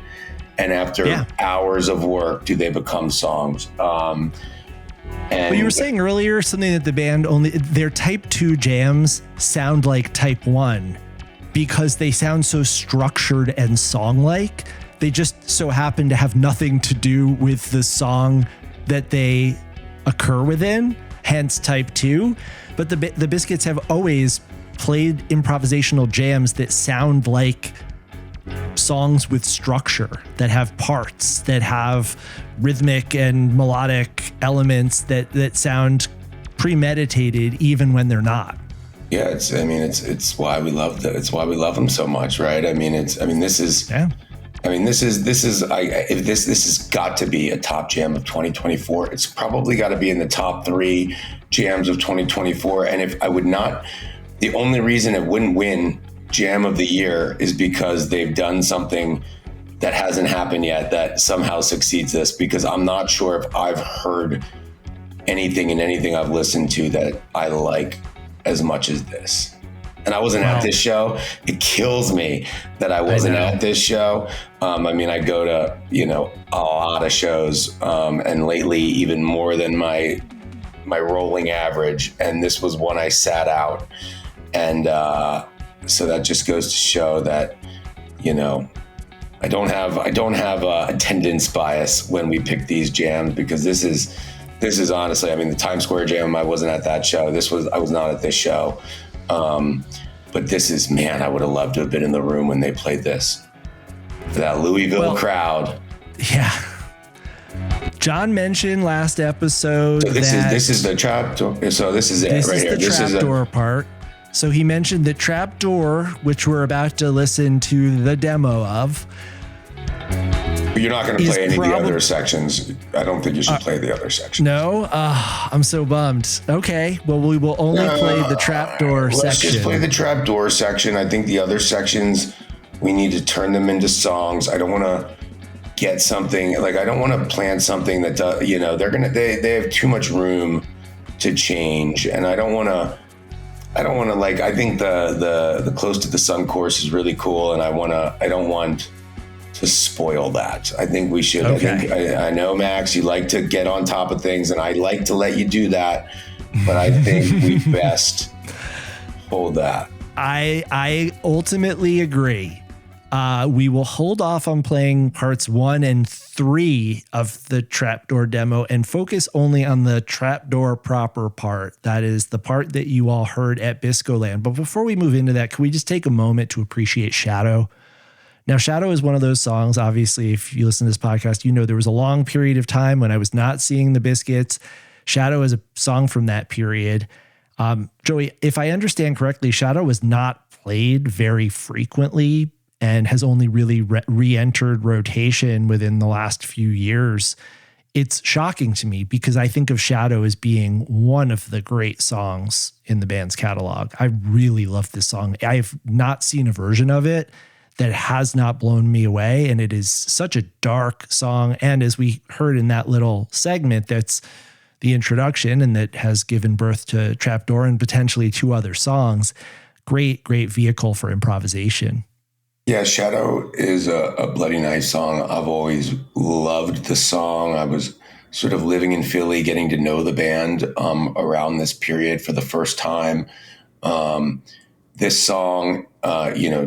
and after hours of work, do they become songs. And you were saying earlier something that the band their type 2 jams sound like type 1 because they sound so structured and song-like. They just so happen to have nothing to do with the song that they occur within, hence type 2. But the Biscuits have always played improvisational jams that sound like songs with structure, that have parts, that have rhythmic and melodic elements that sound premeditated even when they're not. Yeah, it's why we love them. It's why we love them so much, right? This has got to be a top jam of 2024. It's probably got to be in the top 3 jams of 2024. And the only reason it wouldn't win Jam of the Year is because they've done something that hasn't happened yet that somehow succeeds this, because I'm not sure if I've heard anything in anything I've listened to that I like as much as this. And I wasn't at this show. It kills me that I wasn't at this show. I go to, a lot of shows, and lately even more than my rolling average. And this was one I sat out. And so that just goes to show that, I don't have attendance bias when we pick these jams, because this is honestly, the Times Square Jam, I wasn't at that show. I was not at this show. But this is, man, I would have loved to have been in the room when they played this. For that Louisville crowd. Yeah. John mentioned last episode this is the trapdoor. So this is it right here. This is the trapdoor part. So he mentioned the trapdoor, which we're about to listen to the demo of. But you're not going to play any of the probab- other sections. I don't think you should play the other sections. No? I'm so bummed. Okay. Well, we will only play the trapdoor Let's section. just play the trapdoor section. I think the other sections, we need to turn them into songs. I don't want to get something, like, I don't want to plan something that does, you know, they have too much room to change. And I don't want to, like, I think the Close to the Sun chorus is really cool. And I don't want to spoil that. I think we should. Okay. I know, Max, you like to get on top of things, and I like to let you do that, but I think we best hold that. I ultimately agree. We will hold off on playing parts 1 and 3 of the trapdoor demo and focus only on the trapdoor proper part. That is the part that you all heard at Biscoland. But before we move into that, can we just take a moment to appreciate Shadow? Now, Shadow is one of those songs, obviously, if you listen to this podcast, you know there was a long period of time when I was not seeing the Biscuits. Shadow is a song from that period. Joey, if I understand correctly, Shadow was not played very frequently and has only really re-entered rotation within the last few years. It's shocking to me because I think of Shadow as being one of the great songs in the band's catalog. I really love this song. I have not seen a version of it that has not blown me away. And it is such a dark song. And as we heard in that little segment, that's the introduction and that has given birth to Trapdoor and potentially 2 other songs. Great, great vehicle for improvisation. Yeah, Shadow is a bloody nice song. I've always loved the song. I was sort of living in Philly, getting to know the band around this period for the first time. This song,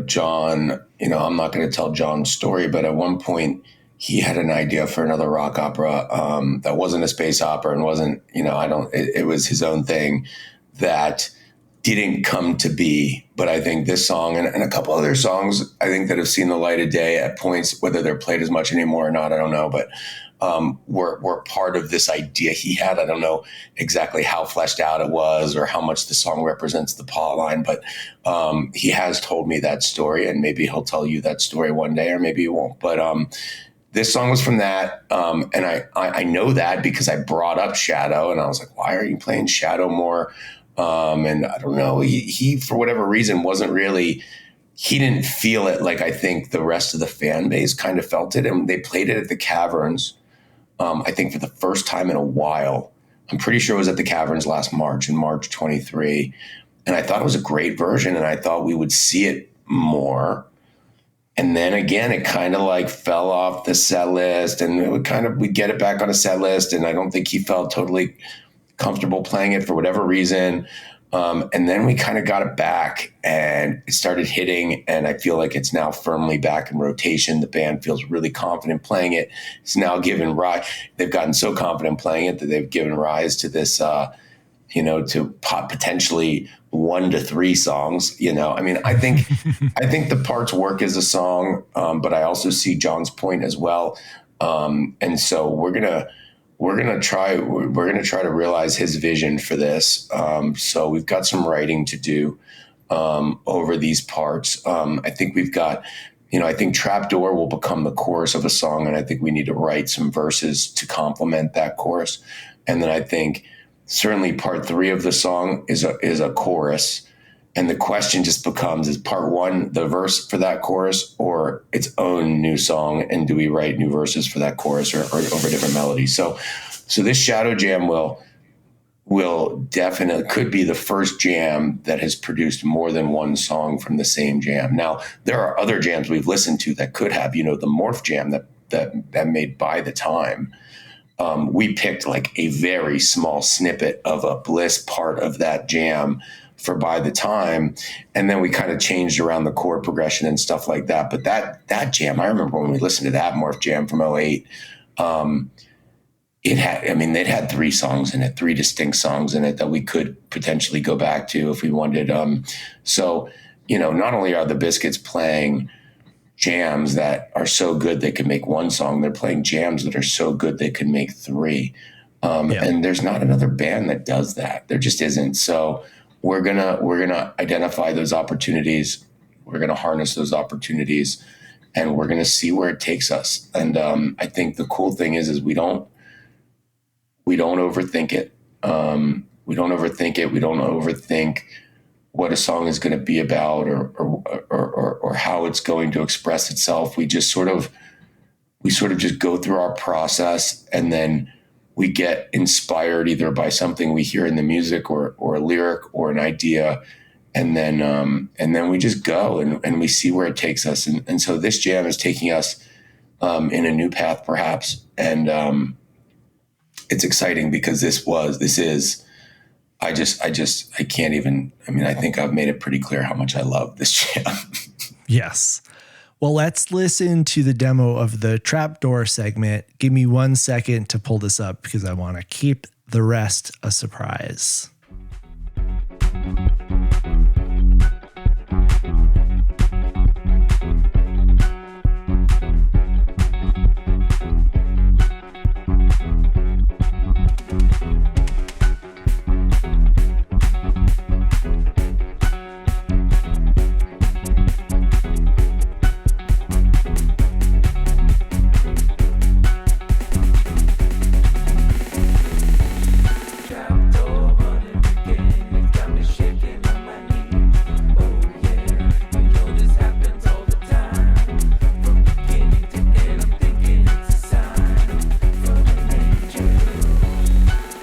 John, I'm not going to tell John's story, but at one point he had an idea for another rock opera that wasn't a space opera and wasn't, it was his own thing that didn't come to be. But I think this song and a couple other songs, I think that have seen the light of day at points, whether they're played as much anymore or not, I don't know, but were part of this idea he had. I don't know exactly how fleshed out it was or how much the song represents the plot line, but he has told me that story, and maybe he'll tell you that story one day, or maybe he won't. But this song was from that, and I know that because I brought up Shadow, and I was like, why are you playing Shadow more? And I don't know, he for whatever reason wasn't really, he didn't feel it like I think the rest of the fan base kind of felt it. And they played it at the Caverns, I think for the first time in a while. I'm pretty sure it was at the Caverns last March, in March 23. And I thought it was a great version, and I thought we would see it more. And then again, it kind of like fell off the set list, and we'd get it back on a set list. And I don't think he felt totally comfortable playing it for whatever reason. And then we kind of got it back and it started hitting, and I feel like it's now firmly back in rotation. The band feels really confident playing it. It's now given rise. They've gotten so confident playing it that they've given rise to this, to potentially 1 to 3 songs. I mean, I think the parts work as a song, but I also see John's point as well. And so we're gonna try to realize his vision for this. So we've got some writing to do over these parts. I think we've got, I think Trapdoor will become the chorus of a song, and I think we need to write some verses to complement that chorus. And then I think certainly part 3 of the song is a chorus. And the question just becomes, is part 1 the verse for that chorus or its own new song? And do we write new verses for that chorus or over different melodies? So this Shadow Jam will definitely could be the first jam that has produced more than one song from the same jam. Now, there are other jams we've listened to that could have, the Morph Jam that made By the Time. We picked like a very small snippet of a Bliss part of that jam for By the Time, and then we kind of changed around the chord progression and stuff like that. But that jam, I remember when we listened to that Morph Jam from 2008, they'd had 3 songs in it, 3 distinct songs in it that we could potentially go back to if we wanted. So not only are the Biscuits playing jams that are so good they could make 1 song, they're playing jams that are so good they could make 3. And there's not another band that does that. There just isn't. So we're gonna identify those opportunities. We're gonna harness those opportunities, and we're going to see where it takes us. And I think the cool thing is we don't overthink it. We don't overthink it. We don't overthink what a song is going to be about or how it's going to express itself. We sort of just go through our process, and then we get inspired either by something we hear in the music or a lyric or an idea. And then we just go and we see where it takes us. And so this jam is taking us in a new path, perhaps. And it's exciting because I can't even, I think I've made it pretty clear how much I love this jam. Yes. Well, let's listen to the demo of the Trapdoor segment. Give me 1 second to pull this up because I want to keep the rest a surprise.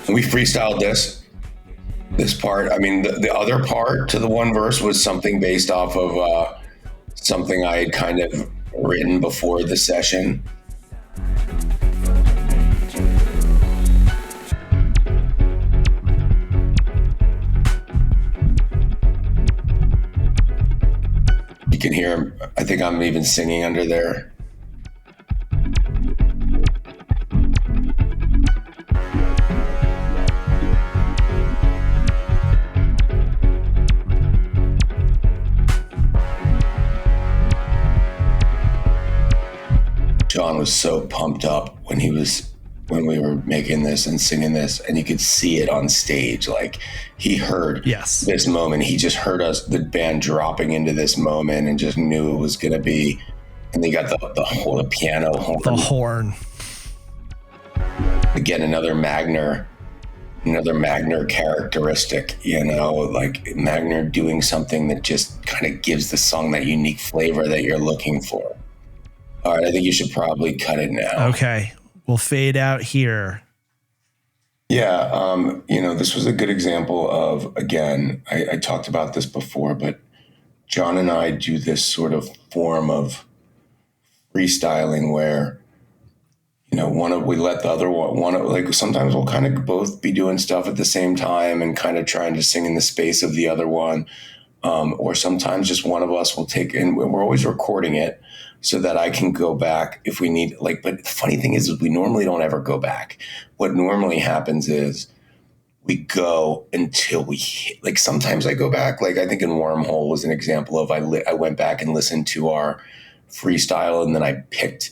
We freestyled this part. The other part to the one verse was something based off of something I had kind of written before the session. You can hear him. I think I'm even singing under there. John was so pumped up when we were making this and singing this, and you could see it on stage. Like he heard this moment. He just heard the band dropping into this moment and just knew it was going to be, and they got the piano horn. The horn. Again, another Magner characteristic, like Magner doing something that just kind of gives the song that unique flavor that you're looking for. All right, I think you should probably cut it now. Okay, we'll fade out here. Yeah, this was a good example of, again, I talked about this before, but John and I do this sort of form of freestyling where, we let the other one, sometimes we'll kind of both be doing stuff at the same time and kind of trying to sing in the space of the other one. Or sometimes just one of us will take, and we're always recording it so that I can go back if we need, but the funny thing is we normally don't ever go back. What normally happens is we go until we hit, sometimes I go back, I think in Wormhole was an example of, I went back and listened to our freestyle and then I picked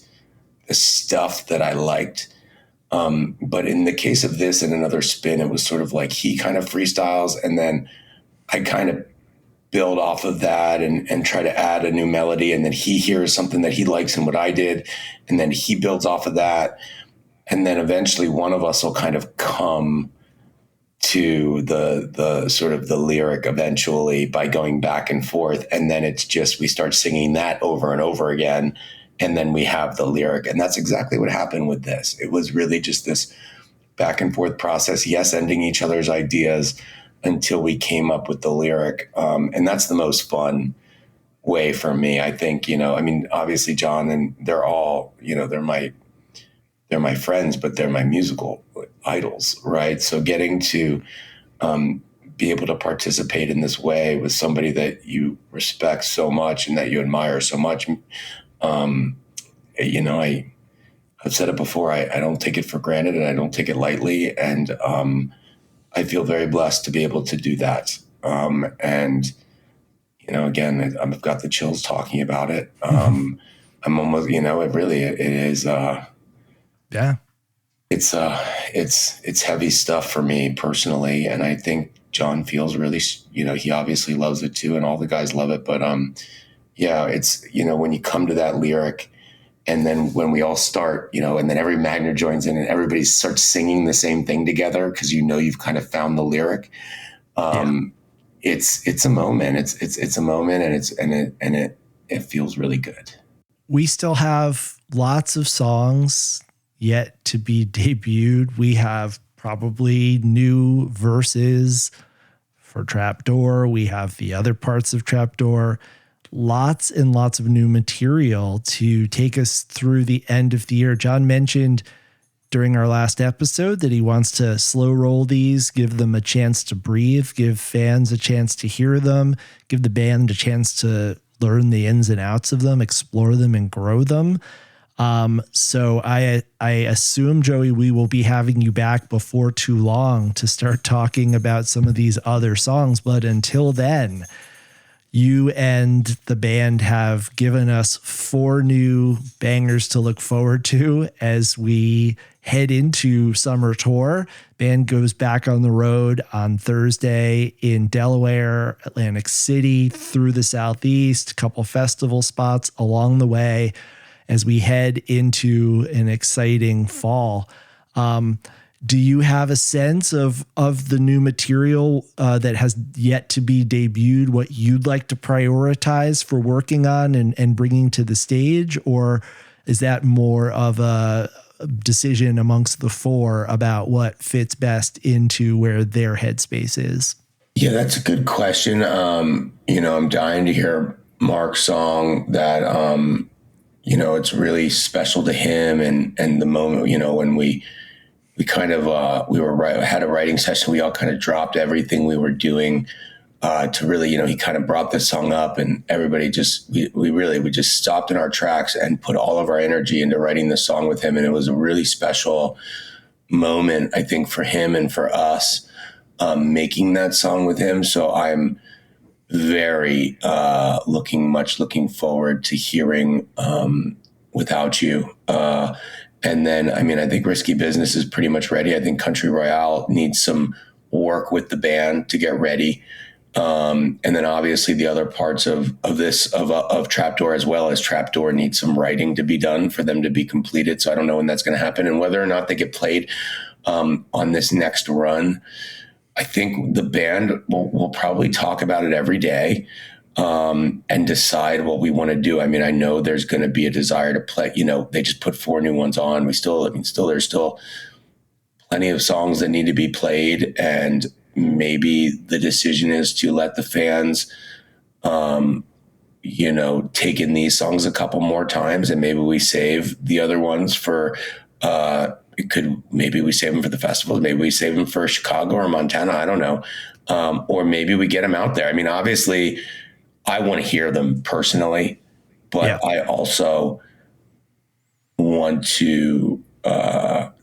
the stuff that I liked. But in the case of this and Another Spin, it was sort of like he kind of freestyles and then I kind of build off of that and try to add a new melody. And then he hears something that he likes in what I did. And then he builds off of that. And then eventually one of us will kind of come to the sort of the lyric eventually by going back and forth. And then it's just, we start singing that over and over again. And then we have the lyric. And that's exactly what happened with this. It was really just this back and forth process. Yes, ending each other's ideas until we came up with the lyric. And that's the most fun way for me, I think. Obviously John and they're all, they're my friends, but they're my musical idols, right? So getting to be able to participate in this way with somebody that you respect so much and that you admire so much, I've said it before, I don't take it for granted and I don't take it lightly. And I feel very blessed to be able to do that. And, again, I've got the chills talking about it. I'm almost, it is, yeah, it's heavy stuff for me personally. And I think John feels really, he obviously loves it too. And all the guys love it, but Yeah, it's, when you come to that lyric, and then when we all start, and then every Magner joins in and everybody starts singing the same thing together because you've kind of found the lyric. It's a moment. It's a moment, and it feels really good. We still have lots of songs yet to be debuted. We have probably new verses for Trapdoor. We have the other parts of Trapdoor. Lots and lots of new material to take us through the end of the year. John mentioned during our last episode that he wants to slow roll these, give them a chance to breathe, give fans a chance to hear them, give the band a chance to learn the ins and outs of them, explore them, and grow them. So I assume, Joey, we will be having you back before too long to start talking about some of these other songs. But until then, you and the band have given us 4 new bangers to look forward to as we head into summer tour. Band goes back on the road on Thursday in Delaware, Atlantic City, through the Southeast, a couple festival spots along the way as we head into an exciting fall. Do you have a sense of the new material that has yet to be debuted, what you'd like to prioritize for working on and bringing to the stage? Or is that more of a decision amongst the 4 about what fits best into where their headspace is? Yeah, that's a good question. I'm dying to hear Mark's song that, it's really special to him. And the moment, when we kind of, had a writing session, we all kind of dropped everything we were doing to really, he kind of brought this song up, and everybody we just stopped in our tracks and put all of our energy into writing this song with him. And it was a really special moment, I think, for him and for us, making that song with him. So I'm very looking forward to hearing Without You. And then, I think Risky Business is pretty much ready. I think Country Royale needs some work with the band to get ready. And then obviously the other parts of Trapdoor, as well as Trapdoor, needs some writing to be done for them to be completed. So I don't know when that's going to happen, and whether or not they get played on this next run. I think the band will probably talk about it every day and decide what we want to do. I know there's going to be a desire to play. They just put 4 new ones on. There's still plenty of songs that need to be played, and maybe the decision is to let the fans, take in these songs a couple more times, and maybe we save the other ones for, maybe we save them for the festivals, maybe we save them for Chicago or Montana, I don't know. Or maybe we get them out there. Obviously I want to hear them personally, but I also want to,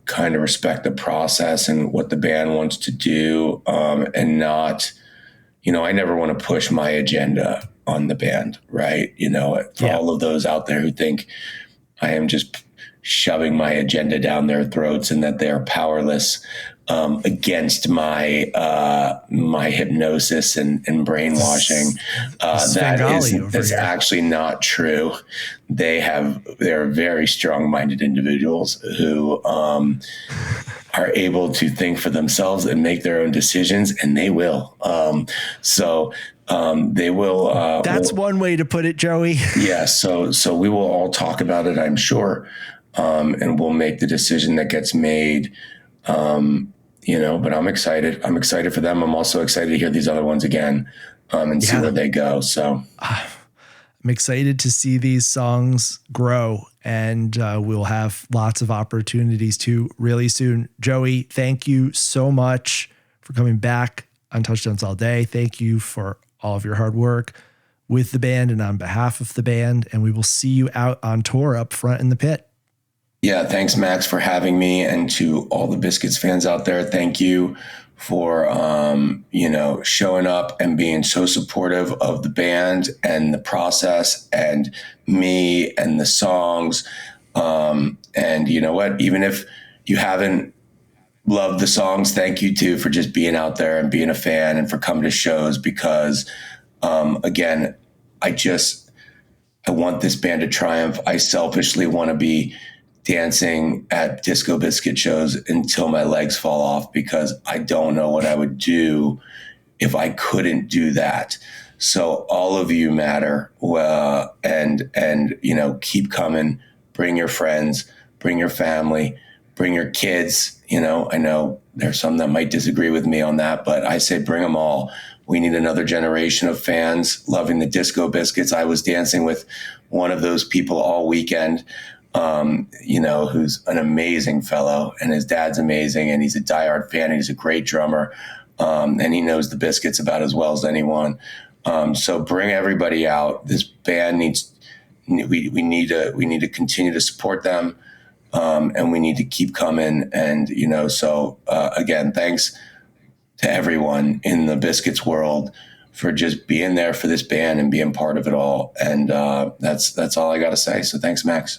kind of respect the process and what the band wants to do, and not, I never want to push my agenda on the band, right? For all of those out there who think I am just shoving my agenda down their throats and that they're powerless against my hypnosis and brainwashing. That's actually not true. They're very strong-minded individuals who are able to think for themselves and make their own decisions, and they will. They will. That's one way to put it, Joey. Yeah. So we will all talk about it, I'm sure, and we'll make the decision that gets made. But I'm excited. I'm excited for them. I'm also excited to hear these other ones again, and see where they go. So I'm excited to see these songs grow, and we'll have lots of opportunities to really soon. Joey, thank you so much for coming back on Touchdowns All Day. Thank you for all of your hard work with the band and on behalf of the band. And we will see you out on tour up front in the pit. Yeah, thanks, Max, for having me. And to all the Biscuits fans out there, thank you for, showing up and being so supportive of the band and the process and me and the songs. And you know what? Even if you haven't loved the songs, thank you too for just being out there and being a fan and for coming to shows, because, again, I want this band to triumph. I selfishly want to be dancing at Disco Biscuit shows until my legs fall off, because I don't know what I would do if I couldn't do that. So all of you matter, and keep coming. Bring your friends, bring your family, bring your kids. I know there's some that might disagree with me on that, but I say bring them all. We need another generation of fans loving the Disco Biscuits. I was dancing with one of those people all weekend, who's an amazing fellow, and his dad's amazing, and he's a diehard fan, and he's a great drummer, and he knows the Biscuits about as well as anyone. So bring everybody out. This band we need to continue to support them, and we need to keep coming. And again, thanks to everyone in the Biscuits world for just being there for this band and being part of it all. And that's all I got to say. So thanks, Max.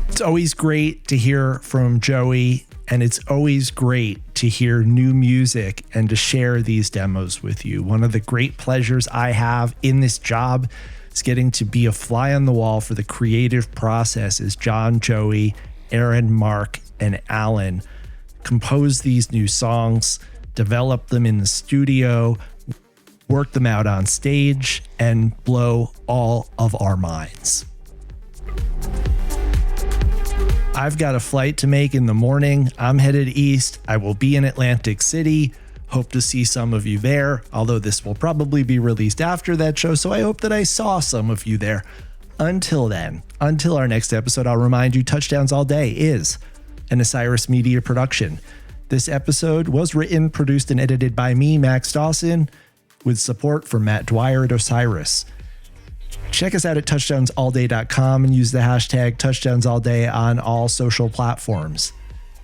It's always great to hear from Joey, and it's always great to hear new music and to share these demos with you. One of the great pleasures I have in this job is getting to be a fly on the wall for the creative process as John, Joey, Aaron, Mark, and Alan compose these new songs, develop them in the studio, work them out on stage, and blow all of our minds. I've got a flight to make in the morning. I'm headed east. I will be in Atlantic City. Hope to see some of you there, although this will probably be released after that show, so I hope that I saw some of you there. Until then, until our next episode, I'll remind you Touchdowns All Day is an Osiris Media production. This episode was written, produced, and edited by me, Max Dawson, with support from Matt Dwyer at Osiris. Check us out at touchdownsallday.com and use the hashtag touchdownsallday on all social platforms.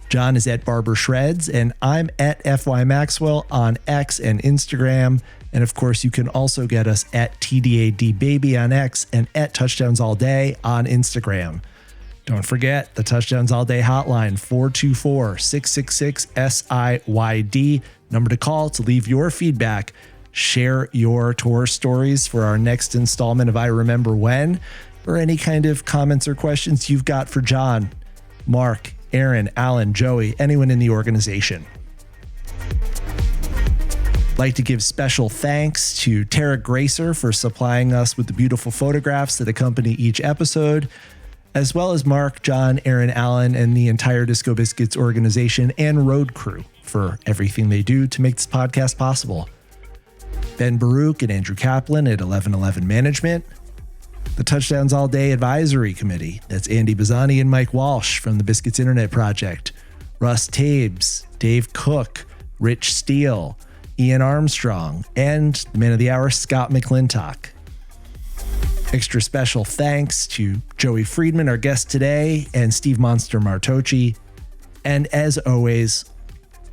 John is at Barber Shreds, and I'm at FY Maxwell on X and Instagram. And of course, you can also get us at TDADBaby on X and at Touchdowns All Day on Instagram. Don't forget the Touchdowns All Day hotline, 424-666-SIYD, number to call to leave your feedback. Share your tour stories for our next installment of I Remember When, or any kind of comments or questions you've got for John, Mark, Aaron, Alan, Joey, anyone in the organization. I'd like to give special thanks to Tara Gracer for supplying us with the beautiful photographs that accompany each episode, as well as Mark, John, Aaron, Alan, and the entire Disco Biscuits organization and road crew for everything they do to make this podcast possible. Ben Baruch and Andrew Kaplan at 1111 Management. The Touchdowns All Day Advisory Committee. That's Andy Bazzani and Mike Walsh from the Biscuits Internet Project. Russ Tabes, Dave Cook, Rich Steele, Ian Armstrong, and the man of the hour, Scott McClintock. Extra special thanks to Joey Friedman, our guest today, and Steve Monster Martocci. And as always,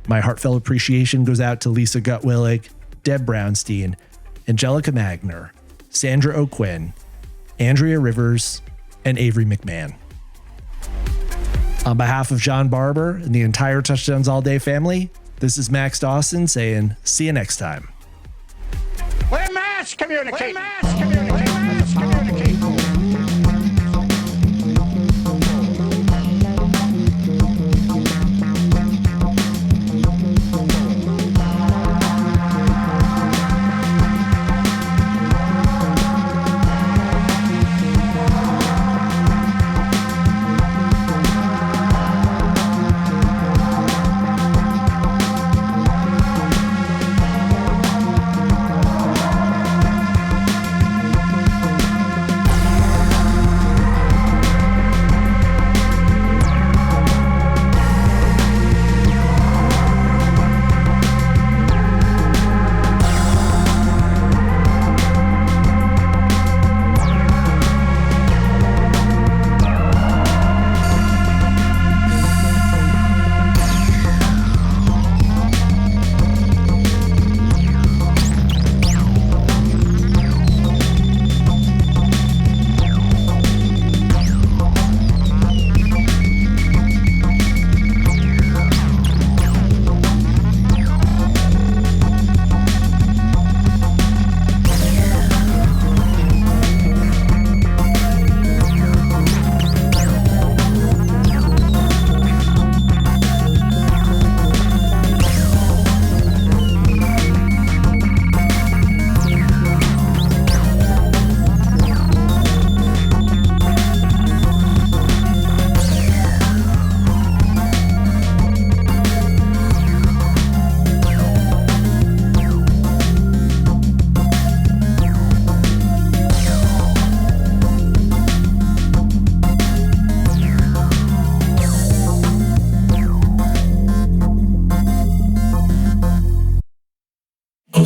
my heartfelt appreciation goes out to Lisa Gutwillig, Deb Brownstein, Angelica Magner, Sandra O'Quinn, Andrea Rivers, and Avery McMahon. On behalf of John Barber and the entire Touchdowns All Day family, this is Max Dawson saying, see you next time. We're mass communicating. We're mass communicating. Mass communicating.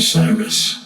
Osiris.